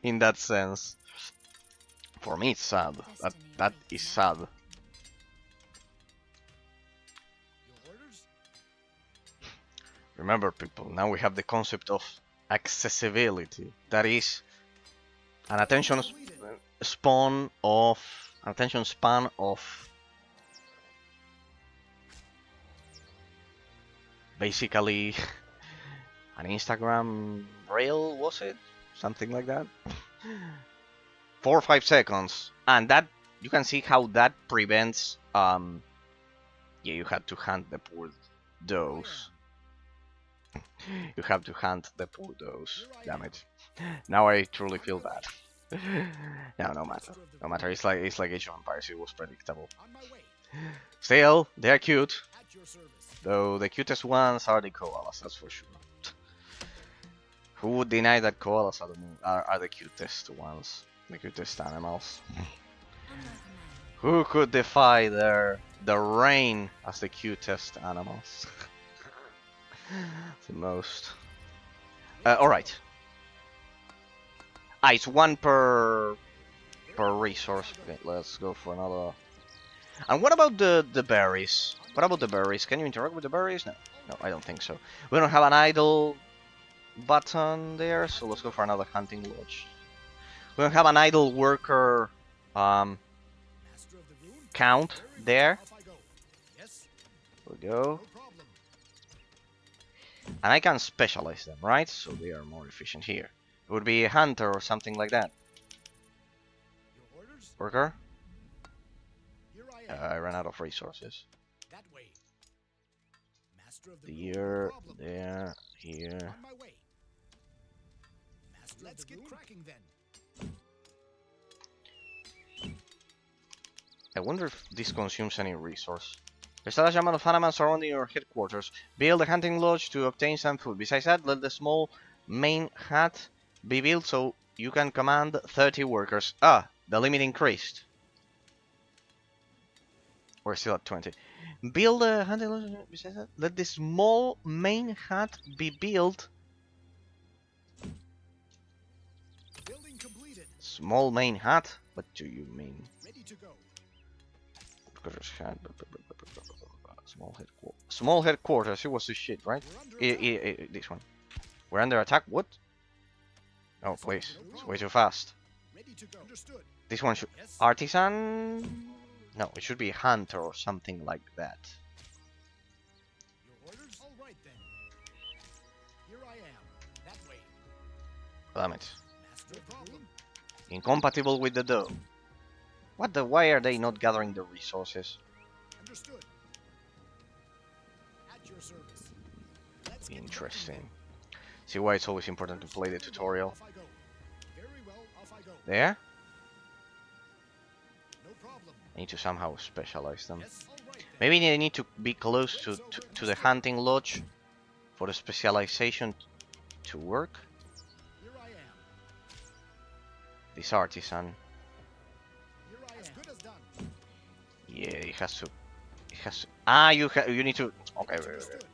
In that sense, for me, it's sad. That is sad. Remember, people, now we have the concept of accessibility. That is an attention span of basically an Instagram reel, was it? Something like that. 4 or 5 seconds, and that you can see how that prevents. Yeah, you had to hunt the poor does. You have to hunt the poor does. Damn it! Now I truly feel bad. No matter. No matter. It's like Age of Empires. It was predictable. Still, they're cute. Though the cutest ones are the koalas, that's for sure. Who would deny that koalas are the cutest ones? The cutest animals. Who could defy the rain as the cutest animals? The most. Alright. It's 1 per resource. Okay, let's go for another. And what about the berries? What about the berries? Can you interact with the berries? No, I don't think so. We don't have an idle button there, so let's go for another hunting lodge. We don't have an idle worker count there. There we go. And I can specialize them, right? So they are more efficient here. It would be a hunter or something like that. Worker? I ran out of resources. Here, there, here. Let's get cracking then. I wonder if this consumes any resource. There's a large amount of animals surrounding your headquarters. Build a hunting lodge to obtain some food. Besides that, let the small main hut be built so you can command 30 workers. The limit increased. We're still at 20. Build a hunting lodge. Besides that, let the small main hut be built. Building completed. Small main hut? What do you mean? Ready to go. Small headquarters. It was the shit, right? This one. We're under attack. What? Oh, please. It's way too fast. Ready to go. Understood. This one should... Artisan? No, it should be hunter or something like that. Your orders? All right then. Here I am. That way. Damn it. No problem. Incompatible with the dough. What the? Why are they not gathering the resources? Understood. At your service. Let's Interesting. See why it's always important to play the tutorial. Off I go. Very well, off I go. There? No problem. I need to somehow specialize them. Yes, all right then. Maybe they need to be close to the hunting lodge for the specialization to work. Here I am. This artisan. Here I am. As good as done. Yeah, it has to. You need to. Okay, wait.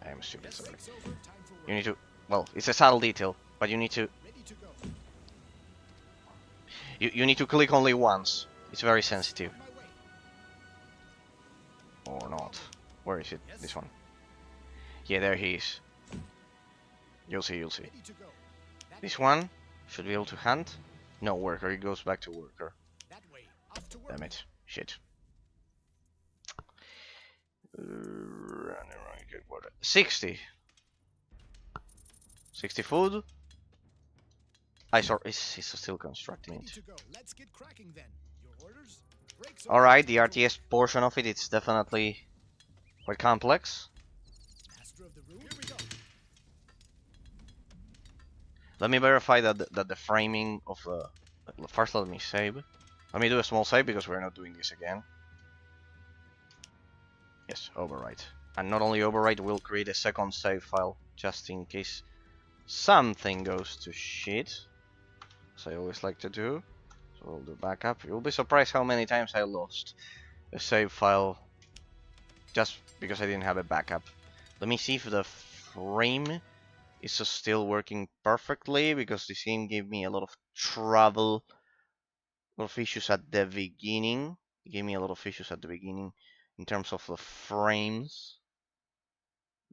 I'm stupid. Sorry. It's over. Time for work. You need to. Well, it's a subtle detail, but you need to. Ready to go. You need to click only once. It's very sensitive. On my way. Or not. Where is it? This one. Yeah, there he is. You'll see. Ready to go. This one should be able to hunt. No, worker. It goes back to worker. That way. Off to work. Damn it. Shit. 60. 60 food. I saw. He's still constructing Ready it. to go. Let's get cracking then. Your Alright, the RTS portion of it, it's definitely quite complex. Master of the Rune. Here we go. Let me verify that the framing of the... First let me save. Let me do a small save because we're not doing this again. Yes, overwrite. And not only overwrite, we'll create a second save file just in case something goes to shit. As I always like to do. So we'll do backup. You'll be surprised how many times I lost a save file just because I didn't have a backup. Let me see if the frame is still working perfectly, because this game gave me a lot of trouble, a lot of issues at the beginning. It gave me a lot of issues at the beginning in terms of the frames.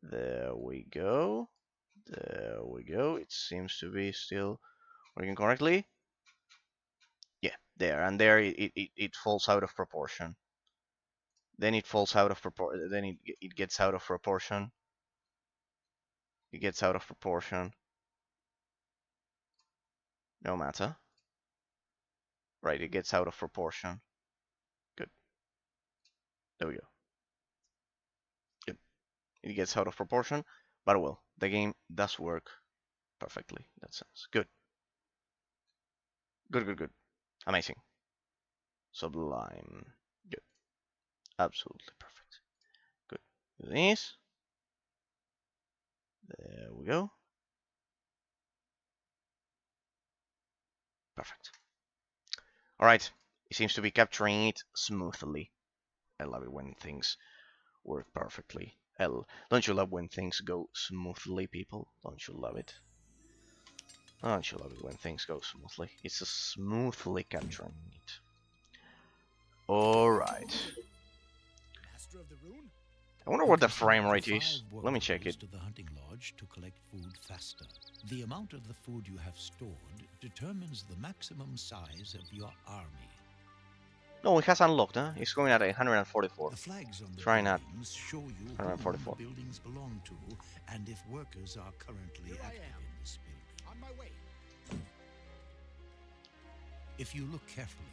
There we go. There we go. It seems to be still working correctly. Yeah, there, and there it falls out of proportion. Then it falls out of proportion. Then it gets out of proportion. It gets out of proportion. No matter. Right, it gets out of proportion. Good. There we go. Good. It gets out of proportion, but well, the game does work perfectly in that sense. Good. Good, good, good. Amazing. Sublime. Good. Absolutely perfect. Good. Do this. There we go. Perfect. Alright. It seems to be capturing it smoothly. I love it when things work perfectly. Don't you love when things go smoothly, people? Don't you love it? Don't you love it when things go smoothly? It's a smoothly capturing it. Alright. Master of the Rune. I wonder what the frame rate is. Let me check it. To the hunting lodge to collect food faster. The amount of the food you have stored determines the maximum size of your army. No, it has unlocked, huh? It's going at 144. The flags on the Try not. buildings show you whom 144. the buildings belong to, and if workers are currently active in this building. On my way. If you look carefully,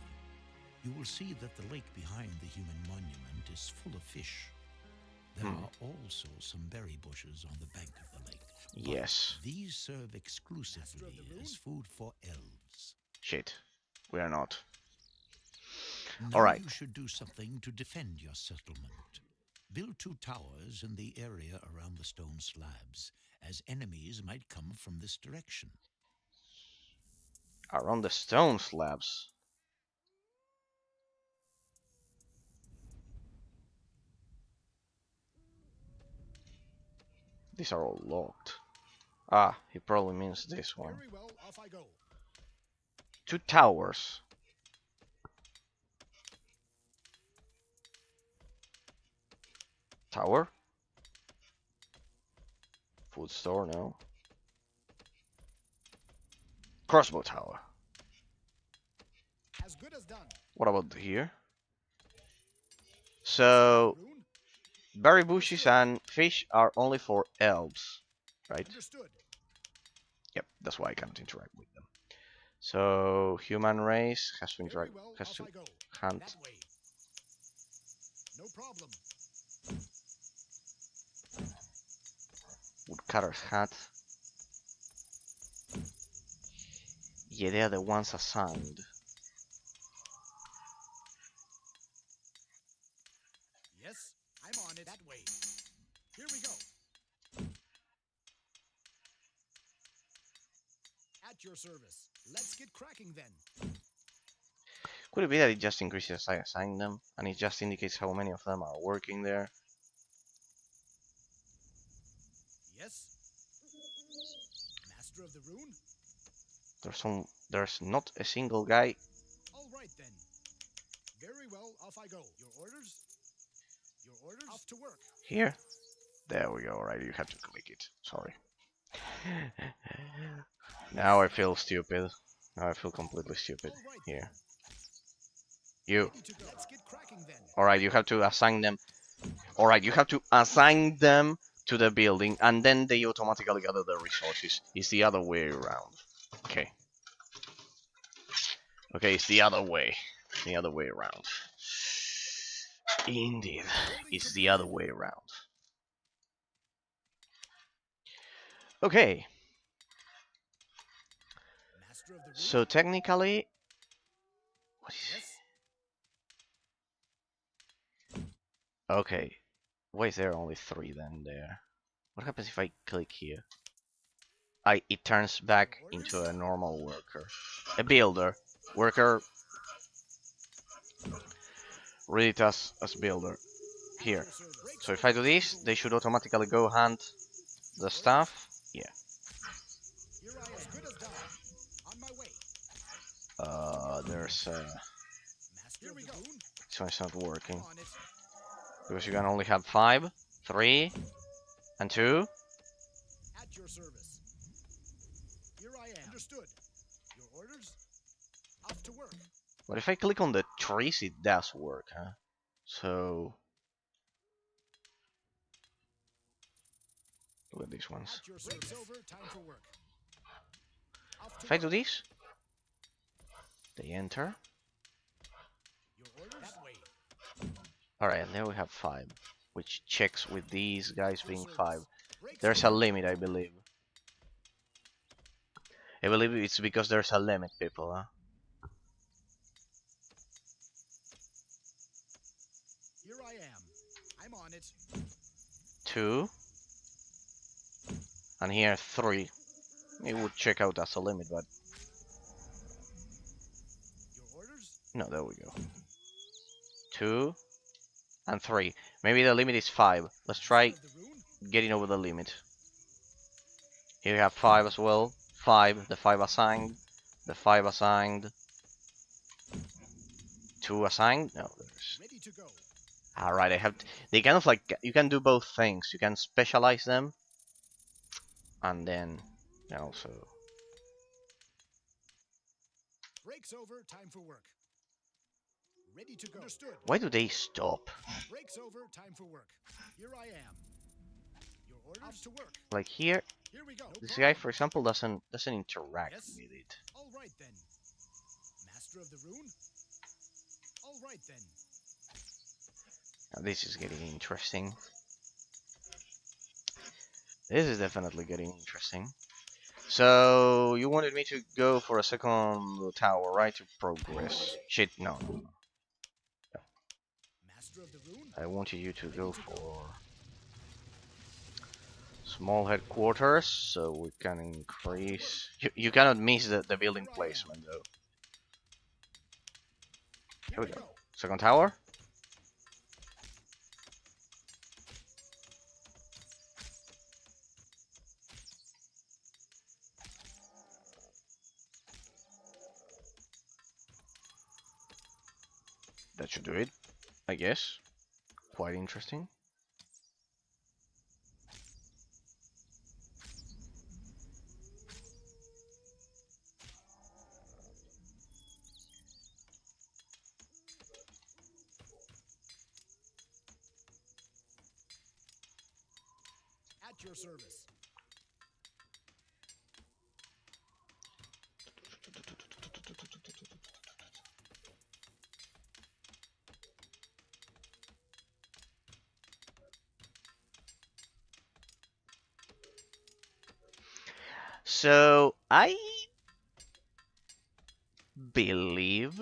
you will see that the lake behind the human monument is full of fish. There are also some berry bushes on the bank of the lake. But Yes. these serve exclusively as food for elves. Shit. We are not. Now Alright. you should do something to defend your settlement. Build 2 towers in the area around the stone slabs, as enemies might come from this direction. Around the stone slabs. These are all locked. Ah, he probably means this one. Very well, off I go. 2 towers. Tower? Food store, no. Crossbow tower. As good as done. What about here? So, Rune. berry bushes and fish are only for elves, right? Understood. Yep, that's why I can't interact with them. So, human race has to Very interact, well, has off to I go. hunt. That way. No problem. Woodcutter's hat. Yeah, they're the ones assigned. Yes, I'm on it. That way. Here we go. At your service. Let's get cracking then. Could it be that it just increases as I assign them, and it just indicates how many of them are working there? Yes. Master of the Rune. There's not a single guy. All right then. Very well, off I go. Your orders? Your orders? Off to work. Here? There we go, right, you have to click it. Sorry. Now I feel stupid. Now I feel completely stupid. All right, Here. You. ready to go. Let's get cracking then. Alright, you have to assign them. Alright, you have to assign them to the building, and then they automatically gather the resources. It's the other way around. Okay. Okay, it's the other way. The other way around. Indeed, it's the other way around. Okay, Master of the rune? so technically, what is Yes. okay? Why is there only 3 then there? What happens if I click here? It turns back into a normal worker, a builder, worker. Read it as builder here. So if I do this, they should automatically go hunt the stuff. Yeah. Here I am. As good as done. On my way. There's Master of the rune? this one's not working On it. because you can only have 5, 3, and 2. At your service. Here I am. Understood. Your orders? Off to work. But if I click on the trees, it does work, huh? So look at these ones. At your service. Over. Time for work. Off to If I work. do this, they enter. Your orders? That way. Alright, and there we have 5, which checks with these guys being 5. Breaks There's a over. limit, I believe. I believe it's because there's a limit, people, huh? Here I am. I'm on it. 2. And here 3. It would check out as a limit, but Your orders? no, there we go. 2 and 3. Maybe the limit is 5. Let's try Of the rune? getting over the limit. Here we have 5 as well. 5, the 5 assigned. The 5 assigned. 2 assigned. No, there's. Ready to go. Alright, I have. They kind of like. You can do both things. You can specialize them. And then. Also. Breaks over. Time for work. Ready to go. Understood. Why do they stop? Breaks over. Time for work. Here I am. Your orders to work. Like here. Here we go. No This problem. guy, for example, doesn't interact Yes? with it. All right then. Master of the rune? All right then. Now this is getting interesting. This is definitely getting interesting. So you wanted me to go for a second tower, right? To progress. Shit, no. Master of the rune? I wanted you to go for small headquarters, so we can increase. You cannot miss the building placement, though. Here we go. Second tower. That should do it, I guess. Quite interesting. At your service. So I believe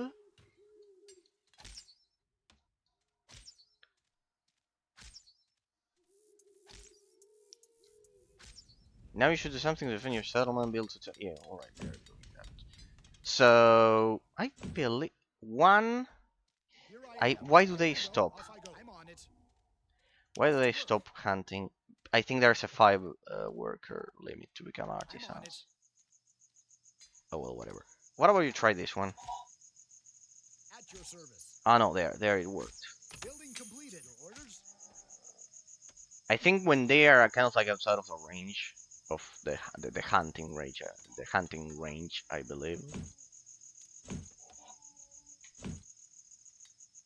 now you should do something to defend your settlement, build to yeah, alright, they're doing that. So I believe one. Here I am. Why do they stop? Off I go. I'm on it. Why do they stop hunting? I think there's a 5 worker limit to become I'm on it. artisans. Oh well, whatever. What about you try this one? At your service. Ah no, there it worked. Building completed. Your orders? I think when they are kind of like outside of the range of the hunting range, I believe.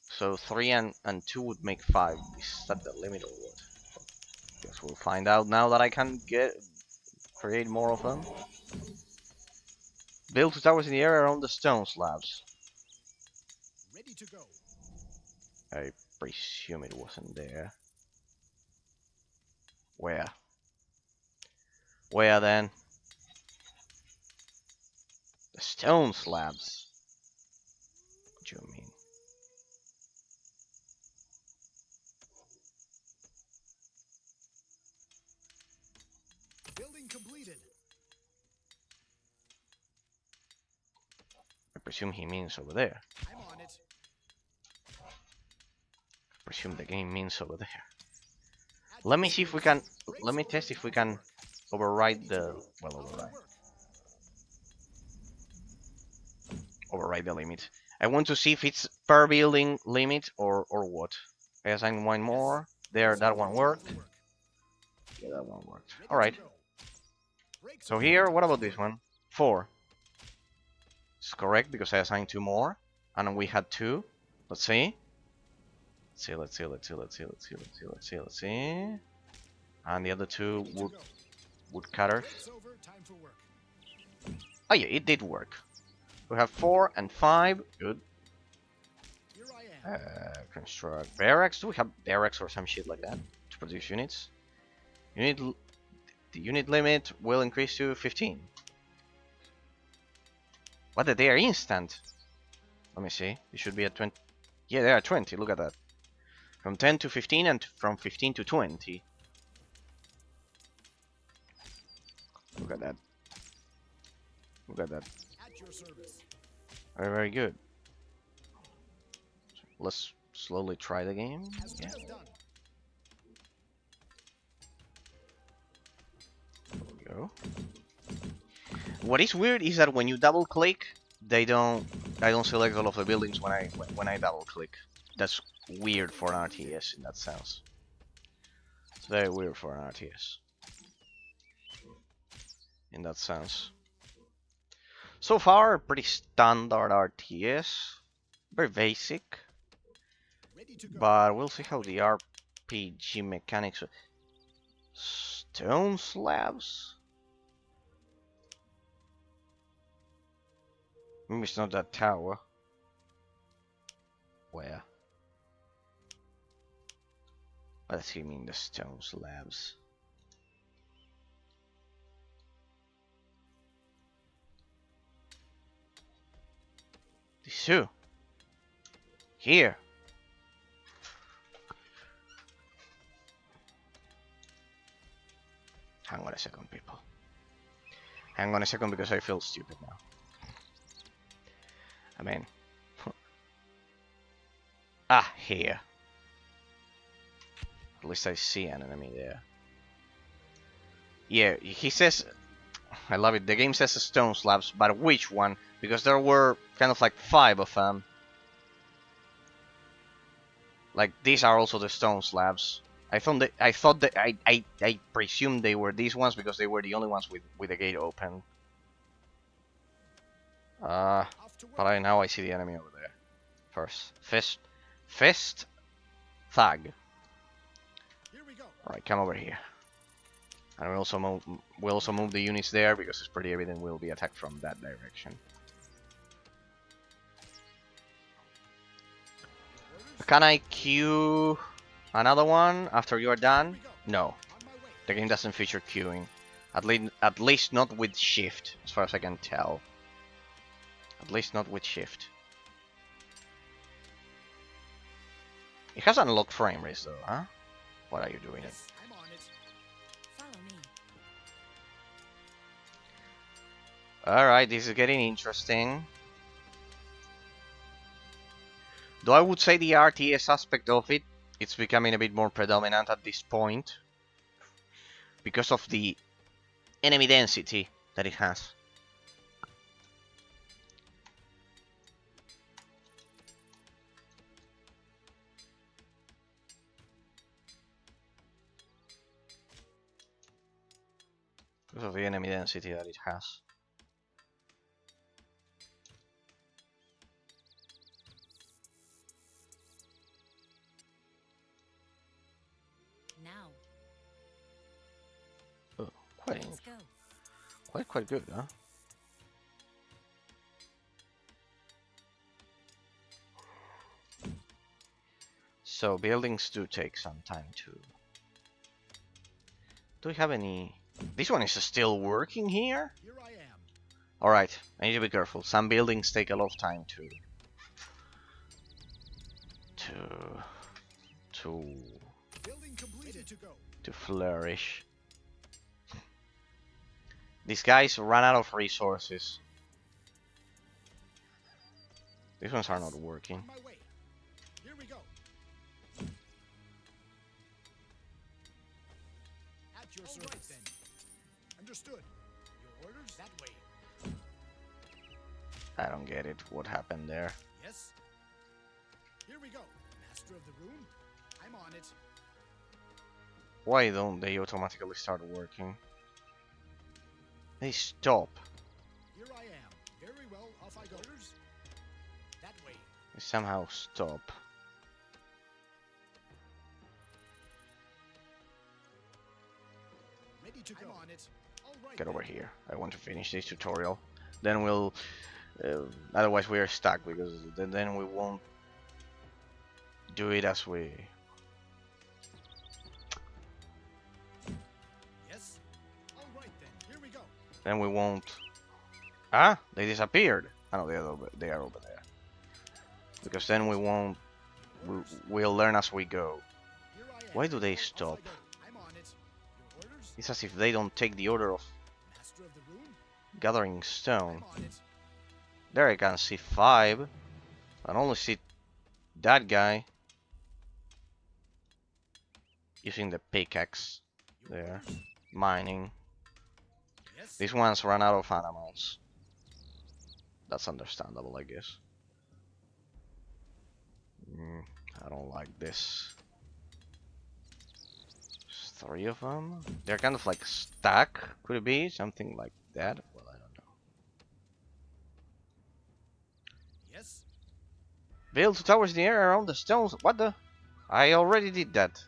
So 3 and 2 would make 5. Is that the limit or what? Guess we'll find out now that I can create more of them. Build 2 towers in the area around the stone slabs. Ready to go. presume it wasn't there. Where? Where then? The stone slabs. What do you mean? Building completed. I presume he means over there. I'm on it. I presume the game means over there. Let me see if we can. Let me test if we can override the. Well, override the limit. I want to see if it's per building limit or what. I assign one more. There, that one worked. Yeah, that one worked. All right. So here, what about this one? 4. It's correct because I assigned 2 more, and we had 2. Let's see. Let's see. And the other 2 woodcutters. Oh yeah, it did work. We have 4 and 5. Good. Construct barracks. Do we have barracks or some shit like that to produce units? The unit limit will increase to 15. What? They are instant. Let me see. It should be at 20. Yeah, they are 20. Look at that. From 10 to 15 and from 15 to 20. Look at that. Look at that. At your service. Very, very good. Let's slowly try the game. Yeah. There we go. What is weird is that when you double click, I don't select all of the buildings when I double click. That's weird for an RTS in that sense. It's very weird for an RTS in that sense. So far, pretty standard RTS, very basic. But we'll see how the RPG mechanics. Stone slabs? Maybe it's not that tower. Where? What does he mean, the stone slabs? These two. Here. Hang on a second, people. Hang on a second because I feel stupid now. I mean... here. At least I see an enemy there. Yeah, he says... I love it. The game says stone slabs, but which one? Because there were kind of like 5 of them. Like, these are also the stone slabs. I presumed they were these ones because they were the only ones with the gate open. But now I see the enemy over there. First, fist, thug. All right, come over here. And we also move the units there because it's pretty evident we'll be attacked from that direction. Can I queue another one after you are done? No. The game doesn't feature queuing. At least not with shift, as far as I can tell. At least not with shift. It has unlocked frame rates though, huh? What are you doing? Follow me. Alright, this is getting interesting. Though I would say the RTS aspect of it, it's becoming a bit more predominant at this point. Because of the enemy density that it has. Because of the enemy density that it has. Now, Oh, let's go. quite good, huh? So buildings do take some time to... Do we have any... This one is still working here? Here I am. Alright, I need to be careful. Some buildings take a lot of time Building completed to go. to flourish. These guys run out of resources. These ones are not working. On my way. Here we go. At your service then. Understood. Your orders that way. I don't get it. What happened there? Yes. Here we go. Master of the room. I'm on it. Why don't they automatically start working? They stop. Here I am. Very well. Off I go. Orders that way. They somehow stop. Ready to go. I'm on it. All right. Get over here. I want to finish this tutorial. Then we'll... otherwise we are stuck, because then we won't do it as we... Yes. All right then. Here we go. Then we won't... Ah? They disappeared. Oh no, they are over there. Because then we won't... We'll learn as we go. Here I am. Why do they Off I stop? go. I'm on it. Your orders. It's as if they don't take the order of Master of the room. gathering stone. I'm on it. There I can see 5. I only see that guy using the pickaxe Your there, orders. mining. Yes. These ones run out of animals. That's understandable, I guess. I don't like this. There's 3 of them. They're kind of like stuck. Could it be something like that? Well, I don't know. Yes. Build 2 towers in the air around the stones. What the? I already did that.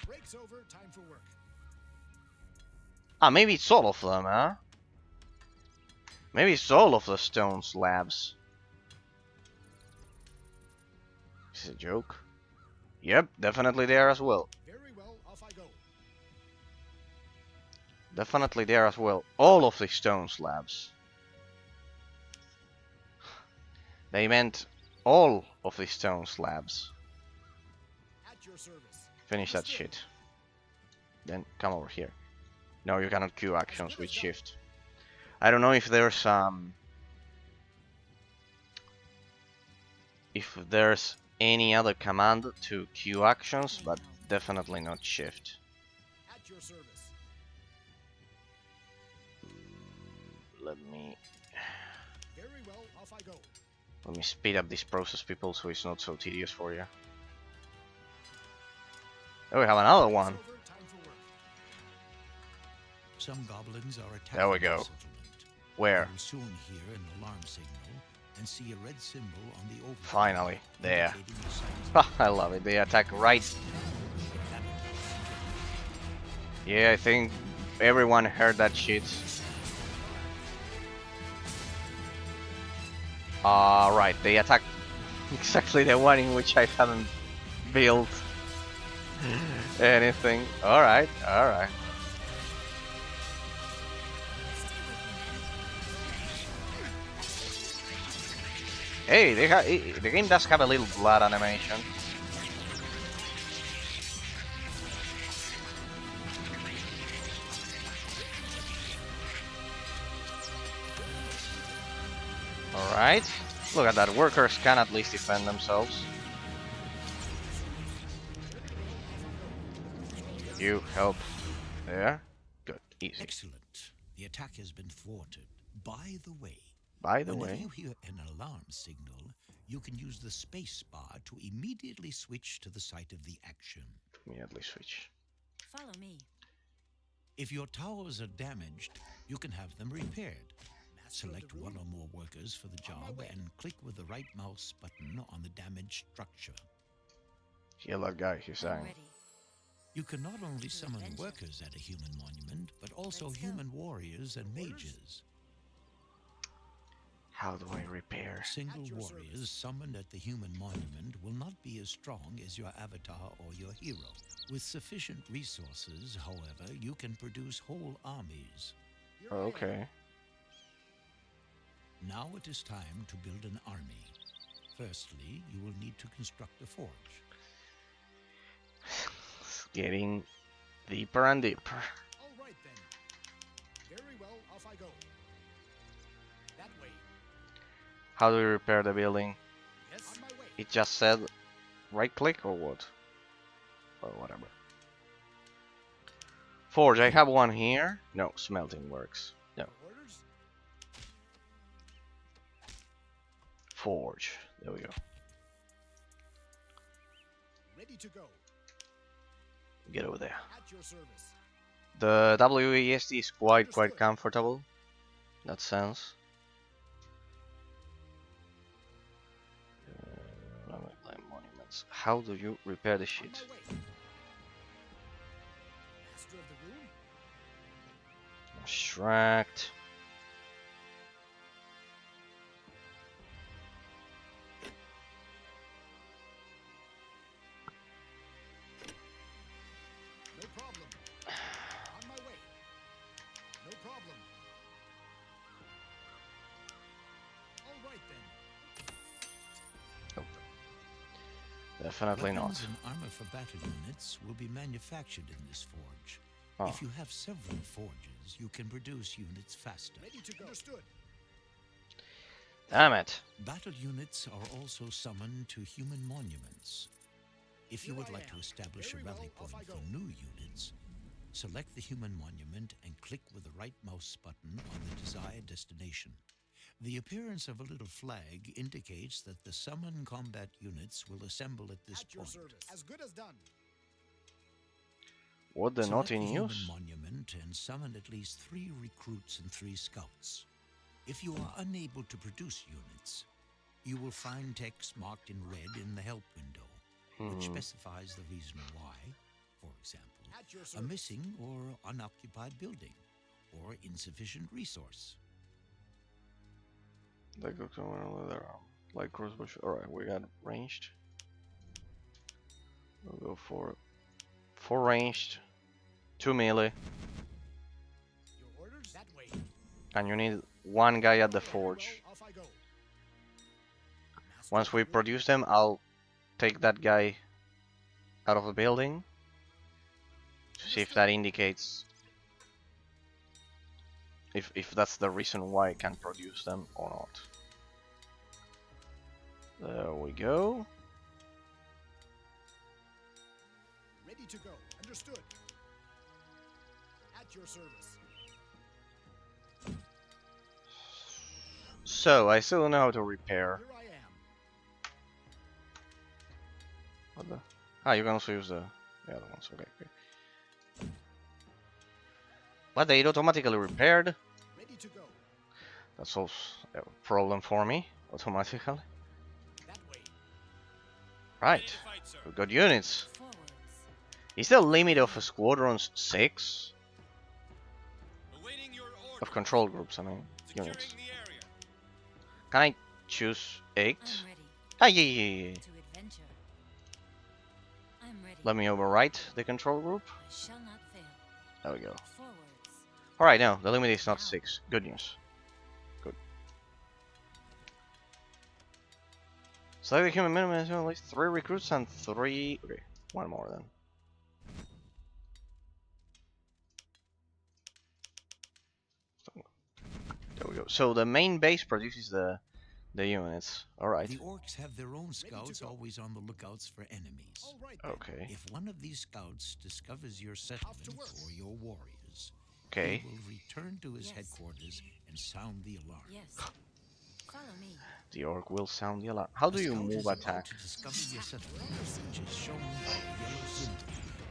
Breaks over. Time for work. Ah, maybe it's all of them, huh? Maybe it's all of the stone slabs. Is this a joke? Yep, definitely there as well. Very well. Off I go. Definitely there as well. All of the stone slabs. They meant all of the stone slabs. At your service. Finish that shit. Then come over here. No, you cannot queue actions with shift. I don't know if there's any other command to queue actions, but definitely not shift. At your service. Let me Very well. Off I go. speed up this process, people, so it's not so tedious for you. Oh, we have another one. Breaks over. Time for work. Some goblins are attacking There we the go. settlement. Where? You'll soon hear an alarm signal and see a red symbol on the overhead Finally, there. indicating the site's I love it. They attack right. Yeah, I think everyone heard that shit. Right. They attack exactly the one in which I haven't built anything. Alright, alright. Hey, the game does have a little blood animation. Alright. Look at that, workers can at least defend themselves. You help. There. Good. Easy. Excellent. The attack has been thwarted. By the way, By the whenever way, you hear an alarm signal, you can use the space bar to immediately switch to the site of the action. immediately switch. Follow me. If your towers are damaged, you can have them repaired. Master of Select the one room. or more workers for the On my job way. and click with the right mouse button on the damaged structure. Heal that guy, he's I'm saying. ready. You can not only summon adventure. workers at a human monument, but also Let's go. human warriors and mages. How do I repair? Single warriors summoned at the human monument will not be as strong as your avatar or your hero. With sufficient resources, however, you can produce whole armies. Okay. Now it is time to build an army. Firstly, you will need to construct a forge. It's getting deeper and deeper. All right then. Very well, off I go. That way. How do we repair the building? Yes. On my way. It just said right click or what? Or whatever. Forge, I have one here. No, smelting works. No. Orders? Forge. There we go. Ready to go. Get over there. At your service. The WASD is quite comfortable. In that sense. Monuments. How do you repair the shit? On my way. Master of the room? Extract. No problem. On my way. No problem. All right then. Definitely not. Weapons and armor for battle units will be manufactured in this forge. Oh. If you have several forges, you can produce units faster. Ready to go. Understood. Damn it. Battle units are also summoned to human monuments. If you Here would I like to am. establish Very a rally well, off point I for go. new units, select the human monument and click with the right mouse button on the desired destination. The appearance of a little flag indicates that the summoned combat units will assemble at this At your point. service. As good as done. What the not Select in the human use? monument and summon at least 3 recruits and 3 scouts. If you are unable to produce units, you will find text marked in red in the help window, which specifies the reason why. For example, At your a service. missing or unoccupied building, or insufficient resource. They go to another like crossbow. Alright, we got ranged. We'll go for 4 ranged, 2 melee, Your orders? That way. and you need 1 guy at the Very forge. well, off I go. Master Once of we the room? produce them, I'll take that guy out of the building to see if that indicates if that's the reason why I can produce them or not. There we go. Ready to go. Understood. At your service. So I still don't know how to repair. Here I am. What the? Ah, you can also use the other ones. Okay, okay. But they automatically repaired. Ready to go. That solves a problem for me automatically. That way. Right. We got units. Forwards. Is the limit of squadrons 6? Awaiting your order. Of control groups, I mean, Securing units. the area. Can I choose 8? I'm ready Ah, yeah. to adventure. I'm ready. Let me overwrite the control group. I shall not fail. There we go. Forwards. Alright, no, the limit is not 6. Good news. Good. Select the human minimum has at least 3 recruits and 3... Okay, 1 more then. There we go. So the main base produces the units. Alright. The orcs have their own scouts always on the lookouts for enemies. All right then. Okay. If one of these scouts discovers your settlement work. or your warriors, Okay. he will return to his Yes. headquarters and sound the alarm. Yes. Follow me. The orc will sound the alarm. How do A you scout move is allowed attack? to discover your settlement, which is shown by a yellow symbol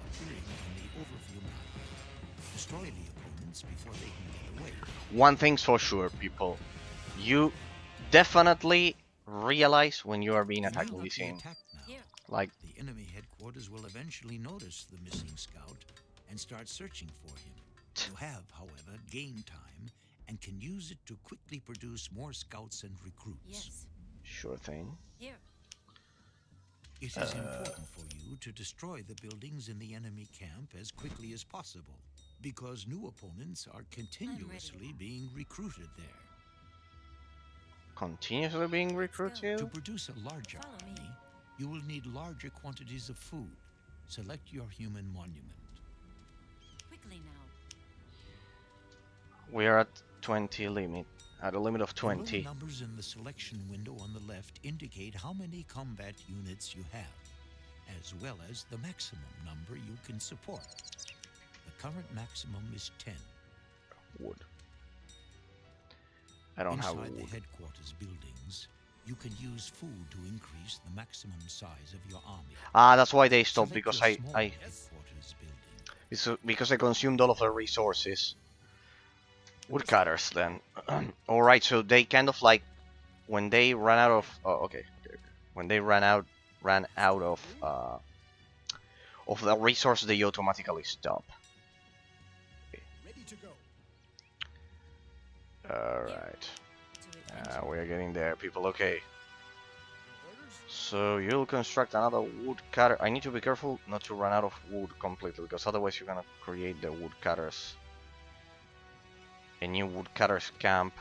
appearing on the overview map. Destroy the opponents before they can get away. One thing's for sure, people. You definitely realize when you are being You attacked will in not this be game. attacked now. Here. Like, The enemy headquarters will eventually notice the missing scout and start searching for him. You have, however, game time and can use it to quickly produce more scouts and recruits. Yes. Sure thing. Here. It is important for you to destroy the buildings in the enemy camp as quickly as possible, because new opponents are continuously being recruited there. Continuously being recruited? To produce a larger Follow me. army, you will need larger quantities of food. Select your human monument. Quickly now. We are at 20 limit. At a limit of The row 20. numbers in the selection window on the left indicate how many combat units you have, as well as the maximum number you can support. The current maximum is 10. Wood. I don't have Inside wood. the headquarters buildings, you can use food to increase the maximum size of your army. Ah, that's why they stopped, Select because your I small headquarters building. because I consumed all of the resources. Woodcutters then. Alright, so they kind of like when they ran out of okay. When they ran out of the resource, they automatically stop. Ready to go. Alright. To adventure. We're getting there, people. Okay. Your orders? So you'll construct another woodcutter. I need to be careful not to run out of wood completely, because otherwise you're gonna create the woodcutters. A new woodcutters camp.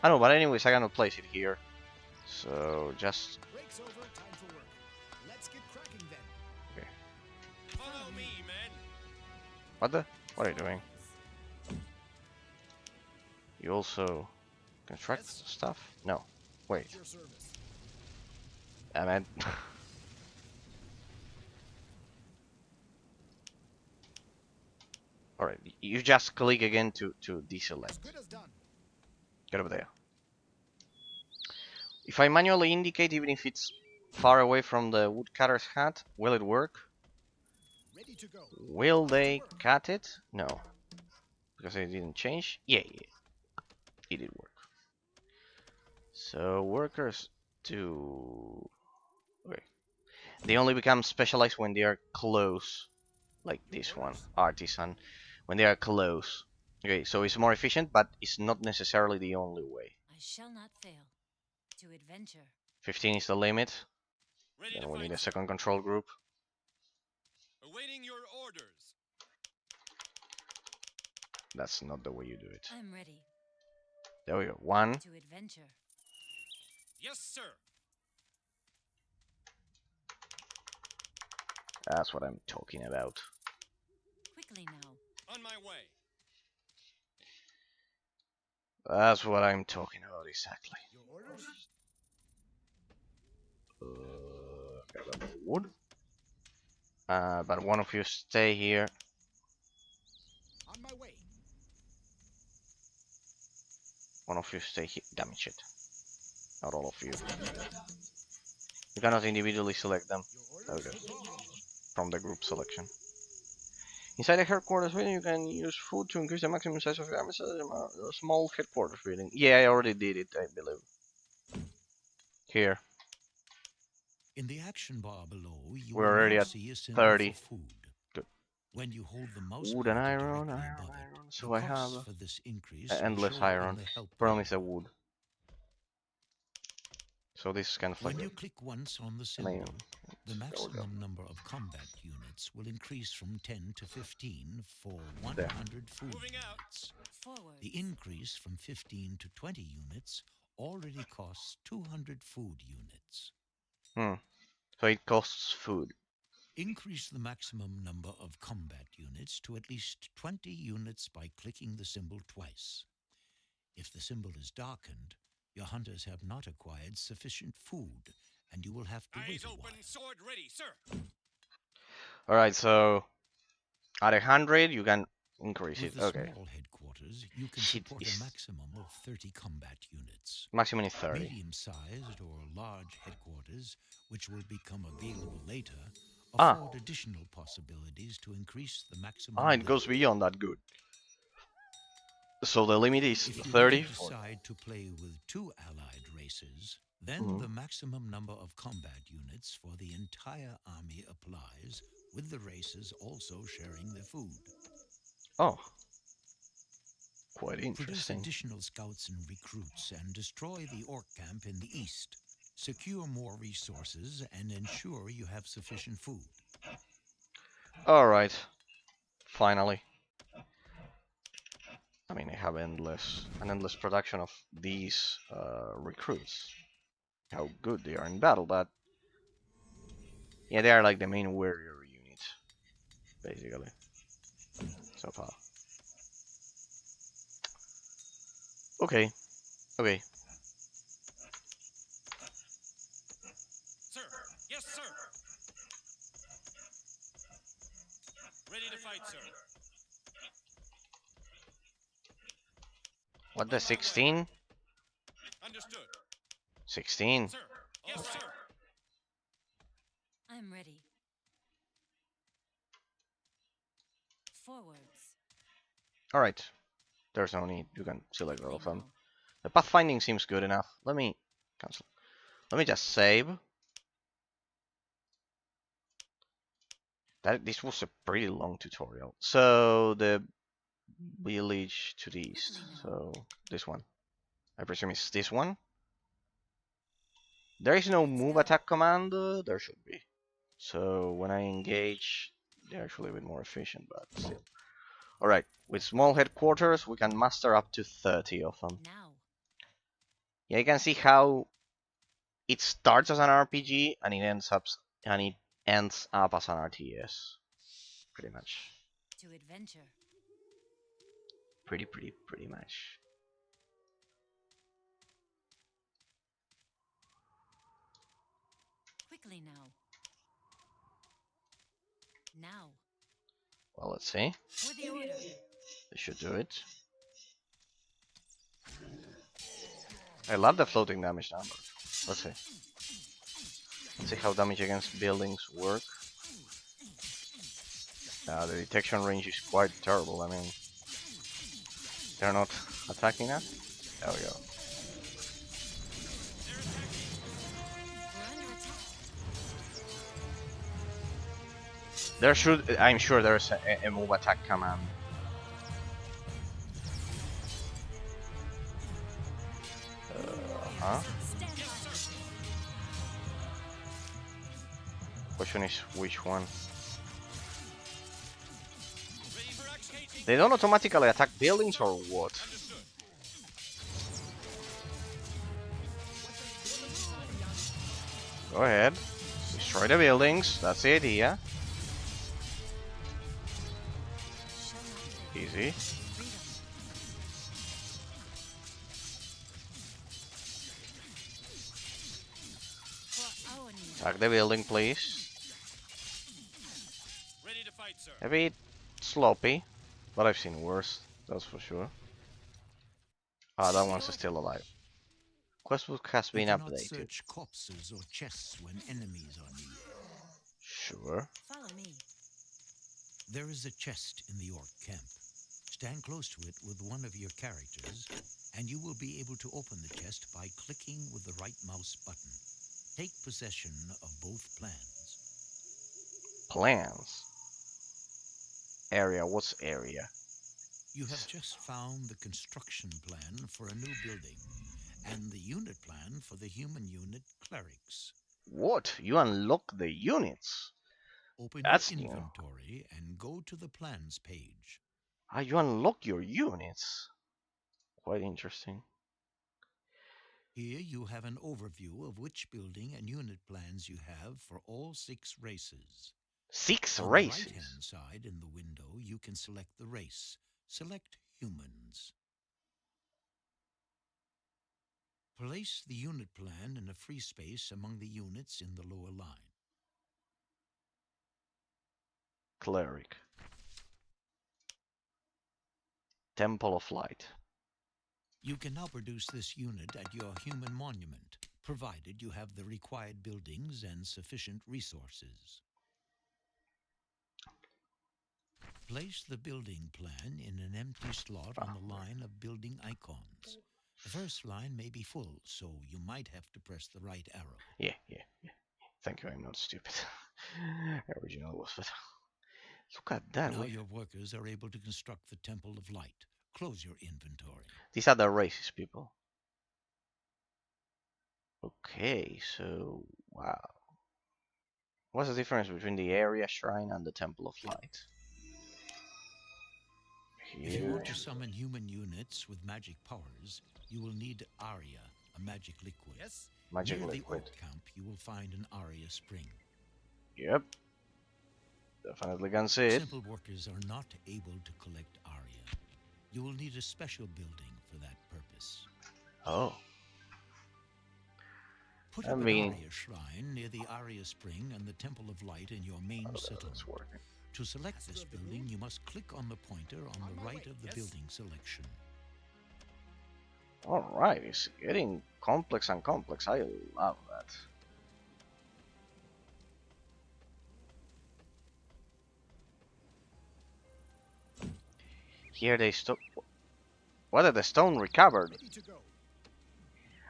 I know, but anyways, I'm gonna place it here. So just Break's over. Time for work. Let's get cracking then. Follow me, men. what are you doing? You also construct Yes. stuff? No. Wait. At your service. I meant Alright, you just click again to As deselect. good as done. Get over there. If I manually indicate, even if it's far away from the woodcutter's hat, will it work? Ready to go. Will they cut it? No. Because it didn't change? Yeah. It did work. So workers do... Okay. They only become specialized when they are close. Like this one. Artisan. When they are close. Okay, so it's more efficient, but it's not necessarily the only way. I shall not fail. To adventure. 15 is the limit. Ready Then to we fight, need a sir. second control group. Awaiting your orders. That's not the way you do it. I'm ready. There we go. 1. To adventure. Yes, sir. That's what I'm talking about. Quickly now. On my way. That's what I'm talking about exactly. Your orders? Got a wood. But one of you stay here. On my way. One of you stay here. Damage it. Not all of you. You cannot individually select them. Your orders? Okay. From the group selection. Inside the headquarters building, you can use food to increase the maximum size of your army. A small headquarters building. Yeah, I already did it, I believe. Here. In the action bar below, you We're will already now at see a symbol 30. for food. Good. When you hold the mouse Wood and pointer iron, directly iron, above iron. it, So the I have costs for this increase will endless show on iron. the help Problem bar. is the wood. So this is kind of like When you click once on the I mean, symbol, the there we go. maximum number of combat units will increase from 10 to 15 for 100 food Moving out. units. Forward. The increase from 15 to 20 units already costs 200 food units. So it costs food. Increase the maximum number of combat units to at least 20 units by clicking the symbol twice. If the symbol is darkened, your hunters have not acquired sufficient food, and you will have to wait Eyes a open, while. sword ready, sir. Alright, so at 100 you can increase With it. the Okay. small headquarters, you can Shit, support is- a maximum of 30 combat units. Maximum is 30. Medium-sized or large headquarters, which will become available later, Ah. afford additional possibilities to increase the maximum. Ah, it goes beyond that. Good. So the limit is If you 30. ever decide to play with 2 allied races, then the maximum number of combat units for the entire army applies, with the races also sharing their food. Oh. Quite Produce interesting. additional scouts and recruits and destroy the orc camp in the east. Secure more resources and ensure you have sufficient food. Alright. Finally. I mean, I have an endless production of these recruits. How good they are in battle, but yeah, they are like the main warrior unit, basically, so far. Okay, okay. Sir! Yes, sir! Ready to fight, sir. What the 16? Understood. 16. Sir! Yes, sir! I'm ready. Forwards. Alright. There's no need. You can select all of them. Now. The pathfinding seems good enough. Let me cancel. Let me just save. This was a pretty long tutorial. So the village to the east. So this one. I presume it's this one. There is no move attack command. There should be. So when I engage, they're actually a bit more efficient, but still. Alright, with small headquarters, we can muster up to 30 of them. Now. Yeah, you can see how it starts as an RPG and it ends up as an RTS. Pretty much. To adventure. Pretty much. Quickly now. Now. Well, let's see. For the order. They should do it. I love the floating damage number. Let's see. Let's see how damage against buildings work. The detection range is quite terrible. I mean, they're not attacking us. There we go. We're under attack. There should, I'm sure there's a move attack command. Huh? Stand by. Question is which one? Ready for executing? They don't automatically attack buildings or what? Understood. Go ahead. Destroy the buildings. That's the idea. Shall not fail. Easy. Freedom. For our needs. Attack the building, please. Ready to fight, sir. A bit sloppy, but I've seen worse. That's for sure. Ah, that one's still alive. Questbook has You been cannot updated. search corpses or chests when enemies are near. Sure. Follow me. There is a chest in the orc camp. Stand close to it with one of your characters, and you will be able to open the chest by clicking with the right mouse button. Take possession of both plans. Plans. Area. What's area? You have just found the construction plan for a new building, and the unit plan for the human unit clerics. What? You unlock the units? Open That's your new. inventory and go to the plans page. Ah, you unlock your units. Quite interesting. Here you have an overview of which building and unit plans you have for all 6 races. 6 On races. the right-hand side in the window, you can select the race. Select humans. Place the unit plan in a free space among the units in the lower line. Cleric. Temple of Light. You can now produce this unit at your human monument, provided you have the required buildings and sufficient resources. Place the building plan in an empty slot on the line of building icons. The first line may be full, so you might have to press the right arrow. Yeah. Thank you, I'm not stupid. Original was better. Look at that. Now your workers are able to construct the Temple of Light. close your inventory. These are the races, people. Okay, so wow. What's the difference between the area shrine and the Temple of Light? If you Here, want to summon human units with magic powers, you will need Aria, a magic liquid. Yes? magic Near the liquid. Orc camp, you will find an Aria spring. Yep. Definitely can see it. Simple workers are not able to collect Aria. You will need a special building for that purpose. Oh. Put I up mean- an Aria shrine near the Aria spring and the Temple of Light in your main settlement. That's working. To select this building, you must click on the pointer on the right of the building selection. Alright, it's getting complex and complex. I love that. Here they stop. What are the stone recovered? Ready to go.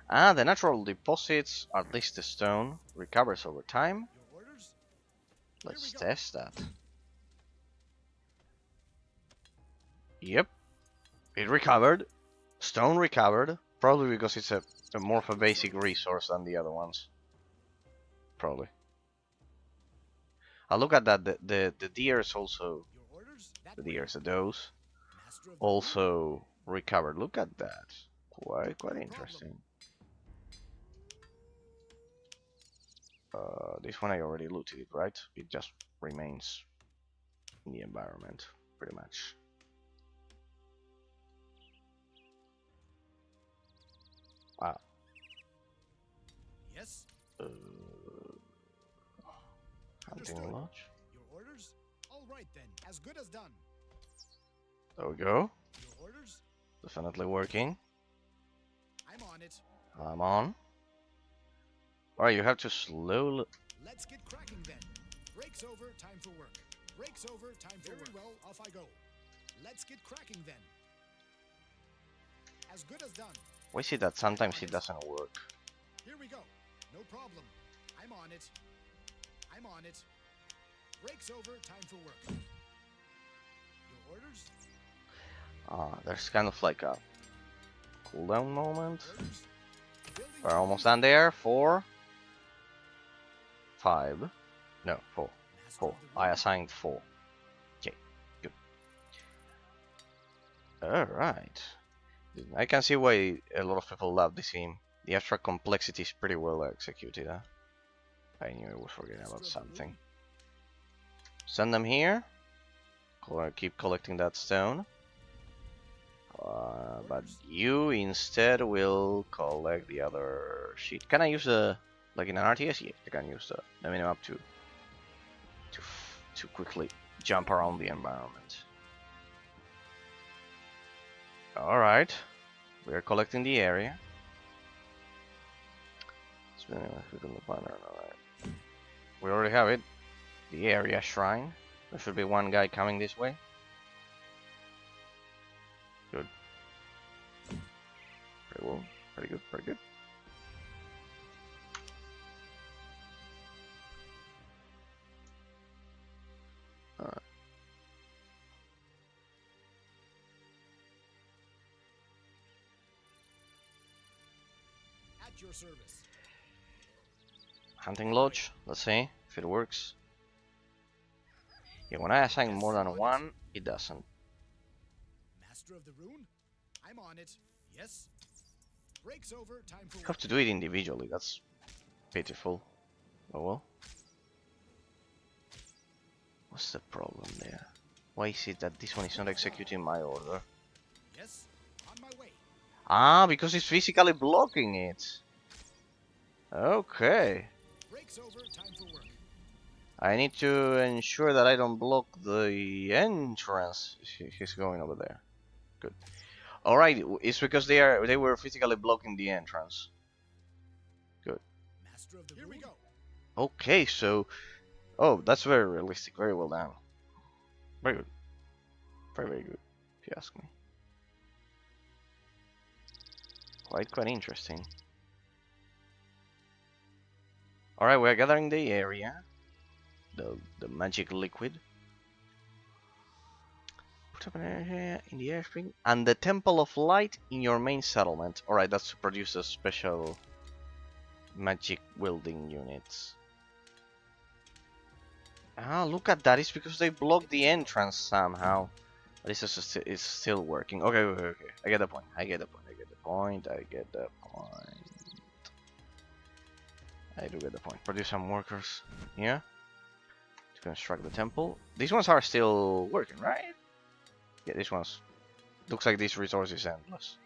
Ah, the natural deposits, at least the stone, recovers over time. Your orders? Let's go. test that. Yep, it recovered. Stone recovered. Probably because it's a more of a basic resource than the other ones. Probably. Look at that. The deers also. Your orders? That The way. deers, those Master of the also recovered. Look at that. Quite No problem. interesting. This one I already looted it, right? It just remains in the environment, pretty much. Wow. Yes? Hunting Understood. lodge. Your orders? All right then. As good as done. There we go. Your orders? Definitely working. I'm on it. I'm on. Alright, you have to slowly. Let's get cracking then. Breaks over, time for work. Breaks over, time for work. Very well, off I go. Let's get cracking then. As good as done. We see that sometimes it doesn't work. Here we go. No problem. I'm on it. I'm on it. Breaks over, time for work. Your orders? There's kind of like a cooldown moment. Orders? Building We're to almost lead. done there. 4, 5. No, 4. Master 4. of the I room. assigned 4. Okay, good. Alright. I can see why a lot of people love this game. The abstract complexity is pretty well executed, huh? I knew I was forgetting Master about of the something. room. Send them here. Keep collecting that stone. But you instead will collect the other sheet. Can I use the, like in an RTS? Yeah, I can use the minimap to quickly jump around the environment. All right, we are collecting the area. All right, we already have it. The area shrine. There should be one guy coming this way. Good. Very well. Pretty good. Pretty good. Alright. At your service. Hunting lodge. Let's see if it works. Yeah, when I assign more than one, it doesn't. Master of the rune? I'm on it. Yes? Breaks over, time for You work. have to do it individually. That's pitiful. Oh well. What's the problem there? Why is it that this one is not executing my order? Yes? On my way. Ah, because it's physically blocking it. Okay. Breaks over, time for work. I need to ensure that I don't block the entrance. He's going over there. Good. All right, it's because they were physically blocking the entrance. Good. Master of the Here we go. Okay, so oh, that's very realistic. Very well done. Very good. Very very good. If you ask me. Quite interesting. All right, we're gathering the area. The magic liquid. Put up an area in the airstream. And the Temple of Light in your main settlement. Alright, that's to produce a special magic wielding units. Ah, look at that. It's because they blocked the entrance somehow. But it's still working. Okay, okay, okay. I get the point. I get the point. I get the point. I get the point. I do get the point. Produce some workers here to construct the temple. These ones are still working, right? Yeah, these ones. Looks like this resource is endless.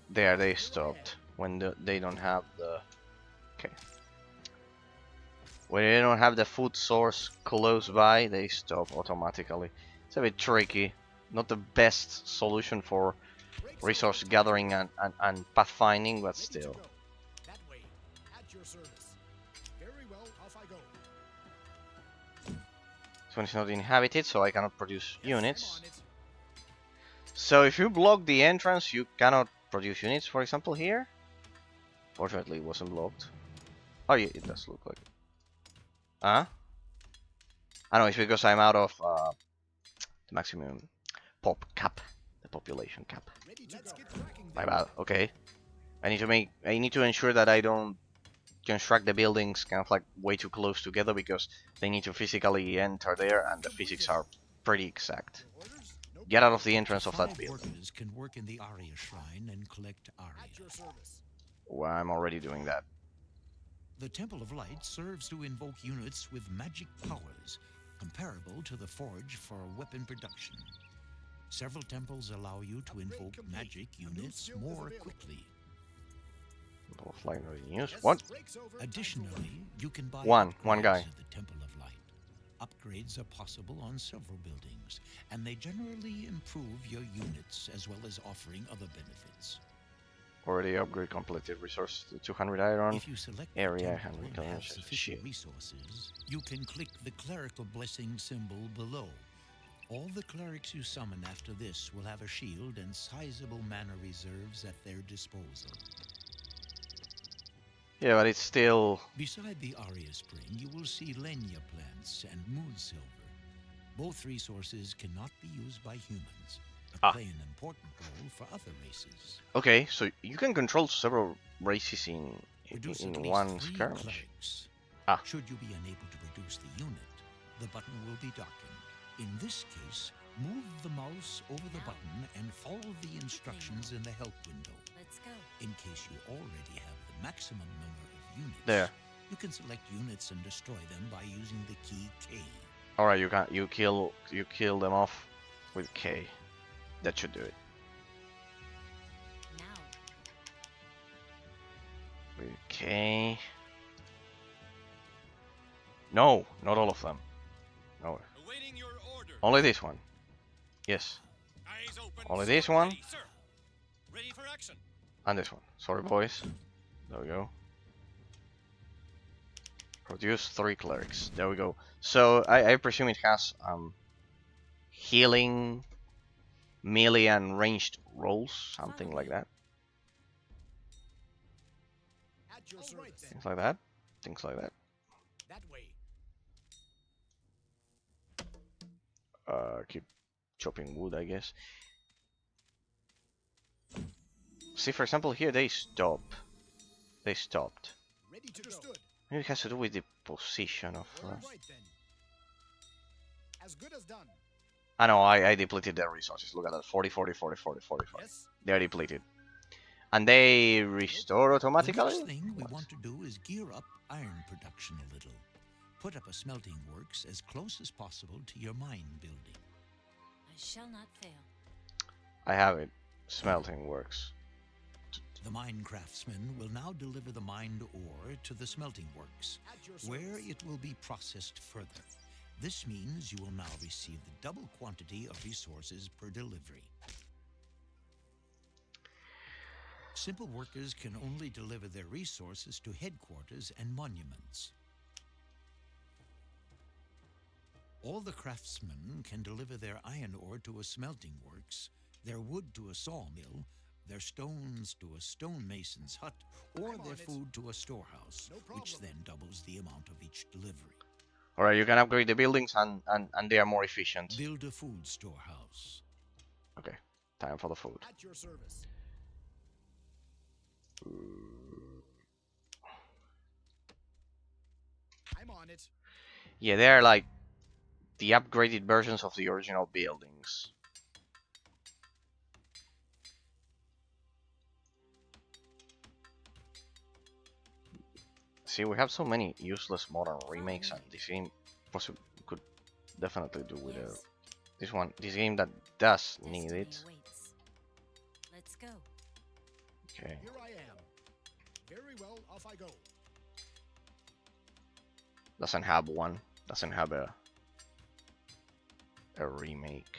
There, they stopped when they don't have the. Okay. When they don't have the food source close by, they stop automatically. It's a bit tricky. Not the best solution for resource gathering and pathfinding, but still. That way, at your service. Very well, off I go. This one is not inhabited, so I cannot produce units. So if you block the entrance, you cannot produce units, for example, here. Fortunately, it wasn't blocked. Oh yeah, it does look like it. Huh? I know, it's because I'm out of the maximum pop cap, the population cap. My bad. Okay. I need to ensure that I don't construct the buildings kind of like way too close together, because they need to physically enter there, and the physics are pretty exact. Get out of the entrance of that building. Workers can work in the Arya Shrine and collect Arya. Well, I'm already doing that. The Temple of Light serves to invoke units with magic powers, comparable to the forge for weapon production. Several temples allow you to invoke magic units more quickly. What? Additionally, you can buy one upgrades guy. at the Temple of Light. Upgrades are possible on several buildings, and they generally improve your units as well as offering other benefits. Already upgrade completed. Resource to 200 iron. If you select Area the temple and have sufficient resources, you can click the clerical blessing symbol below. All the clerics you summon after this will have a shield and sizable mana reserves at their disposal. Yeah, but it's still. Beside the Arya Spring, you will see Lenya plants and moon silver. Both resources cannot be used by humans, but play an important role for other races. Okay, so you can control several races in one skirmish. Clerics. Should you be unable to produce the unit, the button will be darkened. In this case, move the mouse over the button and follow the instructions in the help window. Let's go. In case you already have the maximum number of units, There. you can select units and destroy them by using the key K. All right, you kill them off with K. That should do it. Now. With K. No, not all of them. No. Awaiting your order. Only this one. Yes. Eyes open. Only this one. Ready, sir. Ready for action. And this one. Sorry, boys. There we go. Produce 3 clerics. There we go. So I presume it has healing, melee, and ranged rolls, something like that. At your service. Things like that. Things like that. That way. Keep chopping wood, I guess. See, for example, here they stop. They stopped. Ready to go. Maybe it has to do with the position of. Right then. As good as done. I know, I depleted their resources. Look at that. 40, 40, 40, 40, 45. Yes. They're depleted. And they restore The automatically? next thing we want to do is gear up iron production a little. Put up a smelting works as close as possible to your mine building. I shall not fail. I have it. Smelting works. The mine craftsman will now deliver the mined ore to the smelting works, At your where service. it will be processed further. This means you will now receive the double quantity of resources per delivery. Simple workers can only deliver their resources to headquarters and monuments. All the craftsmen can deliver their iron ore to a smelting works, their wood to a sawmill, their stones to a stonemason's hut, or I'm their on it. food to a storehouse, No which problem. then doubles the amount of each delivery. Alright, you can upgrade the buildings and they are more efficient. Build a food storehouse. Okay, time for the food. At your service. I'm on it. Yeah, they are like the upgraded versions of the original buildings. See, we have so many useless modern remakes, and this game possibly could definitely do with this game that does need it. Let's go. Okay. Here I am. Very well, off I go. Doesn't have one. Doesn't have a remake.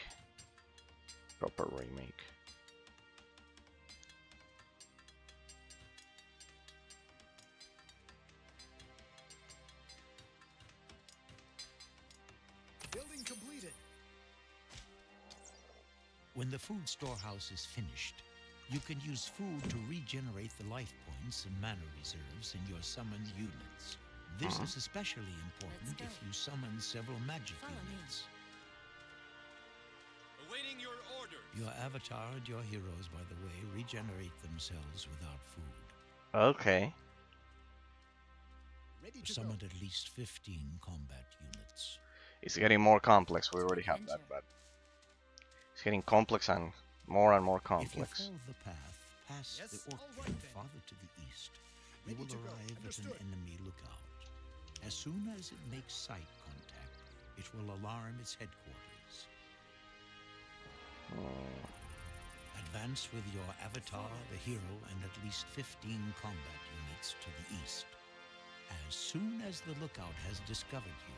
Proper remake. Building completed. When the food storehouse is finished, you can use food to regenerate the life points and mana reserves in your summoned units. This is especially important if you summon several magic units. Awaiting your order. Your avatar and your heroes, by the way, regenerate themselves without food. Okay. Ready to Summoned go. at least 15 combat units. It's getting more complex. We already have that, but it's getting complex and more complex. If you follow the path past Yes, the orc all right camp then. farther to the east, you Ready will to go. arrive at an Understood. enemy lookout. As soon as it makes sight contact, it will alarm its headquarters. Advance with your avatar, the hero, and at least 15 combat units to the east. As soon as the lookout has discovered you,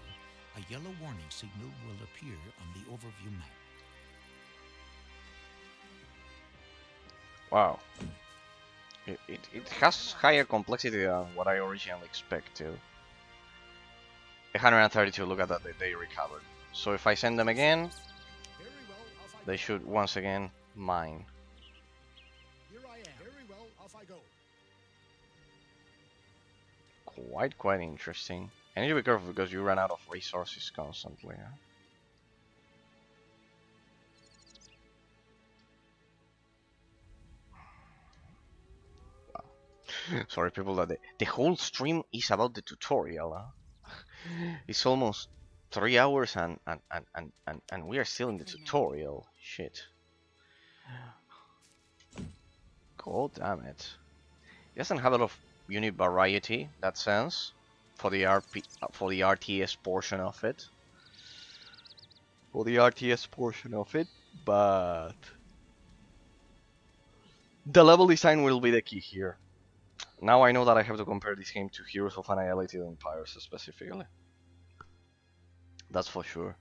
a yellow warning signal will appear on the overview map. Wow. It has higher complexity than what I originally expected. 132, look at that, they recovered. So if I send them again, Very well, off I they go. should once again mine. Here I am. Very well, off I go. Quite interesting. And you need to be careful because you run out of resources constantly. Huh? Wow. Sorry people that the whole stream is about the tutorial. Huh? It's almost 3 hours and we are still in the tutorial. Shit. God damn it. It doesn't have a lot of unit variety, that sense, for the RTS portion of it. But the level design will be the key here. Now I know that I have to compare this game to Heroes of Annihilated Empires specifically. That's for sure.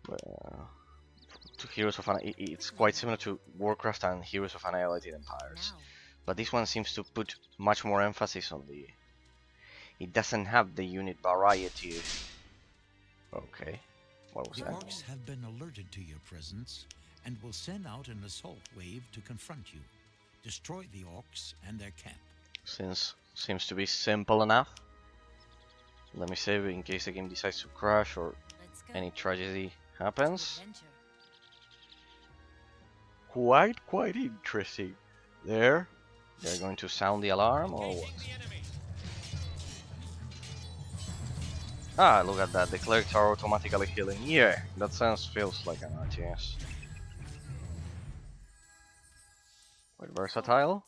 To Heroes of it's quite similar to Warcraft and Heroes of Annihilated Empires. But this one seems to put much more emphasis on the... It doesn't have the unit variety. Okay. What was The that? orcs have been alerted to your presence and will send out an assault wave to confront you. Destroy the orcs and their camp. Seems to be simple enough. Let me save in case the game decides to crash or any tragedy happens. Quite interesting. They're going to sound the alarm or what? Ah, look at that. The clerics are automatically healing. Yeah, that feels like an RTS. Quite versatile.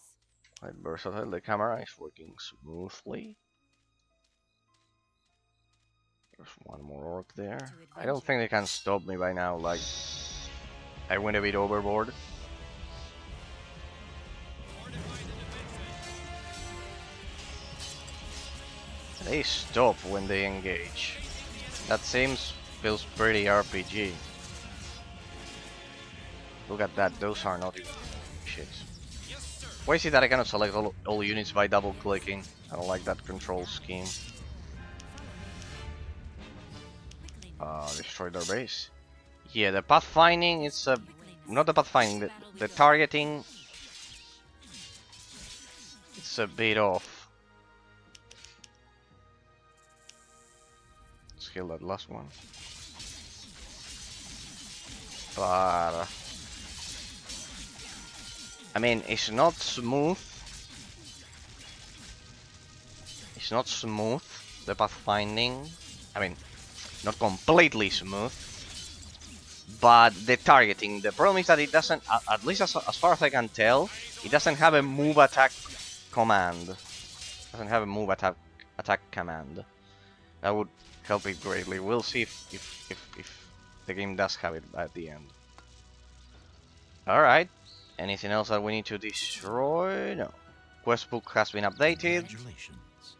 The camera is working smoothly. There's one more orc there. I don't think they can stop me by now. Like, I went a bit overboard. They stop when they engage. That feels pretty RPG. Look at that, those are not even shit. Why is it that I cannot select all units by double clicking? I don't like that control scheme. Destroy their base. Yeah, the pathfinding, it's not the pathfinding, the targeting, it's a bit off. Let's kill that last one. But I mean, it's not smooth. It's not smooth, the pathfinding. I mean, not completely smooth. But the targeting, the problem is that it doesn't, at least as far as I can tell, it doesn't have a move attack command. It doesn't have a move attack command. That would help it greatly. We'll see if the game does have it at the end. Alright. Anything else that we need to destroy? No. Quest book has been updated. Congratulations.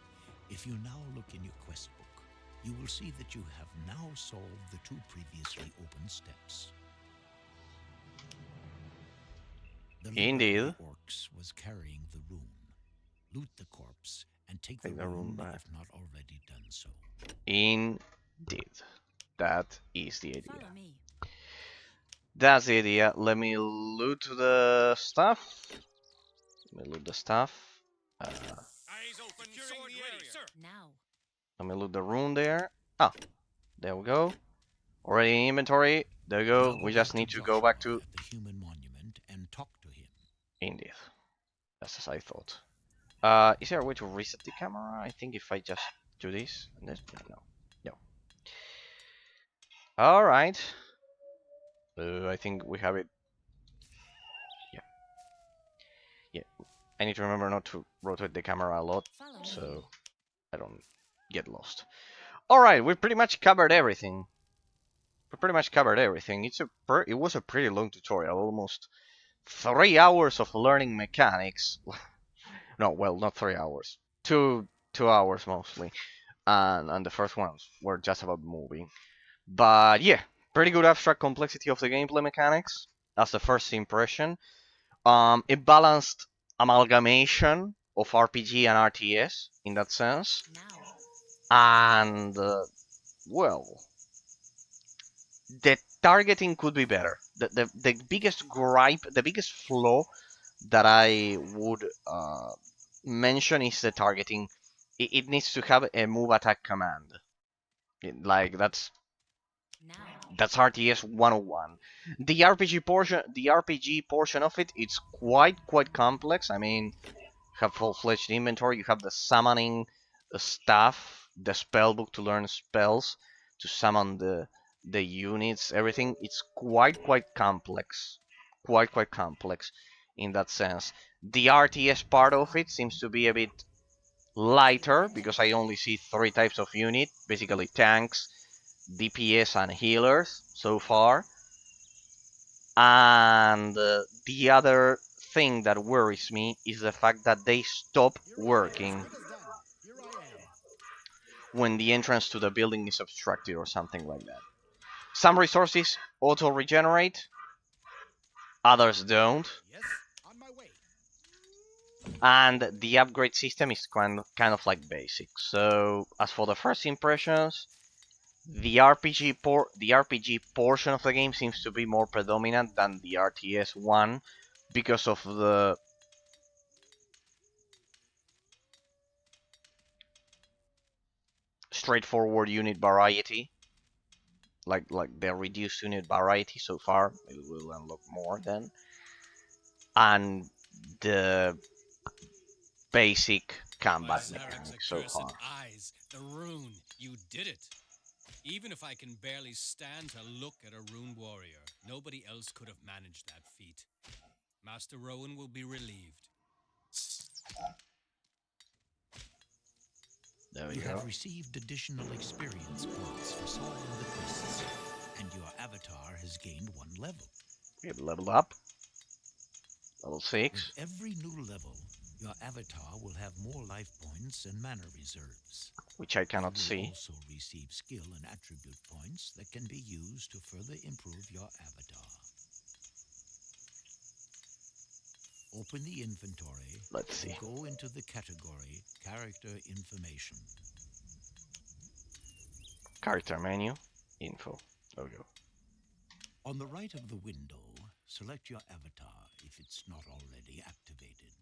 If you now look in your quest book, you will see that you have now solved the 2 previously open steps. The leader Indeed. of the orcs was carrying the rune. Loot the corpse and take the rune back. if not already done so. Indeed. That is the idea. Follow me. That's the idea. Let me loot the stuff. Let me loot the stuff. Eyes open, sword ready, sir. Now. Let me loot the rune there. Ah, there we go. Already in inventory. There we go. Now We just need to go back to... at the human monument and talk to him. Indeed. That's as I thought. Is there a way to reset the camera? I think if I just do this and this... No. Alright. I think we have it. Yeah. I need to remember not to rotate the camera a lot, Follow me. so I don't get lost. Alright, we pretty much covered everything. It was a pretty long tutorial, almost 3 hours of learning mechanics. No, well, not 3 hours. 2 hours mostly. And the first ones were just about moving. But yeah, pretty good abstract complexity of the gameplay mechanics as the first impression. A balanced amalgamation of RPG and RTS in that sense. Now. And well, the targeting could be better. The biggest gripe, the biggest flaw that I would mention is the targeting. It needs to have a move attack command. Like that's RTS 101. The RPG portion of it, it's quite complex. I mean, you have full-fledged inventory, you have the summoning stuff, the spell book to learn spells, to summon the units, everything. It's quite complex. Quite complex in that sense. The RTS part of it seems to be a bit lighter because I only see 3 types of unit, basically tanks, DPS and healers so far. And the other thing that worries me is the fact that they stop working when the entrance to the building is obstructed or something like that. Some resources auto-regenerate, others don't. Yes, on my way. And the upgrade system is kind of like basic. So as for the first impressions, the RPG portion of the game seems to be more predominant than the RTS one because of the straightforward unit variety. Like the reduced unit variety so far. It will unlock more then. And the basic combat mechanics so far. Eyes, the rune, you did it. Even if I can barely stand to look at a rune warrior, nobody else could have managed that feat. Master Rowan will be relieved. There we You go. have received additional experience points for solving the quests, and your avatar has gained 1 level. Get leveled up. Level 6. With every new level, your avatar will have more life points and mana reserves. Which I cannot You will see. also receive skill and attribute points that can be used to further improve your avatar. Open the inventory. Let's see. And go into the category Character Information. Character menu. Info. There we go. On the right of the window, select your avatar if it's not already activated.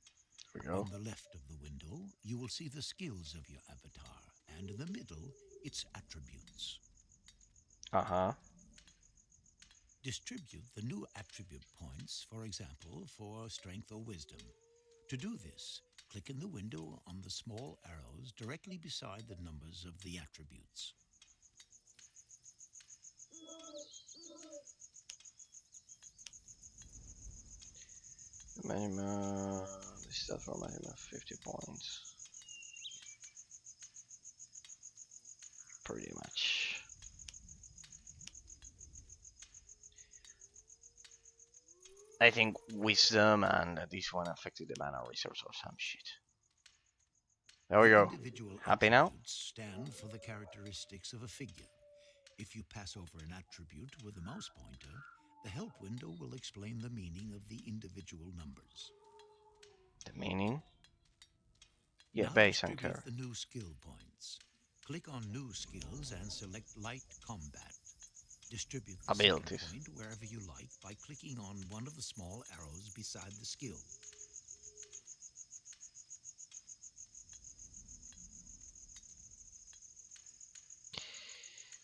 There we go. On the left of the window, you will see the skills of your avatar, and in the middle, its attributes. attributes. Uh-huh. Distribute the new attribute points, for example, for strength or wisdom. To do this, click in the window on the small arrows directly beside the numbers of the attributes. Minimum. This is for minimum 50 points. Pretty much. I think wisdom and this one affected the mana resource or some shit. There we The go. individual Happy now? attributes stand for the characteristics of a figure. If you pass over an attribute with a mouse pointer, the help window will explain the meaning of the individual numbers. The meaning? Yeah, Now base and distribute care. the new skill points. Click on New Skills and select Light Combat. Distribute the Abilities. second point wherever you like by clicking on one of the small arrows beside the skill.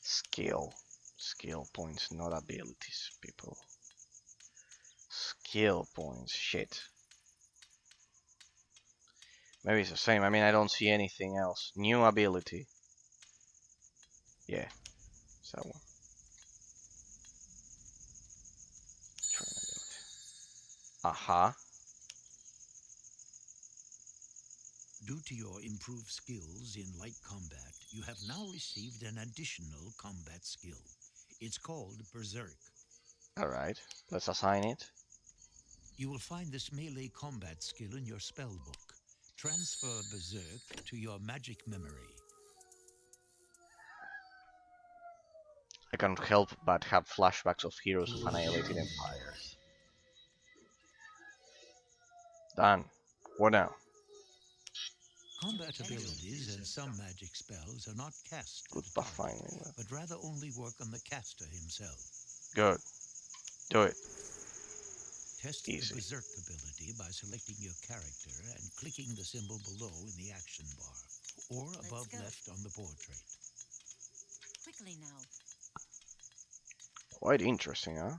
Skill. Skill points, not abilities, people. Skill points, shit. Maybe it's the same. I mean, I don't see anything else. New ability. Yeah. So. Train ability. Aha. Due to your improved skills in light combat, you have now received an additional combat skill. It's called Berserk. Alright. Let's assign it. You will find this melee combat skill in your spell book. Transfer Berserk to your magic memory. I can't help but have flashbacks of heroes of annihilated empires. Done. What now? Combat abilities and some magic spells are not cast Good at a buff target, finally. but rather only work on the caster himself. Good. Do it. Test Easy. the Berserk ability by selecting your character and clicking the symbol below in the action bar, or above left on the portrait. Quickly now. Quite interesting, huh?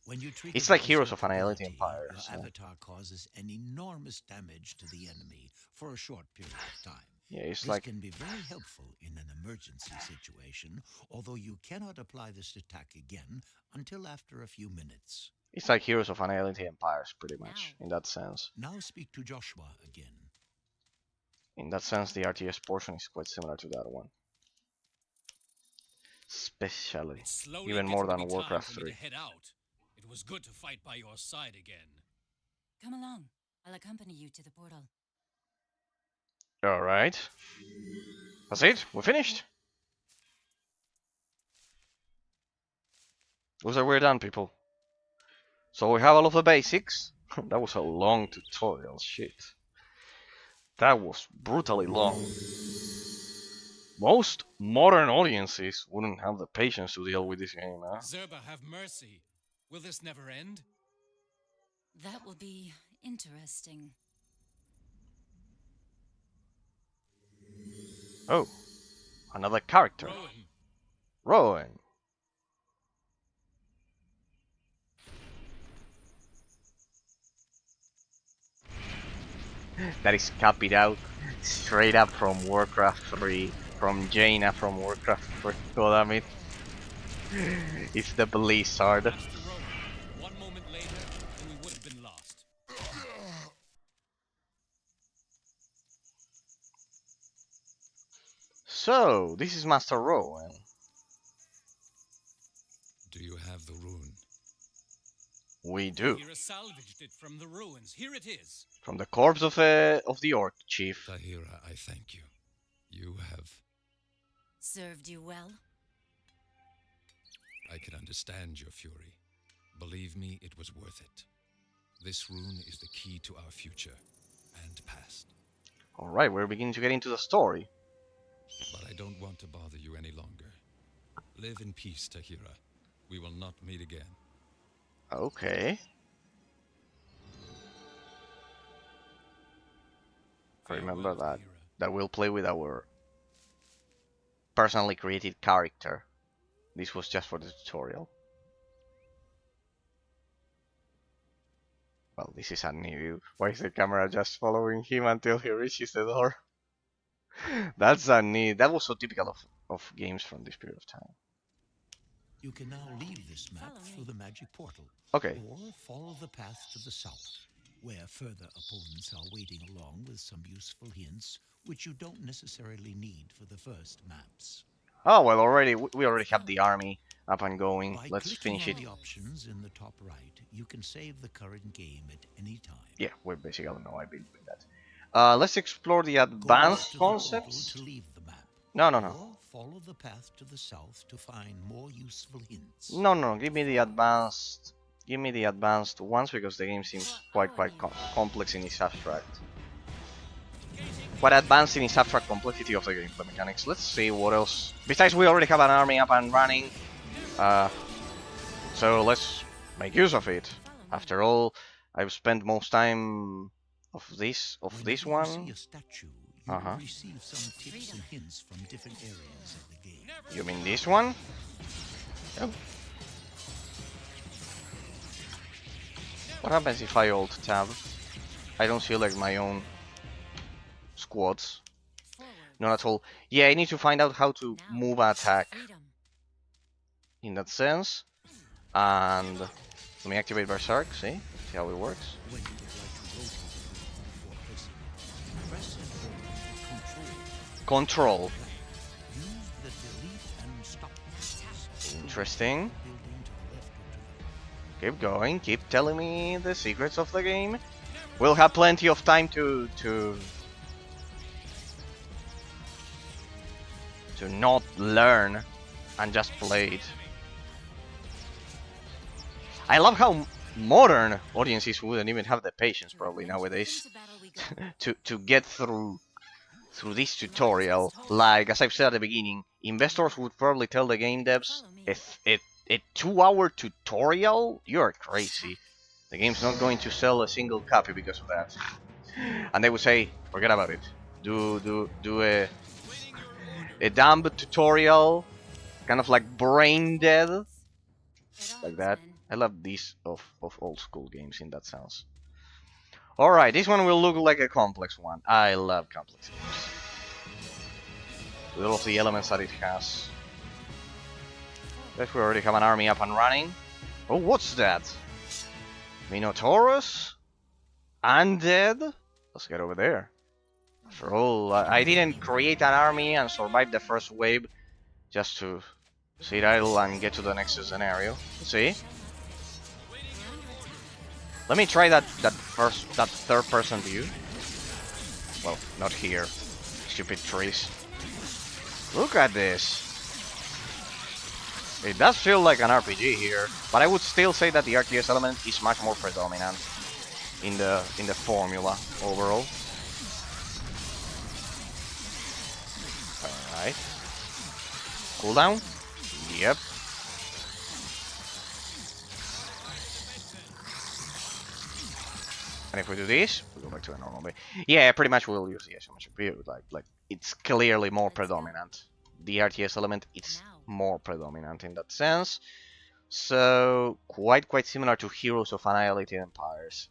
When you trigger It's the like Heroes of Berserk Annihilated ability, Empires. your avatar causes an enormous damage to the enemy for a short period of time. Yeah, it's This like can be very helpful in an emergency situation, although you cannot apply this attack again until after a few minutes. it's like Heroes of Annihilated Empires, pretty much, in that sense. Now speak to Joshua again. In that sense, the RTS portion is quite similar to that one. Especially, It's slowly even more getting than to be time Warcraft for me 3. to head out. It was good to fight by your side again. Come along. I'll accompany you to the portal. Alright. That's it, we're finished. Looks like we're done, people. So we have all of the basics. That was a long tutorial, shit. That was brutally long. Most modern audiences wouldn't have the patience to deal with this game, huh? Zerba, have mercy. Will this never end? That will be interesting. Oh, another character. Rowan, Rowan. That is copied out straight up from Warcraft 3, from Jaina from Warcraft 3. God damn it. It's the Blizzard. Master Rowan. 1 moment later, and we would have been lost. So, this is Master Rowan. Do you have the rune? We do. Hira salvaged it from the ruins. Here it is. From the corpse of the Orc Chief. Tahira, I thank you. You have... Served you well? I can understand your fury. Believe me, it was worth it. This rune is the key to our future and past. Alright, we're beginning to get into the story. But I don't want to bother you any longer. Live in peace, Tahira. We will not meet again. Okay. Remember Farewell, that. Tahira. That we'll play with our personally created character. This was just for the tutorial. Well, this is a new. Why is the camera just following him until he reaches the door? That's a neat. That was so typical of games from this period of time. You can now leave this map Follow me. through the magic portal, Okay. or follow the path to the south, where further opponents are waiting along with some useful hints, which you don't necessarily need for the first maps. Oh well, already we already have the army up and going. By Let's clicking finish on it. the options in the top right, you can save the current game at any time. Yeah, we basically know I've been doing that. Let's explore the Go advanced to the portal concepts. to leave the map. No, no, no. Or follow the path to the south to find more useful hints. No, no, give me the advanced. Give me the advanced ones because the game seems quite complex in its abstract. Quite advanced in its abstract complexity of the gameplay mechanics. Let's see what else. Besides, we already have an army up and running, so let's make use of it. After all, I've spent most time of this Whenever you one. see a statue, you will receive some tips and hints from different areas of the game. You mean this one? Yep. What happens if I alt tab? I don't select my own squads. Forward. Not at all. Yeah, I need to find out how to Now, move attack freedom. in that sense. And let me activate Berserk, see how it works. When you would like to rotate the group before pressing, press and hold Control. Use the delete and stop buttons. Interesting. Building to the left or to the right. Keep going, keep telling me the secrets of the game. We'll have plenty of time to not learn and just play it. I love how modern audiences wouldn't even have the patience probably nowadays to get through this tutorial. Like as I've said at the beginning, investors would probably tell the game devs, a 2-hour tutorial? You're crazy. The game's not going to sell a single copy because of that. And they would say, forget about it. Do a dumb tutorial, kind of like brain dead, like that. I love these of old school games in that sense. Alright, this one will look like a complex one. I love complex games. With all of the elements that it has. Guess we already have an army up and running. Oh, what's that? Minotaurus? Undead? Let's get over there. After all, I didn't create an army and survive the first wave just to sit idle and get to the next scenario. See? Let me try that third person view. Well, not here. Stupid trees. Look at this. It does feel like an RPG here, but I would still say that the RTS element is much more predominant in the formula overall. Alright. Cooldown? Yep. And if we do this, we go back to the normal way. Yeah, pretty much we'll use the isometric view. Like it's clearly more predominant. The RTS element is more predominant in that sense. So quite similar to Heroes of Annihilated Empires.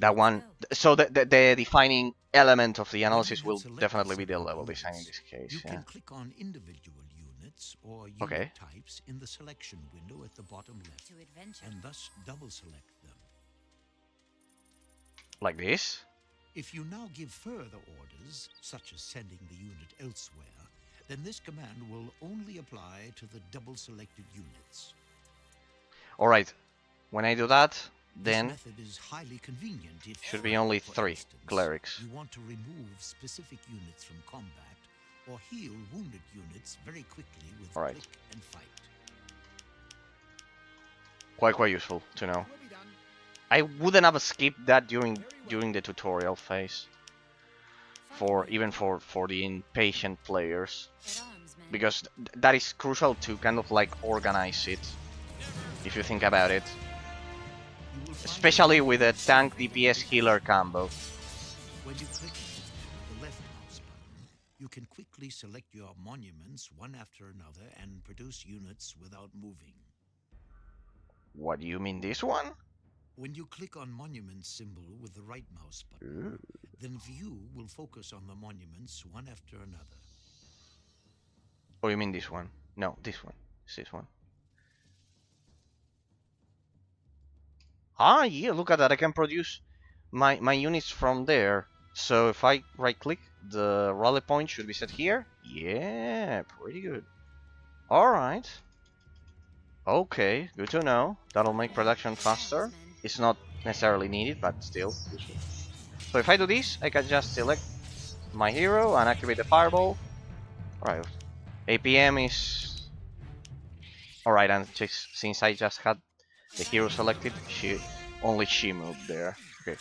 That one. So the defining element of the analysis will definitely be the level design in this case. You Yeah. can click on individual units or unit types in the selection window at the bottom left, To adventure. and thus double select them. Like this. If you now give further orders, such as sending the unit elsewhere, then this command will only apply to the double selected units. Alright. When I do that, This then method is highly convenient if, should be only for 3 instance, clerics. you want to remove specific units from combat or heal wounded units very quickly with Alright. click and fight. Quite useful to know. I wouldn't have skipped that during the tutorial phase. Even for the impatient players, At arms, men. because that is crucial to kind of like organize it. If you think about it, You will find especially with a that tank DPS healer combo. when you click the left mouse button, You can quickly select your monuments one after another and produce units without moving. What do you mean, this one? When you click on monument symbol with the right mouse button, Ooh. then view will focus on the monuments one after another. Oh, you mean this one? No, this one. It's this one. Ah, yeah, look at that. I can produce my units from there. So if I right-click, the rally point should be set here. Yeah, pretty good. Alright. Okay, good to know. That'll make production faster. It's not necessarily needed, but still useful. So if I do this, I can just select my hero and activate the fireball. Alright, APM is... Alright, and since I just had the hero selected, only she moved there. Okay.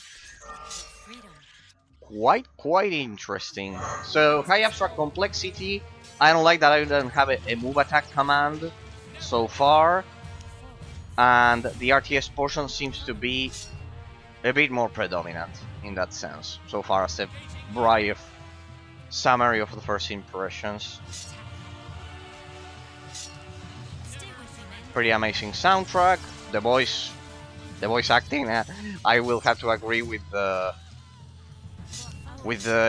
Quite interesting. So high abstract complexity. I don't like that I don't have a move attack command so far, and the RTS portion seems to be a bit more predominant in that sense so far as a brief summary of the first impressions. Pretty amazing soundtrack. The voice acting. I will have to agree with the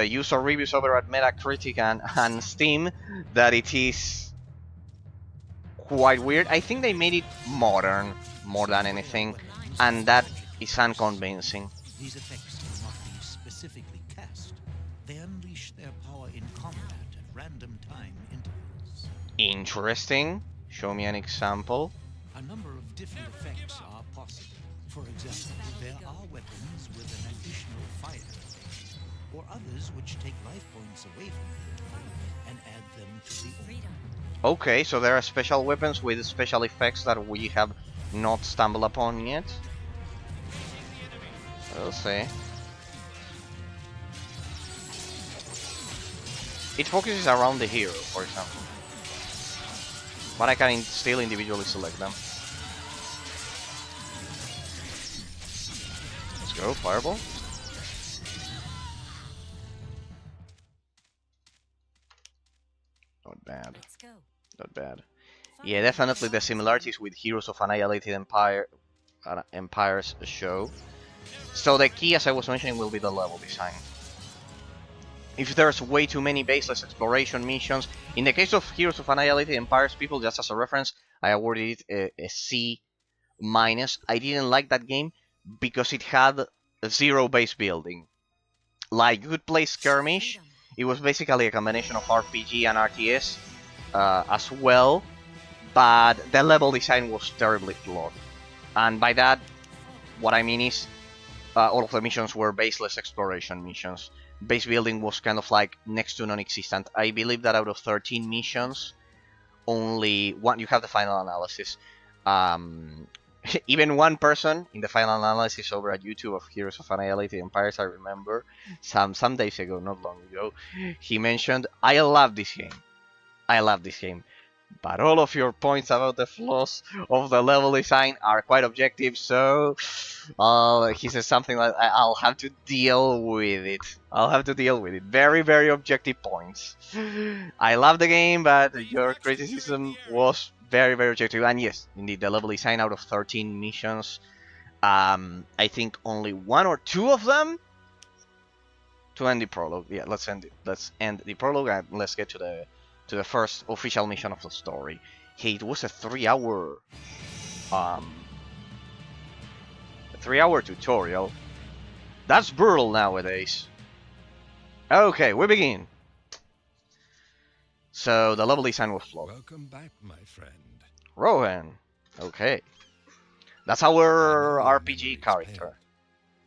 user reviews over at Metacritic and Steam that it is quite weird. I think they made it modern more than anything, and that is unconvincing. These effects cannot be specifically cast. They unleash their power in combat at random time intervals. Interesting. Show me an example. A number of different effects are possible. For example, there are weapons with an additional fire effect, or others which take life points away from the enemy and add them to the order. Okay, so there are special weapons with special effects that we have not stumbled upon yet. We'll see. It focuses around the hero, for example. But I can still individually select them. Let's go, fireball. Not bad. Let's go. Not bad. Yeah, definitely the similarities with Heroes of Annihilated Empires show. So the key, as I was mentioning, will be the level design. If there's way too many baseless exploration missions, in the case of Heroes of Annihilated Empires, people, just as a reference, I awarded it a C-. I didn't like that game because it had zero base building. Like, you could play skirmish. It was basically a combination of RPG and RTS as well, but the level design was terribly flawed. And by that, what I mean is, all of the missions were baseless exploration missions. Base building was kind of like next to non-existent. I believe that out of 13 missions, only one, you have the final analysis. Even one person in the final analysis over at YouTube of Heroes of Annihilated Empires, I remember, some days ago, not long ago, he mentioned, I love this game. But all of your points about the flaws of the level design are quite objective, so he says something like, I'll have to deal with it. Very, very objective points. I love the game, but your criticism was very, very objective. And yes, indeed, the level design out of 13 missions, I think only one or two of them to end the prologue. Yeah, let's end the prologue and let's get to the first official mission of the story. Hey, it was a 3-hour tutorial. That's brutal nowadays. Okay, we begin. So the level design was flawed. Welcome back, my friend. Rohan. Okay. That's our RPG character.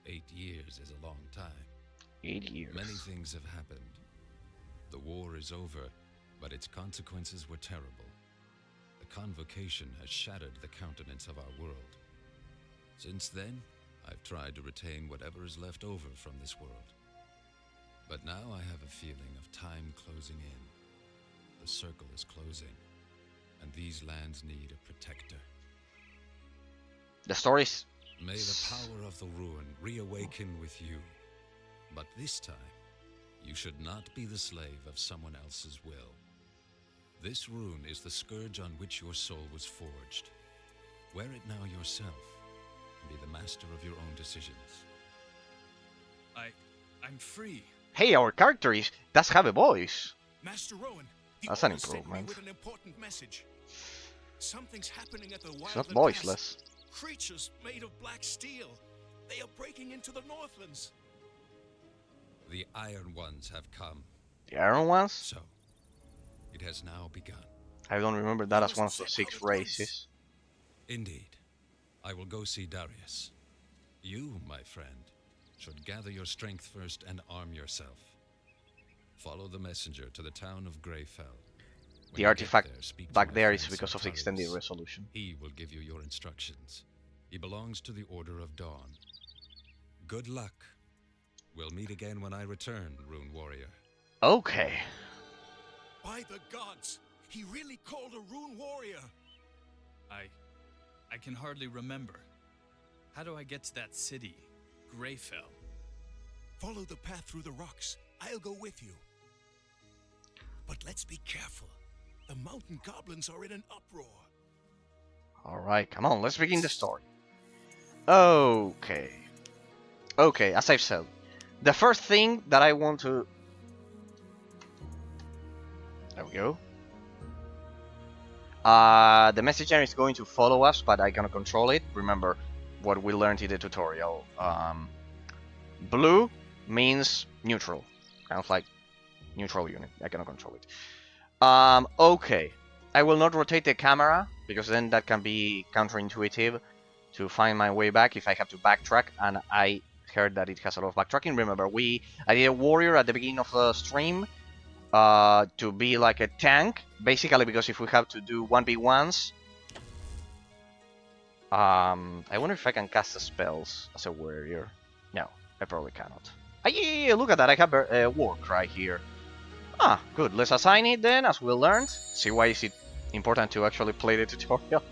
8 years is a long time. 8 years. Many things have happened. The war is over, but its consequences were terrible. The convocation has shattered the countenance of our world. Since then, I've tried to retain whatever is left over from this world. But now I have a feeling of time closing in. The circle is closing, and these lands need a protector. The story's... May the power of the ruin reawaken with you. But this time, You should not be the slave of someone else's will. This rune is the scourge on which your soul was forged. Wear it now yourself, and be the master of your own decisions. I'm free. Hey, our character does have a voice. Master Rowan, the That's an Order sent me improvement. with an important message. Something's happening at the Wildland It's not Pass. voiceless. Creatures made of black steel. They are breaking into the Northlands. The Iron Ones have come, The Iron Ones? so it has now begun. I don't remember that We as one of must the set 6 out at once. races. Indeed. I will go see Darius. You, my friend, should gather your strength first and arm yourself. Follow the messenger to the town of Greyfell. When The you get artifact there, speak to back my there is friend because of the extended Sartorius. resolution. He will give you your instructions. He belongs to the Order of Dawn. Good luck. We'll meet again when I return, Rune Warrior. Okay. By the gods, he really called a rune warrior. I can hardly remember. How do I get to that city, Greyfell? Follow the path through the rocks. I'll go with you. But let's be careful. The mountain goblins are in an uproar. Alright, come on, let's begin the story. Okay. Okay, as I've said, the first thing that I want to... There we go. The messenger is going to follow us, but I cannot control it. Remember what we learned in the tutorial. Blue means neutral. Kind of like neutral unit. I cannot control it. Okay. I will not rotate the camera, because then that can be counterintuitive to find my way back if I have to backtrack, and I heard that it has a lot of backtracking. Remember, I did a warrior at the beginning of the stream to be like a tank, basically because if we have to do 1v1s, I wonder if I can cast the spells as a warrior. No, I probably cannot. Yeah, look at that, I have a war cry here. Ah, good, let's assign it then, as we learned. See why is it important to actually play the tutorial.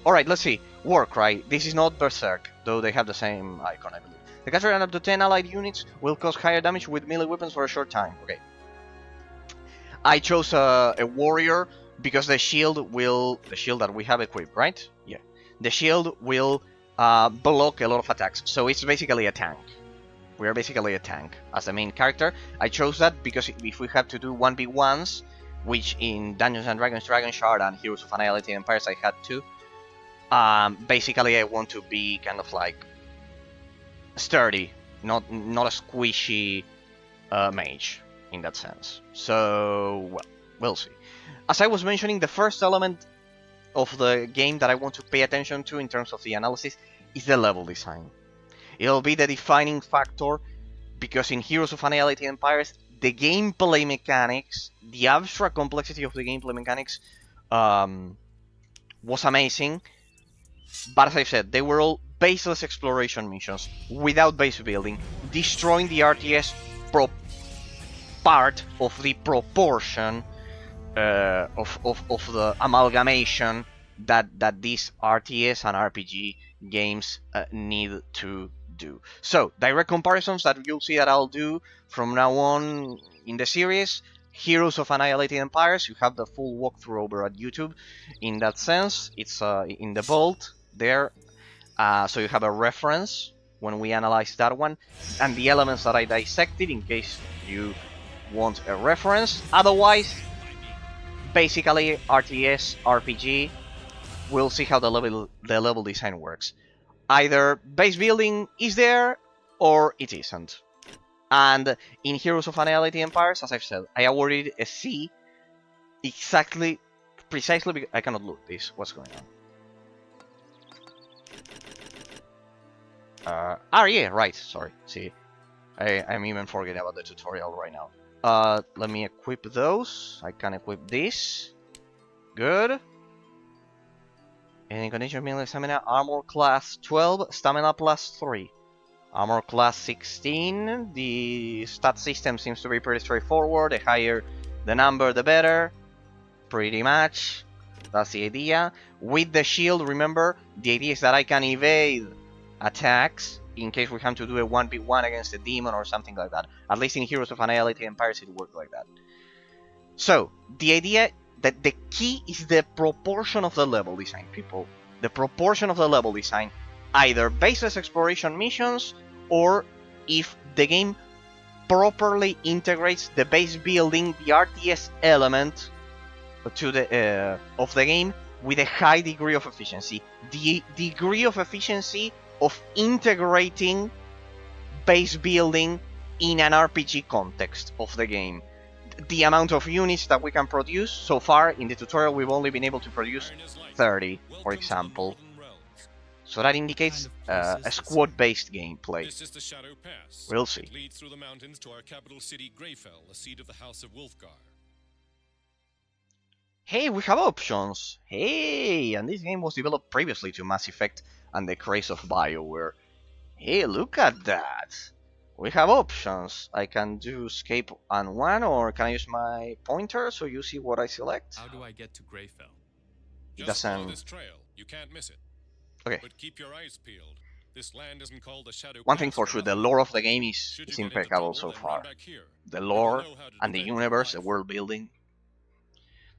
Alright, let's see. Warcry. This is not Berserk, though they have the same icon, I believe. The caster and up to 10 allied units will cause higher damage with melee weapons for a short time. Okay. I chose a warrior because the shield that we have equipped, right? Yeah. The shield will block a lot of attacks, so it's basically a tank. We are basically a tank as the main character. I chose that because if we have to do 1v1s, which in Dungeons & Dragons, Dragon Shard, and Heroes of Annihilation Empires I had to, basically I want to be kind of like sturdy, not a squishy mage in that sense. So, well, we'll see. As I was mentioning, the first element of the game that I want to pay attention to in terms of the analysis is the level design. It'll be the defining factor, because in Heroes of Annihilation Empires, the gameplay mechanics, the abstract complexity of the gameplay mechanics was amazing, but as I said, they were all baseless exploration missions, without base building, destroying the RTS part of the proportion of the amalgamation that these RTS and RPG games need to do. So, direct comparisons that you'll see that I'll do from now on in the series. Heroes of Annihilating Empires, you have the full walkthrough over at YouTube. In that sense, it's in the vault there, so you have a reference when we analyze that one, and the elements that I dissected in case you want a reference. Otherwise, basically RTS, RPG, we'll see how the level design works. Either base building is there, or it isn't. And in Heroes of Annihilation Empires, as I've said, I awarded a C precisely because I cannot loot this. What's going on? Yeah, right, sorry. See, I'm even forgetting about the tutorial right now. Let me equip those. I can equip this. Good. Any condition melee stamina, armor class 12, stamina plus 3. Armor class 16, the stat system seems to be pretty straightforward. The higher the number, the better. Pretty much. That's the idea. With the shield, remember, the idea is that I can evade attacks in case we have to do a 1v1 against a demon or something like that. At least in Heroes of Annihilate Empires it worked like that. So, the idea that the key is the proportion of the level design, people. The proportion of the level design, either baseless exploration missions, or if the game properly integrates the base building, the RTS element to the of the game with a high degree of efficiency. The degree of efficiency of integrating base building in an RPG context of the game. The amount of units that we can produce so far in the tutorial, we've only been able to produce 30, for example. So that indicates a squad-based gameplay. This is the Shadow Pass. We'll see. It leads through the mountains to our capital city, Greyfell, the seat of the House of Wolfgar. Hey, we have options! Hey, and this game was developed previously to Mass Effect and the Craze of BioWare. Hey, look at that! We have options. I can do escape and one, or can I use my pointer so you see what I select? How do I get to Greyfell? It Just follow doesn't... this trail. You can't miss it. Okay. But keep your eyes peeled. This land isn't called the Shadow One thing Pass for sure, the nothing. lore of the game is Should you get into impeccable trouble, so then far. run back here. The Then lore you'll know how to and the defend your universe, the life. world building.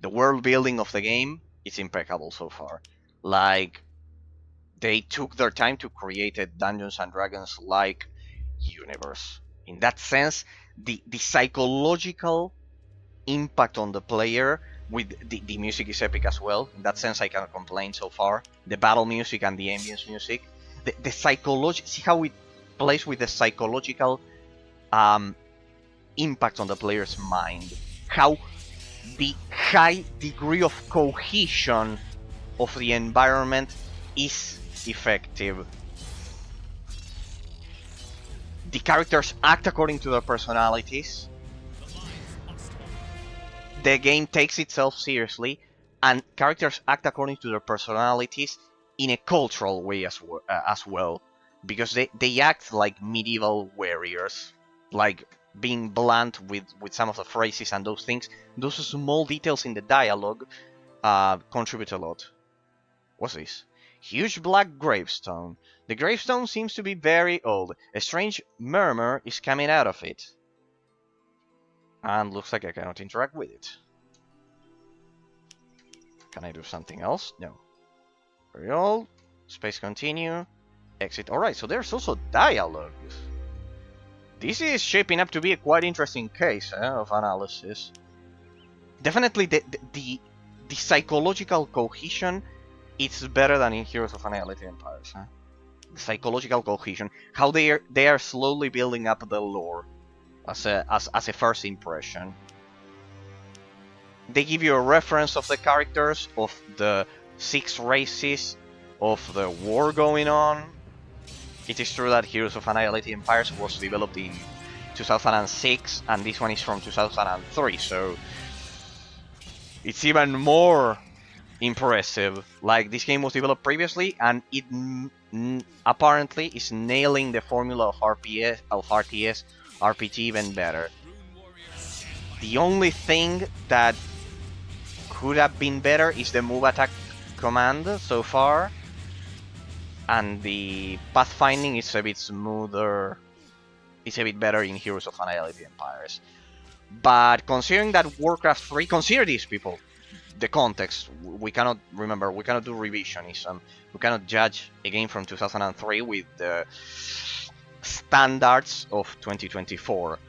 The world building of the game is impeccable so far. Like, they took their time to create a Dungeons and Dragons like universe. In that sense, the psychological impact on the player with the music is epic as well. In that sense, I cannot complain so far. The battle music and the ambience music, the psychology, see how it plays with the psychological impact on the player's mind. How the high degree of cohesion of the environment is effective. The characters act according to their personalities. The game takes itself seriously, and characters act according to their personalities in a cultural way as well. Because they act like medieval warriors, like being blunt with some of the phrases and those things. Those small details in the dialogue contribute a lot. What's this? Huge black gravestone. The gravestone seems to be very old. A strange murmur is coming out of it. And looks like I cannot interact with it. Can I do something else? No. Very old. Space continue. Exit. Alright, so there's also dialogues. This is shaping up to be a quite interesting case of analysis. Definitely the psychological cohesion is better than in Heroes of Annihilate Empires. The psychological cohesion. How they are slowly building up the lore as a first impression. They give you a reference of the characters, of the 6 races, of the war going on. It is true that Heroes of Annihilate Empires was developed in 2006, and this one is from 2003, so it's even more impressive. Like, this game was developed previously, and it apparently is nailing the formula of RTS RPG even better. The only thing that could have been better is the move attack command so far, and the pathfinding is a bit smoother. It's a bit better in Heroes of Annihilate Empires. But considering that Warcraft 3, consider these people, the context, we cannot do revisionism. We cannot judge a game from 2003 with the standards of 2024.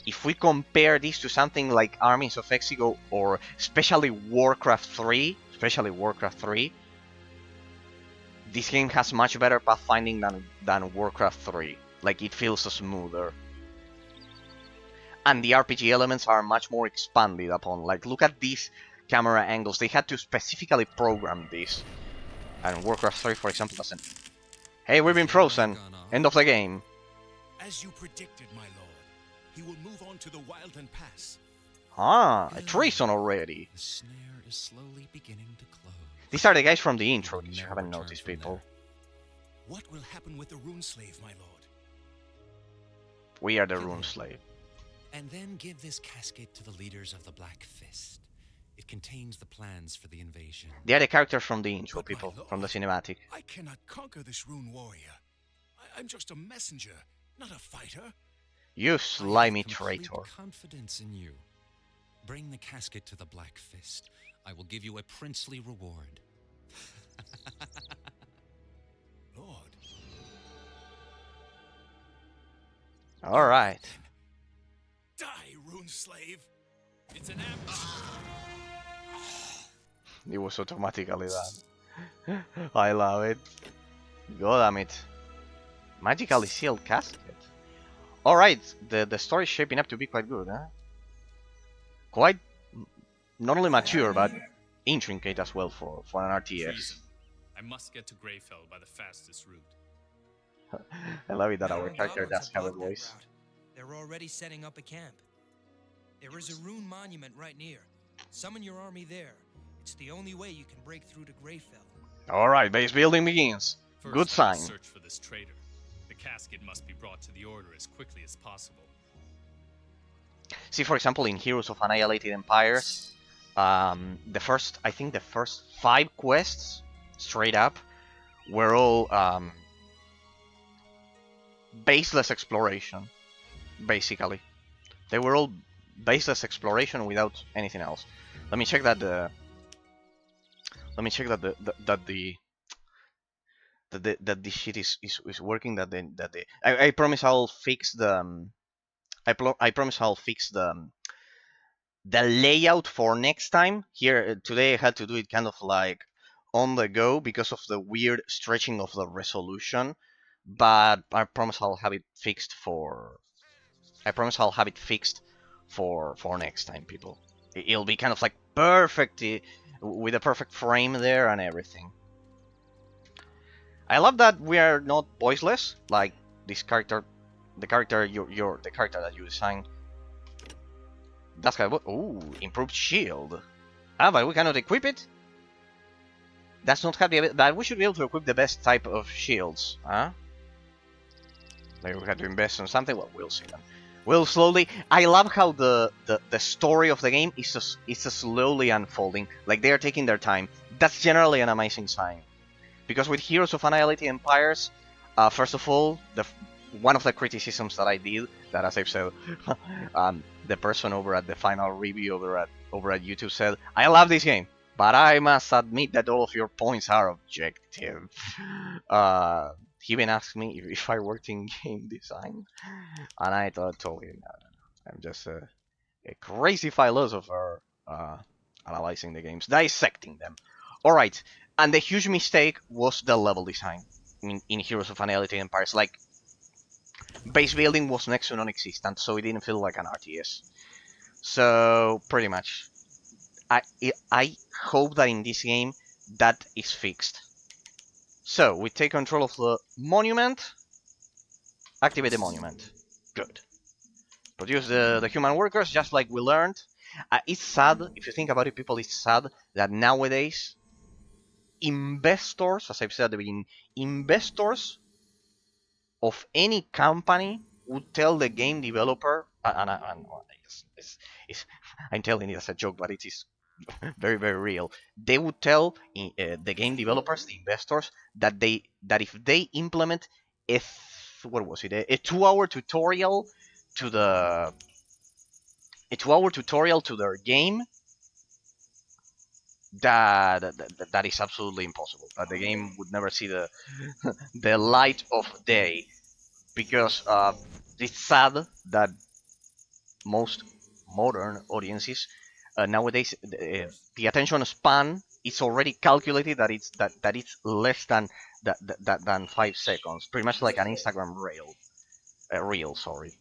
If we compare this to something like Armies of Exigo or especially Warcraft 3, this game has much better pathfinding than Warcraft 3. Like, it feels smoother. And the RPG elements are much more expanded upon. Like, look at these camera angles. They had to specifically program this. And Warcraft 3, for example, doesn't. Hey, we've been frozen. End of the game. As you predicted, my lord, he will move on to the Wildland Pass. Ah, a treason already. The snare is slowly beginning to close. These are the guys from the intro, if you haven't noticed, people. What will happen with the Rune Slave, my lord? We are the Rune Slave. And then give this casket to the leaders of the Black Fist. It contains the plans for the invasion. They are the characters from the intro, But my people, lord, from the cinematic. I cannot conquer this Rune warrior. I'm just a messenger, not a fighter. You I slimy have complete traitor. confidence in you. Bring the casket to the Black Fist. I will give you a princely reward. Lord. Alright. Die, rune slave. It's an ambush. It was automatically done. I love it. God damn it. Magically sealed casket. Alright, the story's shaping up to be quite good, huh? Quite not only mature, but intricate as well for an RTS. Treason. I must get to Greyfell by the fastest route. I love it that The our character goblins does have a have blocked that voice. route. They're already setting up a camp. There is a rune monument right near. Summon your army there. It's the only way you can break through to Greyfell. Alright, base building begins. First, Good I sign. must search for this traitor. The casket must be brought to the Order as quickly as possible. See, for example, in Heroes of Annihilated Empires, I think the first 5 quests, straight up, were all baseless exploration, basically. They were all baseless exploration without anything else. Let me check that the. Let me check that the shit is working. I promise I'll fix the. I promise I'll fix the layout for next time. Here today I had to do it kind of like on the go because of the weird stretching of the resolution, but I promise I'll have it fixed for. I promise I'll have it fixed for next time, people. It'll be kind of like perfect with a perfect frame there and everything. I love that we are not voiceless, like this character, the character the character that you design. That's kind of improved shield. Ah, but we cannot equip it. That's not happy. But we should be able to equip the best type of shields, huh? Maybe we have to invest in something. Well, we'll see then. We'll slowly. I love how the story of the game is slowly unfolding. Like they are taking their time. That's generally an amazing sign. Because with Heroes of Annihilated Empires, first of all, one of the criticisms that I did, that as I've said, the person over at the final review over at YouTube said, I love this game, but I must admit that all of your points are objective. He even asked me if I worked in game design, and I told him, no. I'm just a crazy philosopher analyzing the games, dissecting them. Alright, and the huge mistake was the level design in Heroes of Annihilated Empires. Like, base building was next to non-existent, so it didn't feel like an RTS. So, pretty much. I hope that in this game, that is fixed. So, we take control of the monument. Activate the monument. Good. Produce the human workers, just like we learned. It's sad, if you think about it, people, it's sad that nowadays, investors, as I've said at the beginning, investors of any company would tell the game developer, I'm telling it as a joke, but it is very, very real. They would tell the game developers, the investors, that if they implement a 2-hour tutorial to their game, that is absolutely impossible. That the game would never see the light of day, because it's sad that most modern audiences nowadays the attention span is already calculated that it's less than 5 seconds, pretty much like an Instagram reel, sorry.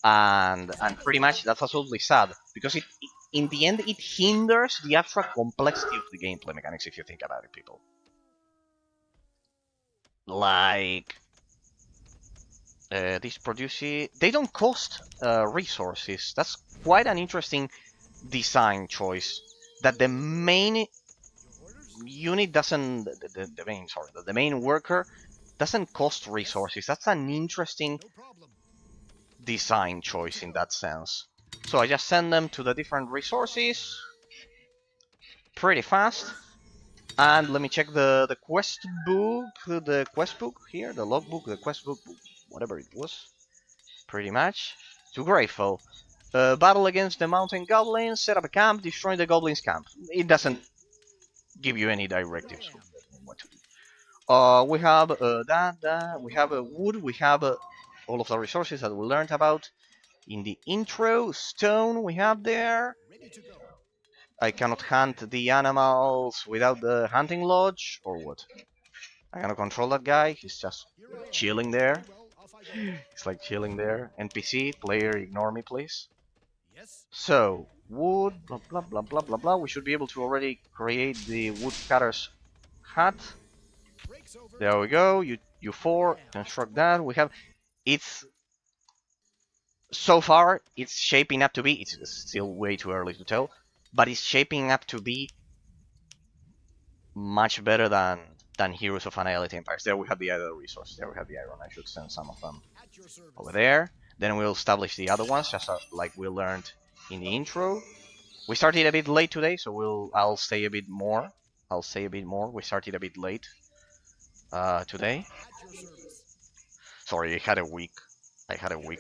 And pretty much that's absolutely sad, because in the end it hinders the abstract complexity of the gameplay mechanics, if you think about it, people. Like these produce, they don't cost resources. That's quite an interesting design choice. That the main unit doesn't, the main worker doesn't cost resources. That's an interesting design choice in that sense. So I just send them to the different resources pretty fast. And let me check the quest book here, the logbook, the quest book, whatever it was. Pretty much. To Greyfell. Battle against the mountain goblins, set up a camp, destroy the goblins' camp. It doesn't give you any directives what to do. We have we have wood, we have all of the resources that we learned about in the intro. Stone we have there. I cannot hunt the animals without the hunting lodge, or what? I cannot control that guy, he's just chilling there. He's like chilling there. NPC, player, ignore me please. So, wood, blah blah blah blah blah blah. We should be able to already create the woodcutter's hut. There we go. You four construct that. We have. It's so far it's shaping up to be. It's still way too early to tell, but it's shaping up to be much better than Heroes of Annihilate Empires. There we have the other resources. There we have the iron. I should send some of them over there. Then we'll establish the other ones, just like we learned in the intro. We started a bit late today, so I'll stay a bit more. I'll stay a bit more. We started a bit late today. Sorry, I had a week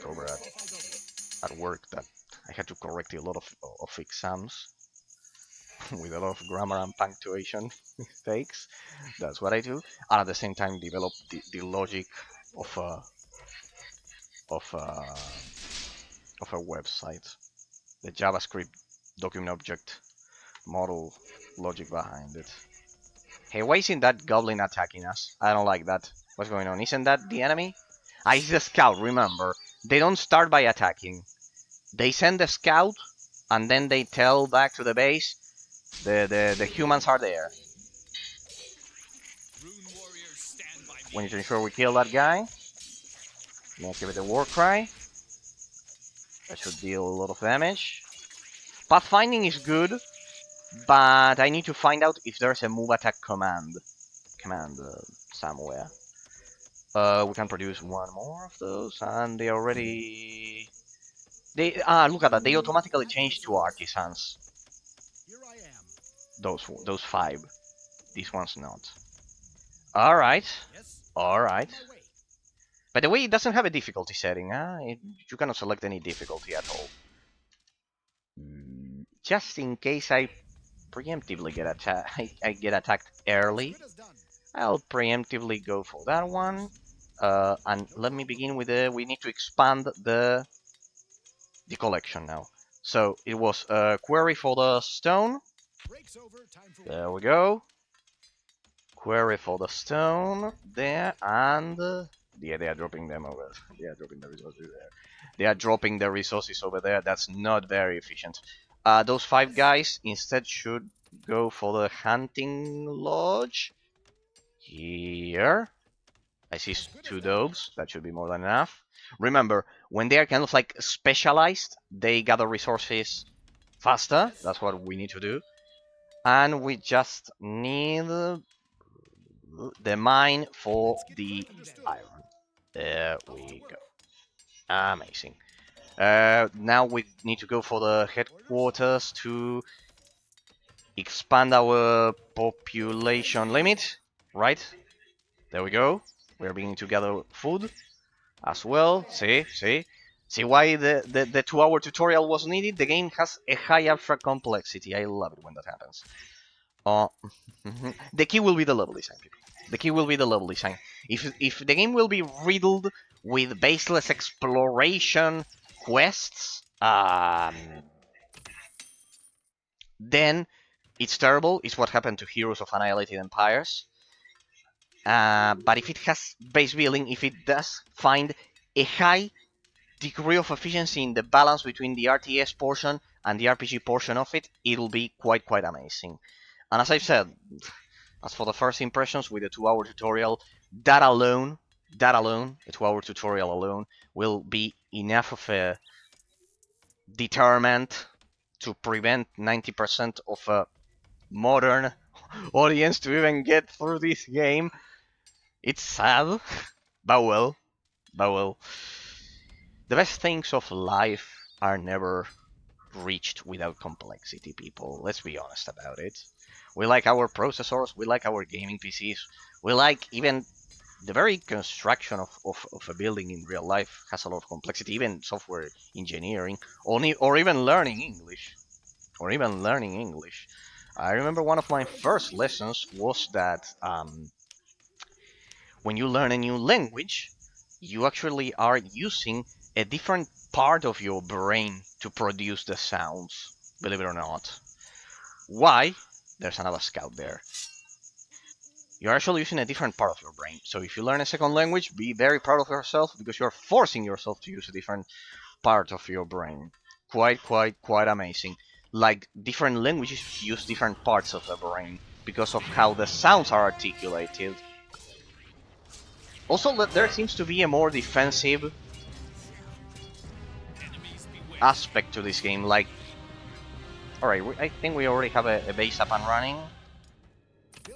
over at work that I had to correct a lot of exams with a lot of grammar and punctuation mistakes. That's what I do, and at the same time develop the logic of a website, the JavaScript document object model logic behind it. Hey, why isn't that goblin attacking us? I don't like that. What's going on? Isn't that the enemy? Ah, it's the scout, remember. They don't start by attacking. They send the scout, and then they tell back to the base, the humans are there. We need to ensure we kill that guy. Let's give it a war cry. That should deal a lot of damage. Pathfinding is good, but I need to find out if there's a move attack command somewhere. We can produce one more of those, and they already... look at that, they automatically change to artisans. Those 5. These ones not. Alright. Alright. By the way, it doesn't have a difficulty setting, huh? You cannot select any difficulty at all. Just in case I preemptively get I get attacked early, I'll preemptively go for that one. And let me begin with we need to expand the collection now. So it was a query for the stone. There we go. Query for the stone there, and yeah, they are dropping them over. They are dropping the resources there. They are dropping the resources over there. That's not very efficient. Those 5 guys instead should go for the hunting lodge. Here. I see 2 doves. That should be more than enough. Remember, when they are kind of like specialized, they gather resources faster. That's what we need to do. And we just need the mine for the iron. There we go. Amazing. Now we need to go for the headquarters to expand our population limit. Right? There we go. We are beginning to gather food as well. See why the 2-hour tutorial was needed? The game has a high abstract complexity. I love it when that happens. The key will be the level design, people. The key will be the level design. If the game will be riddled with baseless exploration quests, then it's terrible. It's what happened to Heroes of Annihilated Empires. But if it has base building, if it does find a high degree of efficiency in the balance between the RTS portion and the RPG portion of it, it'll be quite amazing. And as I've said, as for the first impressions with the 2-hour tutorial, that alone, the 2-hour tutorial alone, will be enough of a deterrent to prevent 90% of a modern audience to even get through this game. It's sad, but well. The best things of life are never reached without complexity, people. Let's be honest about it. We like our processors, we like our gaming PCs, we like even the very construction of a building in real life has a lot of complexity, even software engineering, or even learning English. Or even learning English. I remember one of my first lessons was that when you learn a new language, you actually are using a different part of your brain to produce the sounds, believe it or not. Why? There's another scout there. You're actually using a different part of your brain. So if you learn a second language, be very proud of yourself because you're forcing yourself to use a different part of your brain. Quite amazing. Like different languages use different parts of the brain because of how the sounds are articulated. Also, there seems to be a more defensive aspect to this game. Like, alright, I think we already have a base up and running.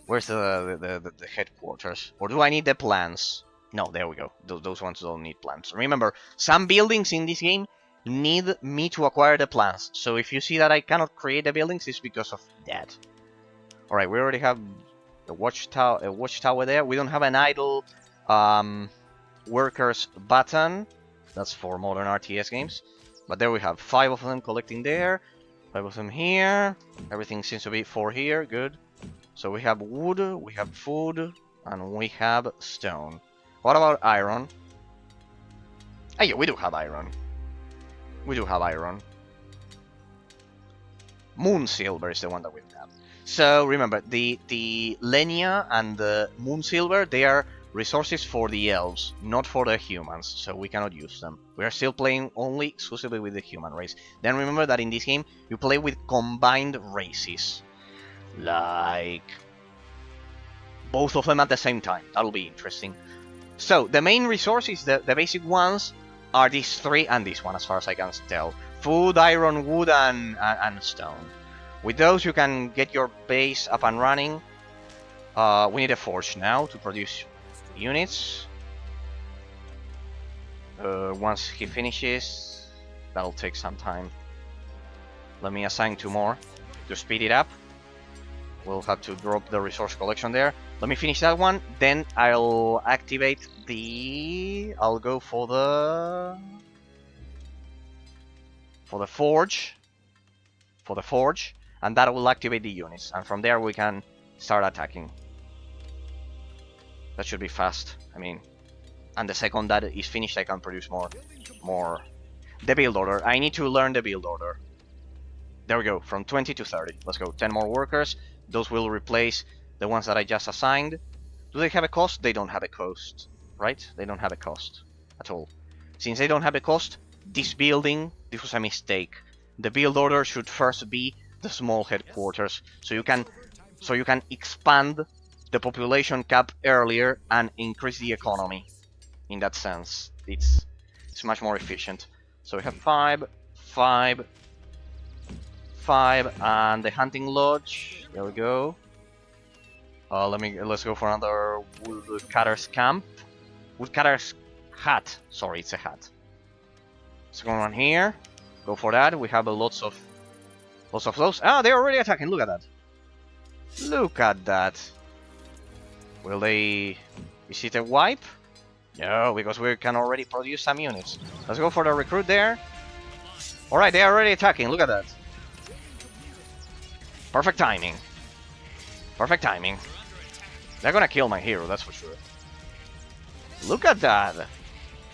Where's the headquarters? Or do I need the plans? No, there we go. Those ones don't need plans. Remember, some buildings in this game need me to acquire the plans. So if you see that I cannot create the buildings, it's because of that. Alright, we already have a watchtower there. We don't have an idle workers button. That's for modern RTS games. But there we have 5 of them collecting there. 5 of them here. Everything seems to be 4 here. Good. So we have wood, we have food, and we have stone. What about iron? Oh yeah, we do have iron. We do have iron. Moon silver is the one that we have. So remember, the Lenia and the moon silver, they are resources for the elves, not for the humans, so we cannot use them. We are still playing only exclusively with the human race. Then remember that in this game, you play with combined races. Like both of them at the same time. That'll be interesting. So the main resources, the basic ones, are these 3 and this one, as far as I can tell. Food, iron, wood, and stone. With those, you can get your base up and running. We need a forge now to produce units. Once he finishes, that'll take some time. Let me assign 2 more to speed it up. We'll have to drop the resource collection there. Let me finish that one, then I'll activate the... I'll go for the forge. For the forge, and that will activate the units. And from there we can start attacking. That should be fast. I mean, and the second that is finished, I can produce more. The build order. I need to learn the build order. There we go, from 20 to 30. Let's go, 10 more workers. Those will replace the ones that I just assigned. Do they have a cost? They don't have a cost, right? They don't have a cost at all. Since they don't have a cost, this building, this was a mistake. The build order should first be the small headquarters, so you can expand the population cap earlier and increase the economy. In that sense, it's much more efficient. So we have 5, 5, 5, and the hunting lodge. There we go. Let's go for another woodcutter's camp. Woodcutter's hut. Sorry, it's a hut. Second one here. Go for that. We have lots of those. Ah, they're already attacking. Look at that. Look at that. Will they... Is it a wipe? No, because we can already produce some units. Let's go for the recruit there. Alright, they're already attacking. Look at that. Perfect timing. Perfect timing. They're gonna kill my hero, that's for sure. Look at that.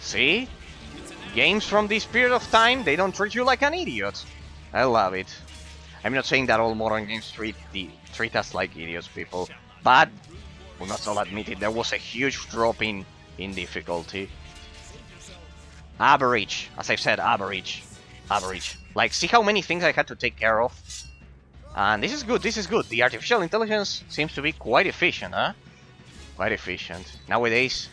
See? Games from this period of time, they don't treat you like an idiot. I love it. I'm not saying that all modern games treat us like idiots, people. But, we must all admit it, there was a huge drop in difficulty. Average. As I've said, average. Average. Like, see how many things I had to take care of? And this is good, this is good. The artificial intelligence seems to be quite efficient, huh? Quite efficient. Nowadays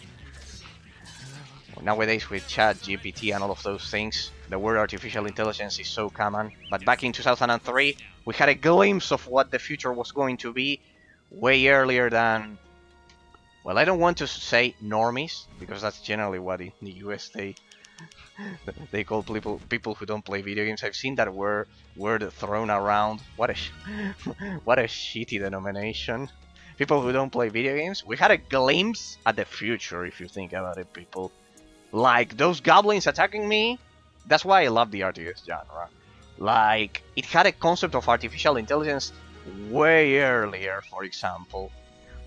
with ChatGPT and all of those things, the word artificial intelligence is so common. But back in 2003, we had a glimpse of what the future was going to be way earlier than... Well, I don't want to say normies, because that's generally what in the US they They call people who don't play video games. I've seen that word thrown around. What a what a shitty denomination. People who don't play video games. We had a glimpse at the future, if you think about it, people. Like those goblins attacking me. That's why I love the RTS genre. Like it had a concept of artificial intelligence way earlier, for example.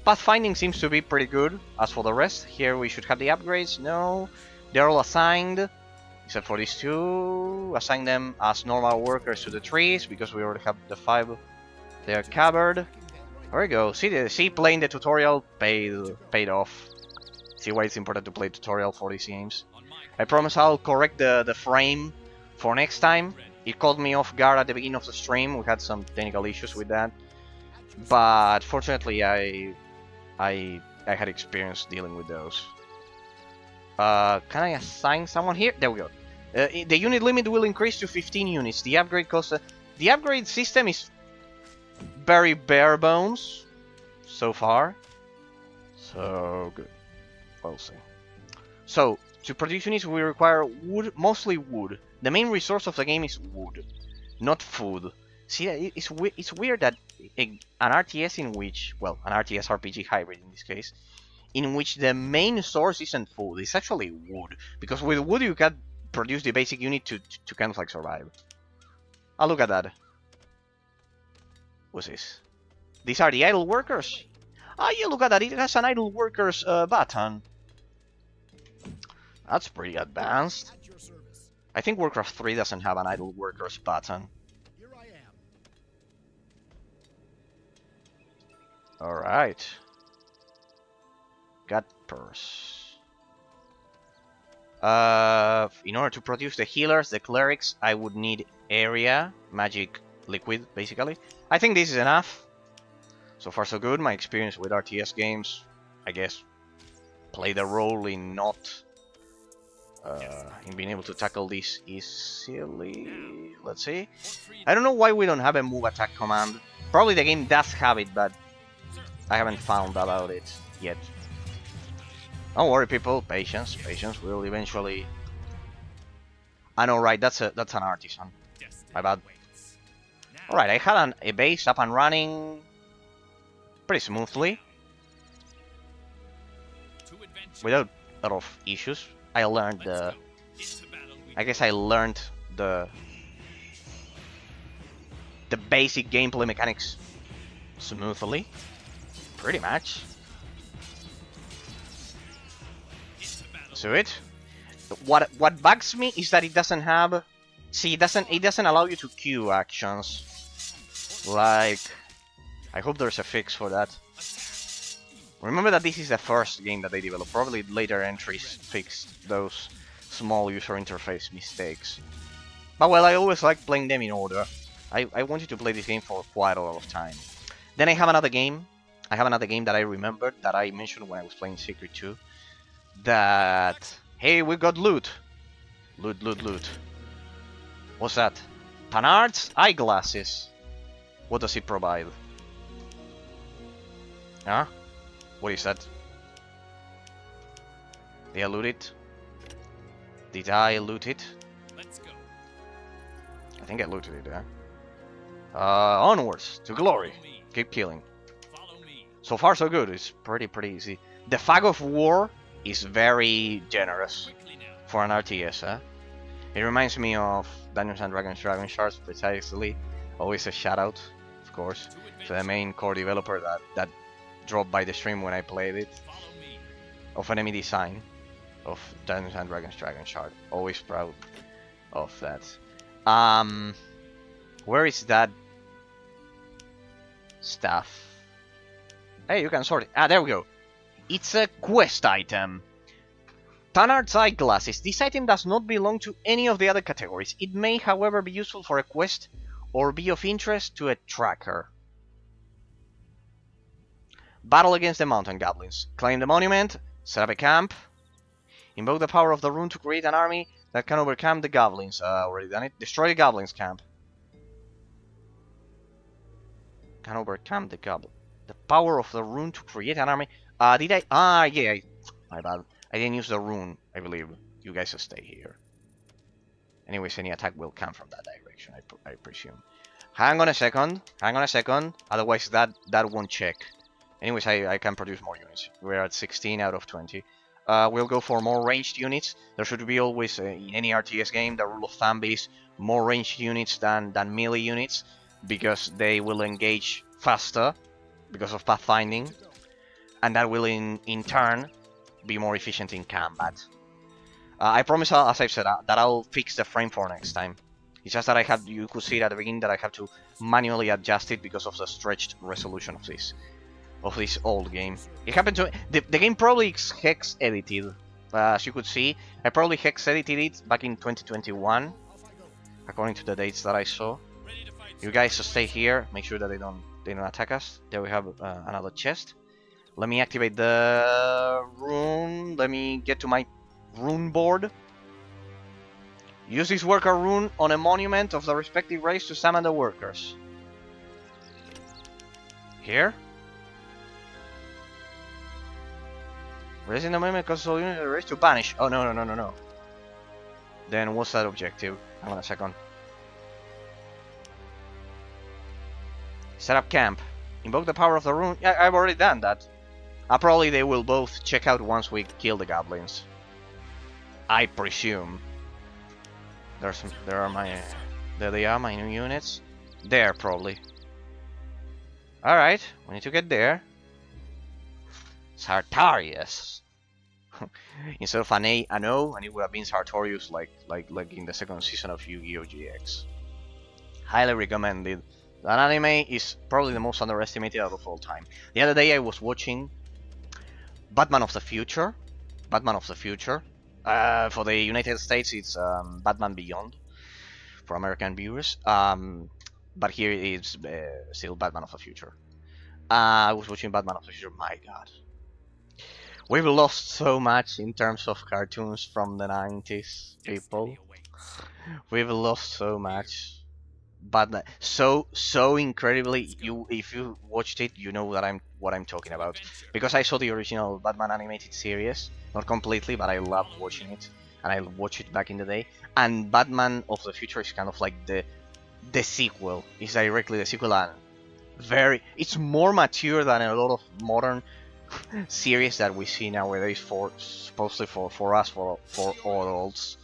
Pathfinding seems to be pretty good. As for the rest, here we should have the upgrades. No, they're all assigned. Except for these two, assign them as normal workers to the trees because we already have the 5 there covered. There we go. See, playing the tutorial paid off. See why it's important to play tutorial for these games. I promise I'll correct the frame for next time. It caught me off guard at the beginning of the stream. We had some technical issues with that, but fortunately I had experience dealing with those. Can I assign someone here? There we go. The unit limit will increase to 15 units. The upgrade cost... the upgrade system is very bare bones so far. So good. We'll see. So, to produce units we require wood, mostly wood. The main resource of the game is wood, not food. See, it's weird that an RTS in which... well, an RTS RPG hybrid in this case, in which the main source isn't food, it's actually wood. Because with wood you can produce the basic unit to kind of like survive. Oh, look at that. What's this? These are the idle workers. Ah, yeah, look at that. It has an idle workers button. That's pretty advanced. I think Warcraft 3 doesn't have an idle workers button. Alright. Got purse. In order to produce the healers, the clerics, I would need area, magic, liquid, basically. I think this is enough. So far so good. My experience with RTS games, I guess, played a role in not... in being able to tackle this easily. Let's see. I don't know why we don't have a move attack command. Probably the game does have it, but I haven't found about it yet. Don't worry, people. Patience. Patience will eventually... I know, right? That's an artisan. My bad. Alright, I had a base up and running pretty smoothly. Without a lot of issues. I learned the... I guess I learned the basic gameplay mechanics smoothly. Pretty much. So it. What bugs me is that it doesn't have... see, it doesn't allow you to queue actions. Like... I hope there's a fix for that. Remember that this is the first game that they developed. Probably later entries fixed those small user interface mistakes. But well, I always like playing them in order. I wanted to play this game for quite a lot of time. Then I have another game. I have another game that I remembered that I mentioned when I was playing Secret 2. That... hey, we got loot. Loot, loot, loot. What's that? Panard's eyeglasses. What does it provide? Huh? What is that? Did I loot it? Did I loot it? Let's go. I think I looted it, yeah. Onwards to glory. Keep killing. So far so good. It's pretty easy. The Fog of War is very generous for an RTS, huh? It reminds me of Dungeons and Dragons Dragon Shards precisely. Always a shout out, of course, to the main core developer that dropped by the stream when I played it. Of enemy design of Dungeons and Dragons Dragon Shard. Always proud of that. Where is that stuff? Hey, you can sort it. Ah, there we go. It's a quest item. Tanard's eyeglasses. This item does not belong to any of the other categories. It may, however, be useful for a quest or be of interest to a tracker. Battle against the mountain goblins. Claim the monument. Set up a camp. Invoke the power of the rune to create an army that can overcome the goblins. Already done it. Destroy the goblins camp. Can overcome the goblin. The power of the rune to create an army. Did I? Ah, yeah. My bad. I didn't use the rune, I believe. You guys stay here. Anyways, any attack will come from that direction, I presume. Hang on a second. Otherwise, that won't check. Anyways, I can produce more units. We're at 16 out of 20. We'll go for more ranged units. There should be always, in any RTS game, the rule of thumb is more ranged units than melee units, because they will engage faster because of pathfinding, and that will in turn be more efficient in combat. I promise, as I've said, that I'll fix the frame for next time. It's just that you could see it at the beginning that I have to manually adjust it because of the stretched resolution of this old game. It happened to the game probably is hex edited. As you could see, I probably hex edited it back in 2021, according to the dates that I saw. You guys stay here. Make sure that they don't attack us. There we have another chest. Let me activate the rune. Let me get to my rune board. Use this worker rune on a monument of the respective race to summon the workers. Here. Raising the monument causes all units of the race to vanish. Oh, no. Then what's that objective? Hang on a second. Set up camp. Invoke the power of the rune. Yeah, I've already done that. Probably they will both check out once we kill the goblins. I presume. There they are, my new units. There, probably. Alright, we need to get there. Sartorius. Instead of an O, and it would have been Sartorius like in the second season of Yu-Gi-Oh! GX. Highly recommended. That anime is probably the most underestimated out of all time. The other day I was watching Batman of the Future. For the United States, it's Batman Beyond for American viewers. But here it's still Batman of the Future. I was watching Batman of the Future. My God, we've lost so much in terms of cartoons from the 90s, people. We've lost so much. But so incredibly, if you watched it, you know that what I'm talking about, because I saw the original Batman animated series, not completely, but I loved watching it, and I watched it back in the day. And Batman of the Future is kind of like the sequel. It's directly the sequel, and it's more mature than a lot of modern series that we see nowadays, supposedly for us, for adults.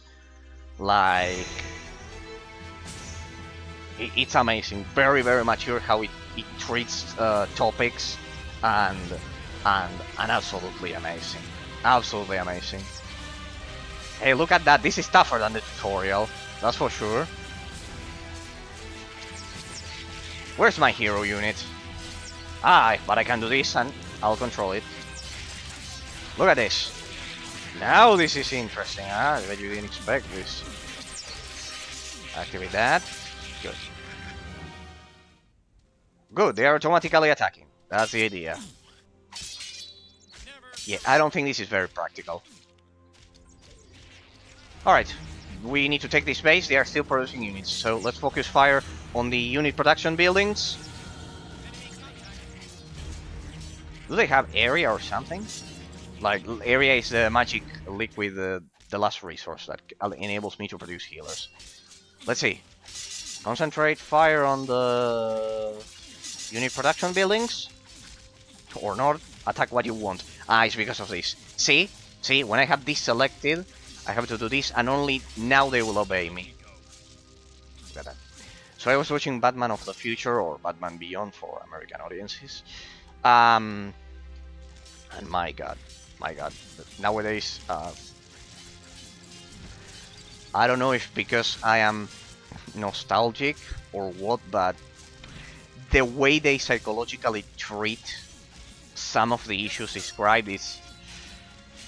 Like, it's amazing, very mature how it treats topics, and absolutely amazing, Hey, look at that! This is tougher than the tutorial, that's for sure. Where's my hero unit? But I can do this and I'll control it. Look at this. Now this is interesting, I bet you didn't expect this. Activate that. Good, they are automatically attacking. That's the idea. Yeah, I don't think this is very practical. Alright, we need to take this base. They are still producing units, so let's focus fire on the unit production buildings. Do they have area or something? Like, area is the magic liquid, the last resource that enables me to produce healers. Let's see. Concentrate fire on the unit production buildings. Or not. Attack what you want. It's because of this. See, when I have this selected, I have to do this, and only now they will obey me. Look at that. So I was watching Batman of the Future, or Batman Beyond for American audiences. And my god. Nowadays, I don't know if because I am nostalgic or what, but the way they psychologically treat some of the issues described is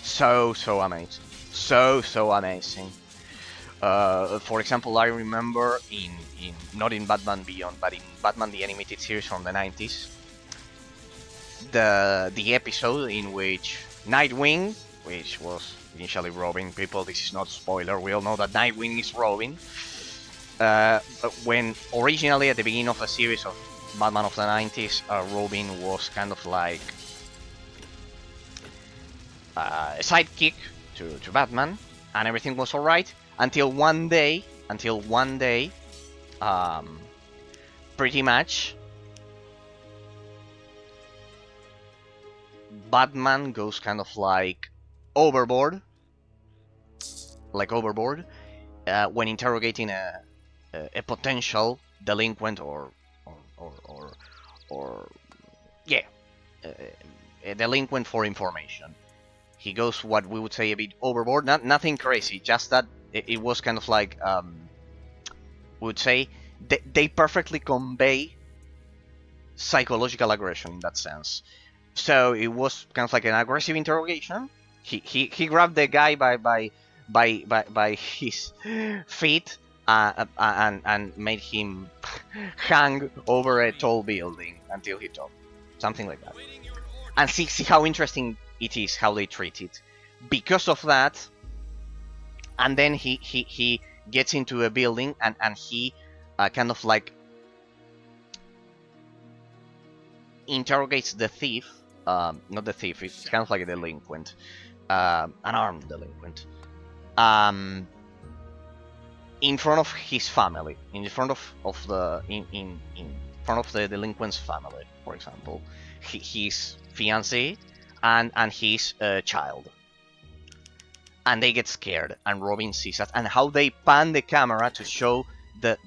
so amazing. So amazing. For example, I remember in not in Batman Beyond, but in Batman the Animated Series from the 90s, the episode in which Nightwing, which was initially Robin, people, this is not spoiler, we all know that Nightwing is Robin. When originally at the beginning of the series of Batman of the 90s, Robin was kind of like a sidekick to Batman, and everything was alright until one day, pretty much Batman goes kind of like overboard, when interrogating a potential delinquent or yeah, a delinquent for information. He goes what we would say a bit overboard, nothing crazy, just that it was kind of like we would say they perfectly convey psychological aggression in that sense. So it was kind of like an aggressive interrogation. He grabbed the guy by his feet and made him hang over a tall building until he talked, something like that. And see how interesting it is how they treat it. Because of that, and then he gets into a building and he kind of like interrogates the thief. Not the thief, it's kind of like a delinquent, an armed delinquent, in front of his family, in front of the in front of the delinquent's family, for example, his fiancée and his child, and they get scared, and Robin sees that, and how they pan the camera to show the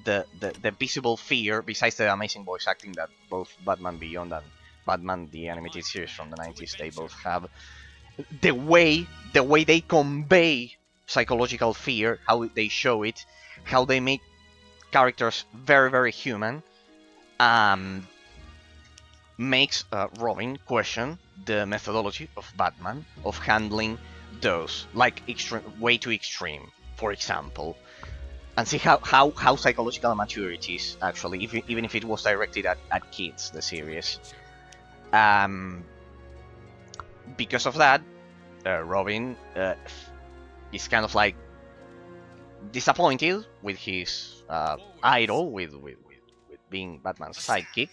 visible fear, besides the amazing voice acting that both Batman Beyond and Batman the animated series from the 90s they both have. The way they convey psychological fear, how they show it, how they make characters very, very human, makes Robin question the methodology of Batman of handling those, like way too extreme, for example, and see how psychological maturity is actually, even if it was directed at kids, the series. Because of that, Robin is kind of like disappointed with his idol, with being Batman's sidekick,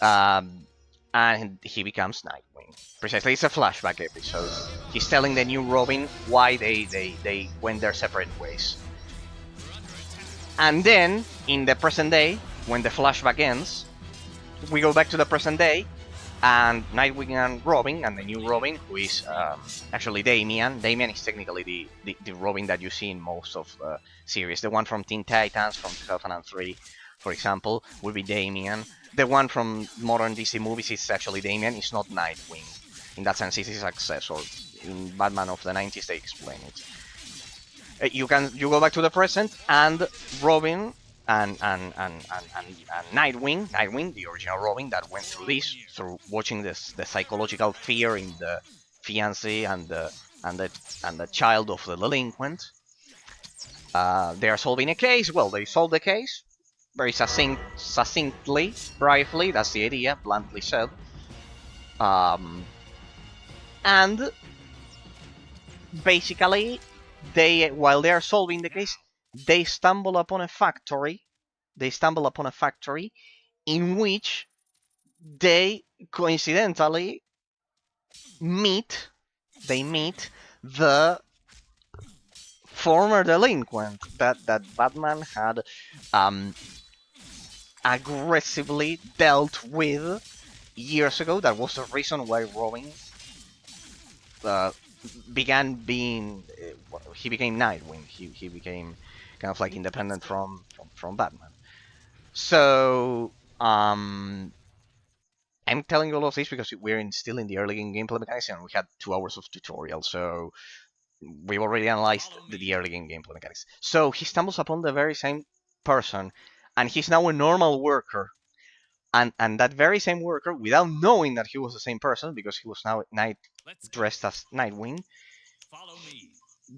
and he becomes Nightwing. Precisely, it's a flashback episode. He's telling the new Robin why they went their separate ways. And then, in the present day, when the flashback ends, we go back to the present day, and Nightwing and Robin, and the new Robin, who is actually Damian. Damian is technically the Robin that you see in most of the series. The one from Teen Titans from 2003, for example, would be Damian. The one from modern DC movies is actually Damian. It's not Nightwing. In that sense, it's his successor. In Batman of the 90s, they explain it. You go back to the present, and Robin and Nightwing, the original Robin that went through this, through watching the psychological fear in the fiancé and the child of the delinquent. They are solving a case. Well, they solve the case very succinctly, briefly. That's the idea, bluntly said. And basically, while they are solving the case, they stumble upon a factory. In which they coincidentally meet the former delinquent that Batman had aggressively dealt with years ago. That was the reason why Robin began being he became Nightwing. He became kind of like independent from Batman. So I'm telling you all of this because we're still in the early game gameplay mechanics, and we had 2 hours of tutorial, so we've already analyzed the early game gameplay mechanics. So he stumbles upon the very same person, and he's now a normal worker. And that very same worker, without knowing that he was the same person, because he was now dressed as Nightwing,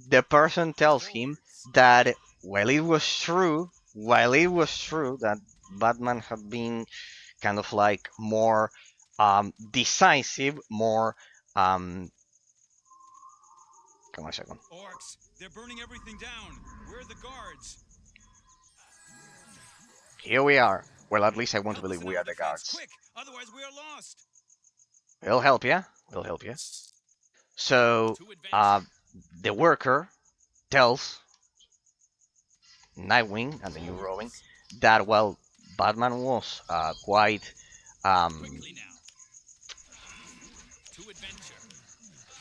the person tells him that while it was true that Batman had been kind of like more decisive, more come on a second. Orcs, they're burning everything down. Where are the guards? Here we are. Well, at least I want to believe we are the guards. Quick, otherwise we are lost. We'll help you. So, the worker tells Nightwing and the new Robin that, well, Batman was quite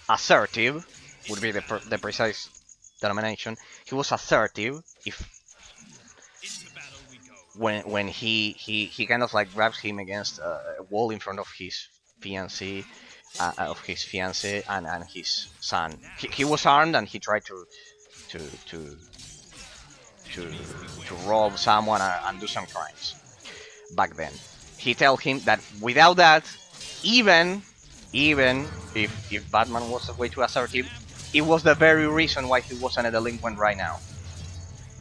assertive, would be the precise denomination. He was assertive if when he kind of like grabs him against a wall in front of his fiancée, and his son. He was armed and he tried to to to to rob someone and do some crimes back then. He tell him that without that, even if Batman was way too assertive, it was the very reason why he wasn't a delinquent right now.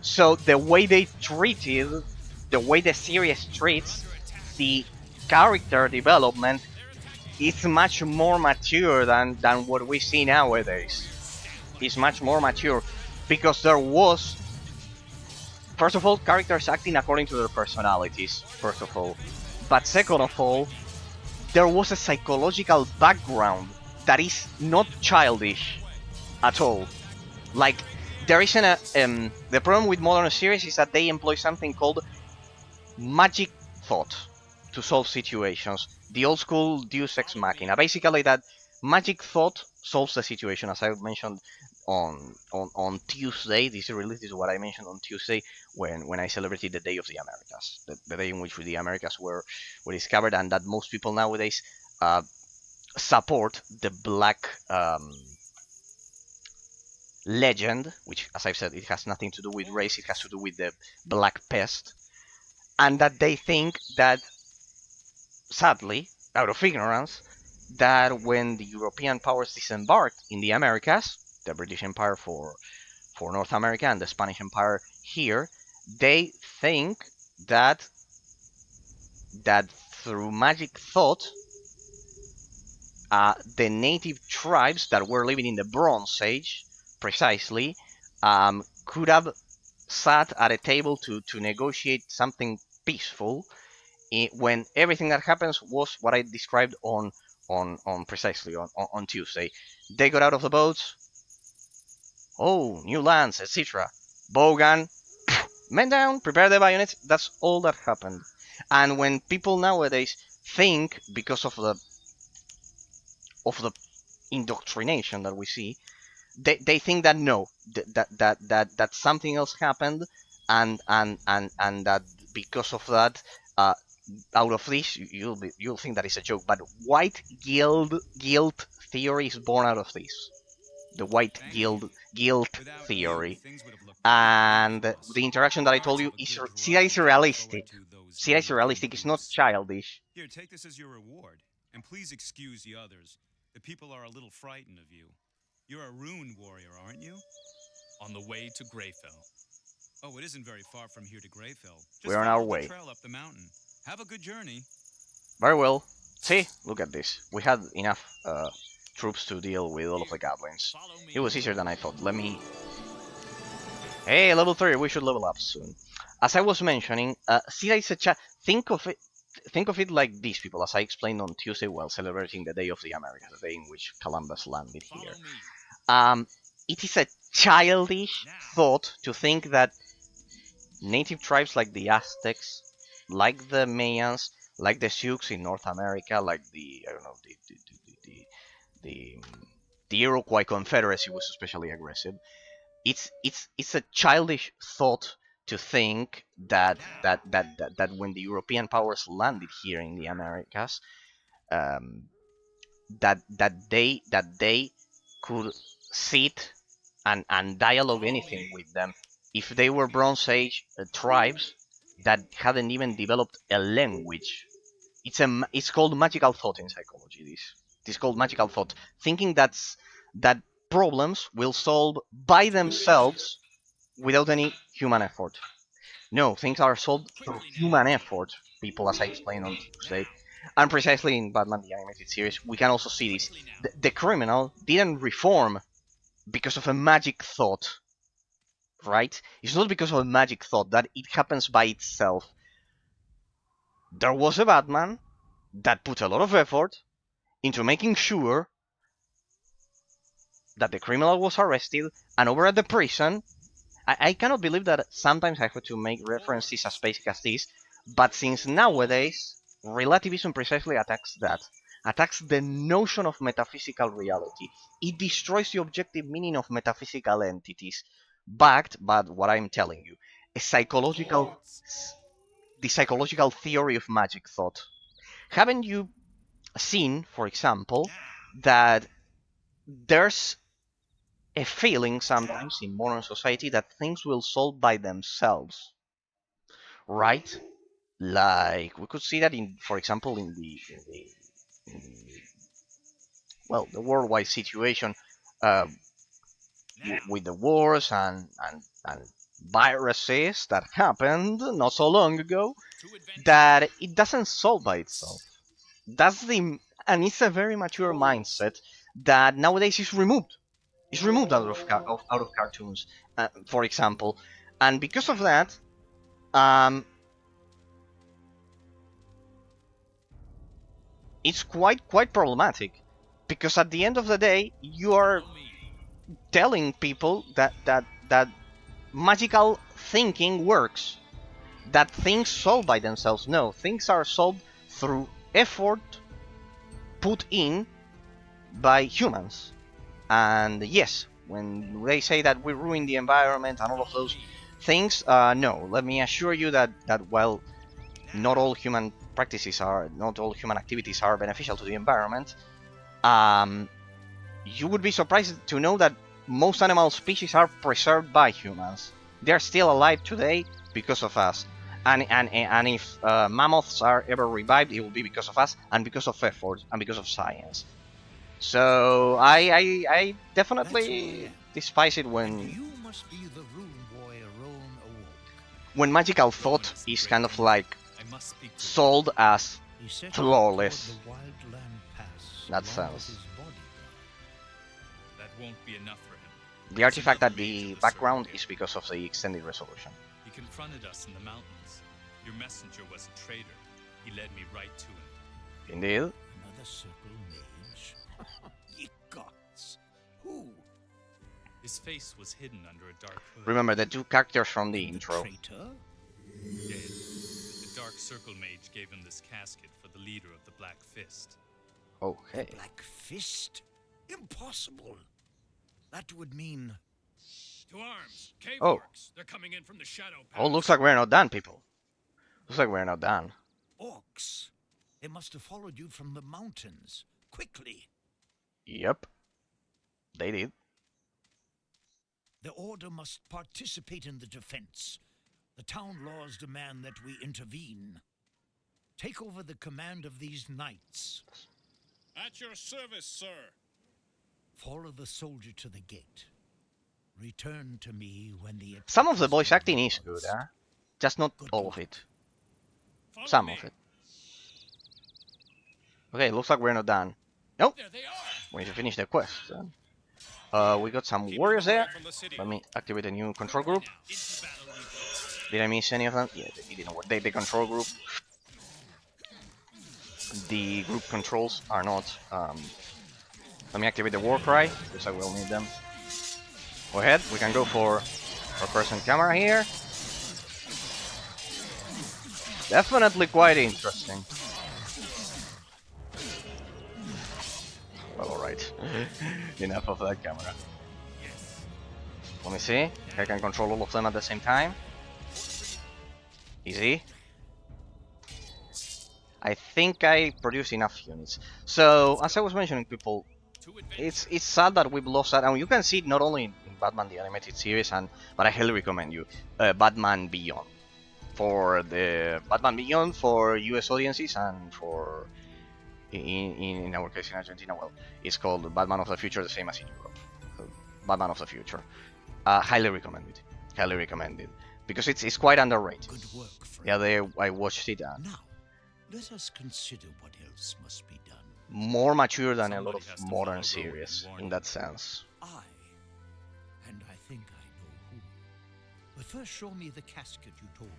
So the way they treated, the way the series treats the character development is much more mature than what we see nowadays. It's much more mature because there was, first of all, characters acting according to their personalities, first of all. But second of all, there was a psychological background that is not childish at all. Like, there isn't a... the problem with modern series is that they employ something called magic thought to solve situations. The old school Deus Ex Machina. Basically, that magic thought solves the situation, as I mentioned on Tuesday. This is what I mentioned on Tuesday when I celebrated the Day of the Americas, the day in which the Americas were discovered, and that most people nowadays support the black legend, which, as I've said, it has nothing to do with race. It has to do with the Black Pest, and that they think that, sadly, out of ignorance, that when the European powers disembarked in the Americas, the British Empire for North America and the Spanish Empire here, they think that through magic thought, the native tribes that were living in the Bronze Age, precisely, could have sat at a table to negotiate something peaceful, when everything that happens was what I described on precisely on Tuesday. They got out of the boats. Oh, new lands, etc. Bogan, men down, prepare the bayonets. That's all that happened. And when people nowadays think, because of the indoctrination that we see, they think that no, that something else happened, and that because of that, out of this, you'll think that it's a joke. But white guilt theory is born out of this. The white guilt theory, and the interaction that I told you is realistic. Is realistic. It's not childish. Here, take this as your reward, and please excuse the others. The people are a little frightened of you. You're a rune warrior, aren't you? On the way to Greyfell. Oh, it isn't very far from here to Greyfell. Just We're on our follow way. the trail up the mountain. Have a good journey. Very well. See, look at this. We had enough troops to deal with all of the goblins. It was easier than I thought. Let me... Hey, level 3, we should level up soon. As I was mentioning, see, it's a think of it like these people, as I explained on Tuesday while celebrating the Day of the Americas, the day in which Columbus landed here. It is a childish thought to think that native tribes like the Aztecs, like the Mayans, like the Sioux in North America, like the, I don't know, the Iroquois Confederacy was especially aggressive. It's a childish thought to think that when the European powers landed here in the Americas, that they could sit and dialogue anything with them. If they were Bronze Age tribes that hadn't even developed a language, it's called magical thought in psychology. This is called magical thought, thinking that problems will solve by themselves without any human effort. No, things are solved through human effort, people, as I explained on Tuesday. And precisely in Batman the Animated Series, we can also see this. The criminal didn't reform because of a magic thought, right? It's not because of a magic thought that it happens by itself. There was a Batman that put a lot of effort into making sure that the criminal was arrested, and over at the prison, I cannot believe that sometimes I have to make references as basic as this, but since nowadays, relativism precisely attacks that. Attacks the notion of metaphysical reality. It destroys the objective meaning of metaphysical entities, backed by what I'm telling you, a psychological, the psychological theory of magic thought. Haven't you seen, for example, that there's a feeling sometimes in modern society that things will solve by themselves, right? Like we could see that in, for example, in the well, the worldwide situation uh, with the wars and viruses that happened not so long ago, that it doesn't solve by itself. That's the and it's a very mature mindset that nowadays is removed. It's removed out of cartoons, for example, and because of that, um, it's quite problematic. Because at the end of the day, you are telling people that magical thinking works, that things solve by themselves. No, things are solved through effort put in by humans. And yes, when they say that we ruin the environment and all of those things, no. Let me assure you that while not all human not all human activities are beneficial to the environment, you would be surprised to know that most animal species are preserved by humans. They're still alive today because of us. And if mammoths are ever revived, it will be because of us and because of effort and because of science. So I definitely despise it when magical thought is kind of like sold as flawless. That sounds. That won't be enough for him. The artifact at the background is because of the extended resolution. He confronted us in the mountains. Your messenger was a traitor. He led me right to him. Indeed. Another circle mage? Ye gods! Who? His face was hidden under a dark hood. Remember the two characters from the intro. Traitor? Gale. The dark circle mage gave him this casket for the leader of the Black Fist. Okay. The Black Fist? Impossible. That would mean... To arms! Cave Oh. orcs! They're coming in from the shadow pass. Oh, looks like we're not done, people. Looks like we're not done. Orcs. They must have followed you from the mountains. Quickly. Yep. They did. The Order must participate in the defense. The town laws demand that we intervene. Take over the command of these knights. At your service, sir. Follow the soldier to the gate. Return to me when the... Some of the voice acting is good, huh? Just not all of it. Some of it. Okay, looks like we're not done. Nope. We need to finish the quest. We got some warriors there. Let me activate a new control group. Did I miss any of them? Yeah, they didn't work. The control group. The group controls are not. Let me activate the war cry, because I will need them. Go ahead. We can go for first-person camera here. Definitely quite interesting. Well, alright. Enough of that camera. Let me see. I can control all of them at the same time. Easy. I think I produce enough units. So, as I was mentioning, people, it's sad that we've lost that, and you can see it not only in Batman the Animated Series, but I highly recommend you Batman Beyond. For the Batman Beyond for US audiences, and for in our case in Argentina, well, it's called Batman of the Future, the same as in Europe. Batman of the Future. Highly recommended. Highly recommended. Because it's quite underrated. Good work, friend. Yeah, I watched it. Now, let us consider what else must be done. More mature than a lot Somebody of has to modern follow Rowan series and warn in him. that sense. And I think I know who. But first show me the casket you told me.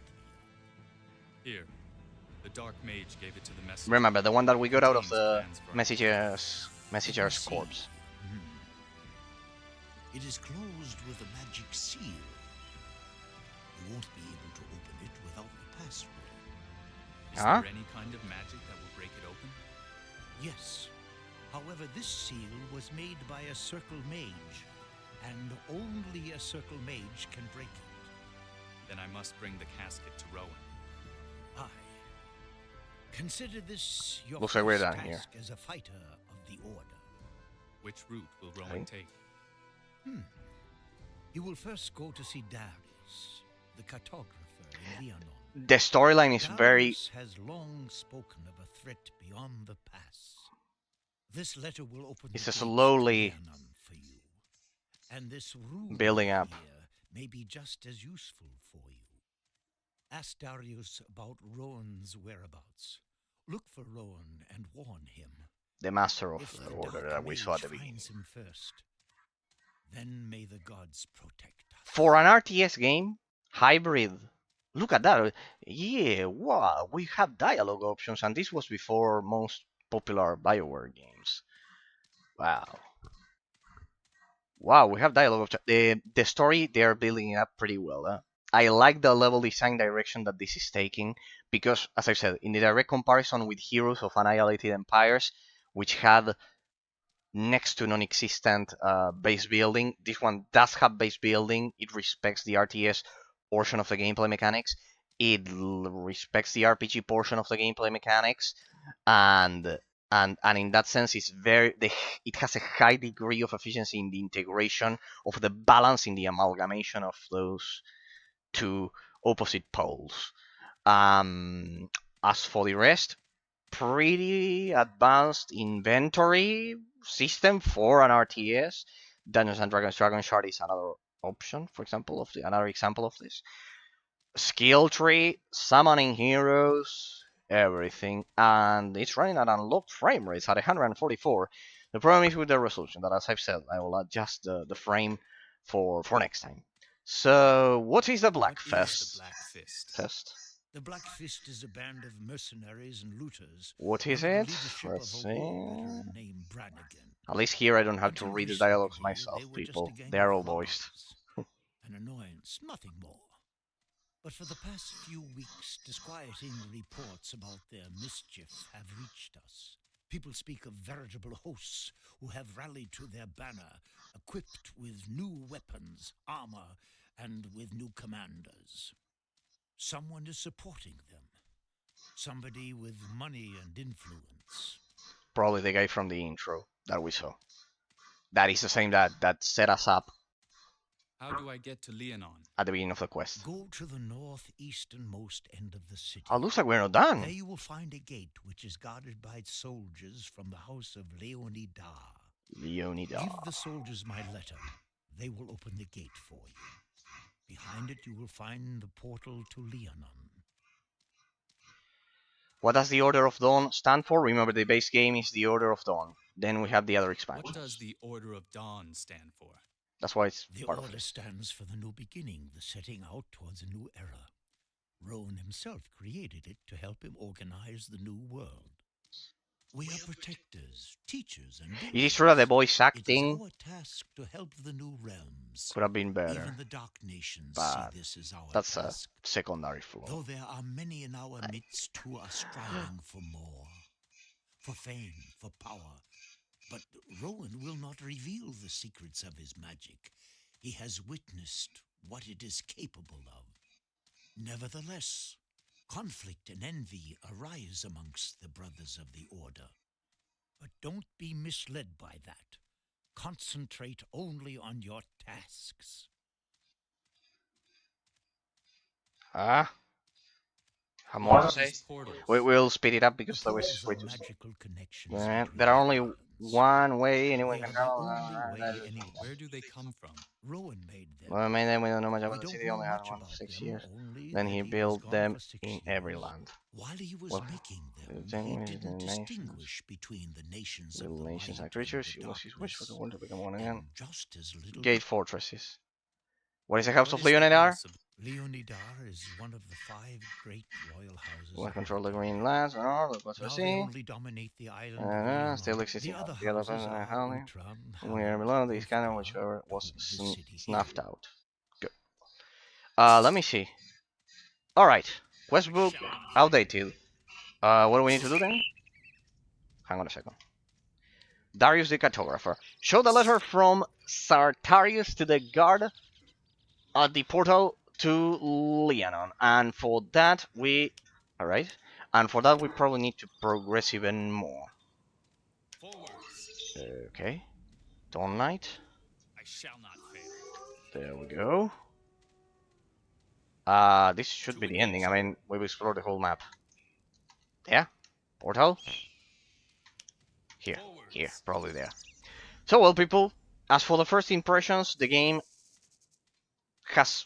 Here. The Dark Mage gave it to the messenger. Remember, the one that we got out of Contains the plans for our messenger's corpse. It is closed with a magic seal. You won't be able to open it without the password. Is there any kind of magic that will break it open? Yes. However, this seal was made by a circle mage, and only a circle mage can break it. Then I must bring the casket to Rowan. Aye. Consider this your Looks like we're first done here. task as a fighter of the Order. Which route will Rowan take? You will first go to see Darius, the cartographer in Leonon. The storyline is very... Darius has long spoken of a threat beyond the pass. This letter will open the It's gates slowly to Leonon for you. And this room building up. here may be just as useful for you. Ask Darius about Rowan's whereabouts. Look for Rowan and warn him. The master of If the the order dark that we saw at the mage beginning. finds him first, then may the gods protect us. For an RTS game, hybrid. Look at that. Yeah, wow. We have dialogue options, and this was before most popular BioWare games. Wow. Wow, we have dialogue options. The story, they are building it up pretty well. I like the level design direction that this is taking, because, as I said, in the direct comparison with Heroes of Annihilated Empires, which had next to non-existent base building, this one does have base building. It respects the RTS portion of the gameplay mechanics. It respects the RPG portion of the gameplay mechanics, and in that sense, it has a high degree of efficiency in the integration of the balance, in the amalgamation of those two opposite poles. As for the rest, pretty advanced inventory system for an RTS. Dungeons and Dragons Dragon Shard is another option, for example, another example of this. Skill tree, summoning heroes, everything, and it's running at unlocked frame rates at 144. The problem is with the resolution, that, as I've said, I will adjust the frame for next time. So, what is the Black Fist? The Black Fist is a band of mercenaries and looters. What is under the it? leadership Let's of a war see. veteran named Brannigan. At least here I don't have to Until read the recently, dialogues myself, they were people. just a gang They are of all voiced. hobbits. An annoyance, nothing more. But for the past few weeks, disquieting reports about their mischief have reached us. People speak of veritable hosts who have rallied to their banner, equipped with new weapons, armor, and with new commanders. Someone is supporting them. Somebody with money and influence. Probably the guy from the intro that we saw. That is the same that set us up How do I get to Leonon? at the beginning of the quest. Go to the northeasternmost end of the city. Oh, looks like we're not done. There you will find a gate which is guarded by soldiers from the house of Leonidar. Leonidar. Give the soldiers my letter. They will open the gate for you. Behind it you will find the portal to Leonon. What does the Order of Dawn stand for? Remember, the base game is the Order of Dawn. Then we have the other expansions. What does the Order of Dawn stand for? That's why it's The part of Order it. stands for the new beginning, the setting out towards a new era. Rowan himself created it to help him organize the new world. We are protectors, teachers, and It is true that the voice It is acting our task to help the new realms. could have been better, Even the Dark Nations but see this as our that's a task. secondary flaw. Though there are many in our midst who are striving for more, for fame, for power. But Rowan will not reveal the secrets of his magic. He has witnessed what it is capable of. Nevertheless, conflict and envy arise amongst the brothers of the Order. But don't be misled by that. Concentrate only on your tasks. More to What say? is portals? We'll speed it up because there was Portals way are too slow. magical connections Yeah, between there are only worlds. one way anyone They can are the travel. only way anyone. Where do they come from? Rowan made them. Well, we don't know much We about the don't city. know Only had much one about 6 them, years. only Then that he was built gone them for 6 in years. every land. While he was Well, making them, the he nations, didn't the nations, distinguish between the nations of little the nations light and creatures. and It the was his wish for the darkness. world to become one again. And just as little Gate fortresses. What is the House What of is the Leonidar? House of Leonidar is one of the 5 great royal houses. We of control the Arcadia. green lands. Oh, look what we Now they see. only dominate the island of Leonor. Still existing. The other The other houses are Howling. Utran, We are below this cannon, Ulfgar, whichever was and the city. snuffed out. Good. Let me see. Alright. Questbook outdated. What do we need to do then? Hang on a second. Darius the Cartographer. Show the letter from Sartarius to the guard at the portal to Leonon. And for that we... Alright. And for that we probably need to progress even more. Okay. Dawn Knight. I shall not fail. There we go. This should be the ending. I mean, we've explored the whole map. Yeah. Portal. Here. Here. Probably there. So, well, people, as for the first impressions, the game has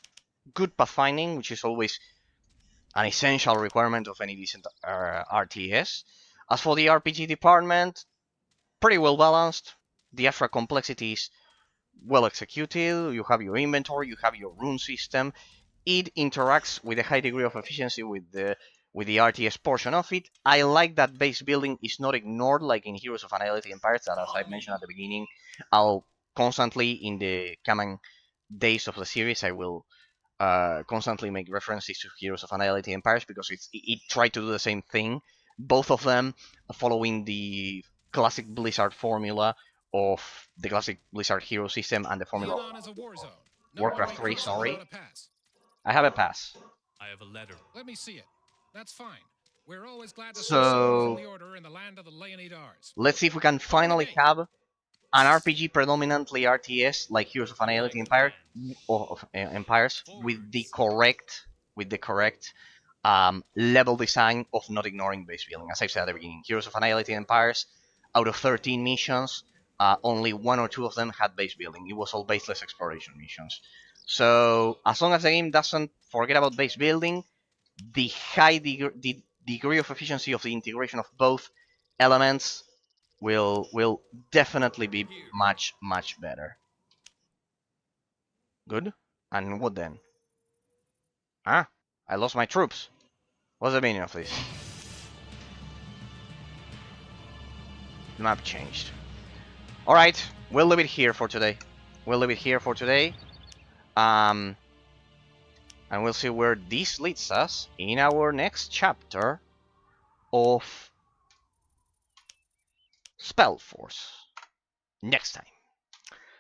good pathfinding, which is always an essential requirement of any decent RTS. As for the RPG department, pretty well balanced. The extra complexity is well executed. You have your inventory, you have your rune system. It interacts with a high degree of efficiency with the RTS portion of it. I like that base building is not ignored like in Heroes of Annihilate Empires, that as I mentioned at the beginning, I'll constantly, in the coming days of the series, I will constantly make references to Heroes of Annihilate Empires, because it tried to do the same thing. Both of them following the classic Blizzard formula of the classic Blizzard hero system and the formula of Warcraft 3, sorry. I have a pass. I have a letter. Let me see it. That's fine. We're always glad to see So, someone from the Order in the land of the Leonidars. let's see if we can finally have an RPG predominantly RTS like Heroes of Annihilate Empire or Empires with the correct level design of not ignoring base building. As I said at the beginning, Heroes of Annihilate Empires, out of 13 missions, only 1 or 2 of them had base building. It was all baseless exploration missions. So, as long as the game doesn't forget about base building, the high degree of efficiency of the integration of both elements will definitely be much better. Good. And what then? Ah, I lost my troops. What's the meaning of this? The map changed. Alright, we'll leave it here for today. And we'll see where this leads us in our next chapter of SpellForce. Next time.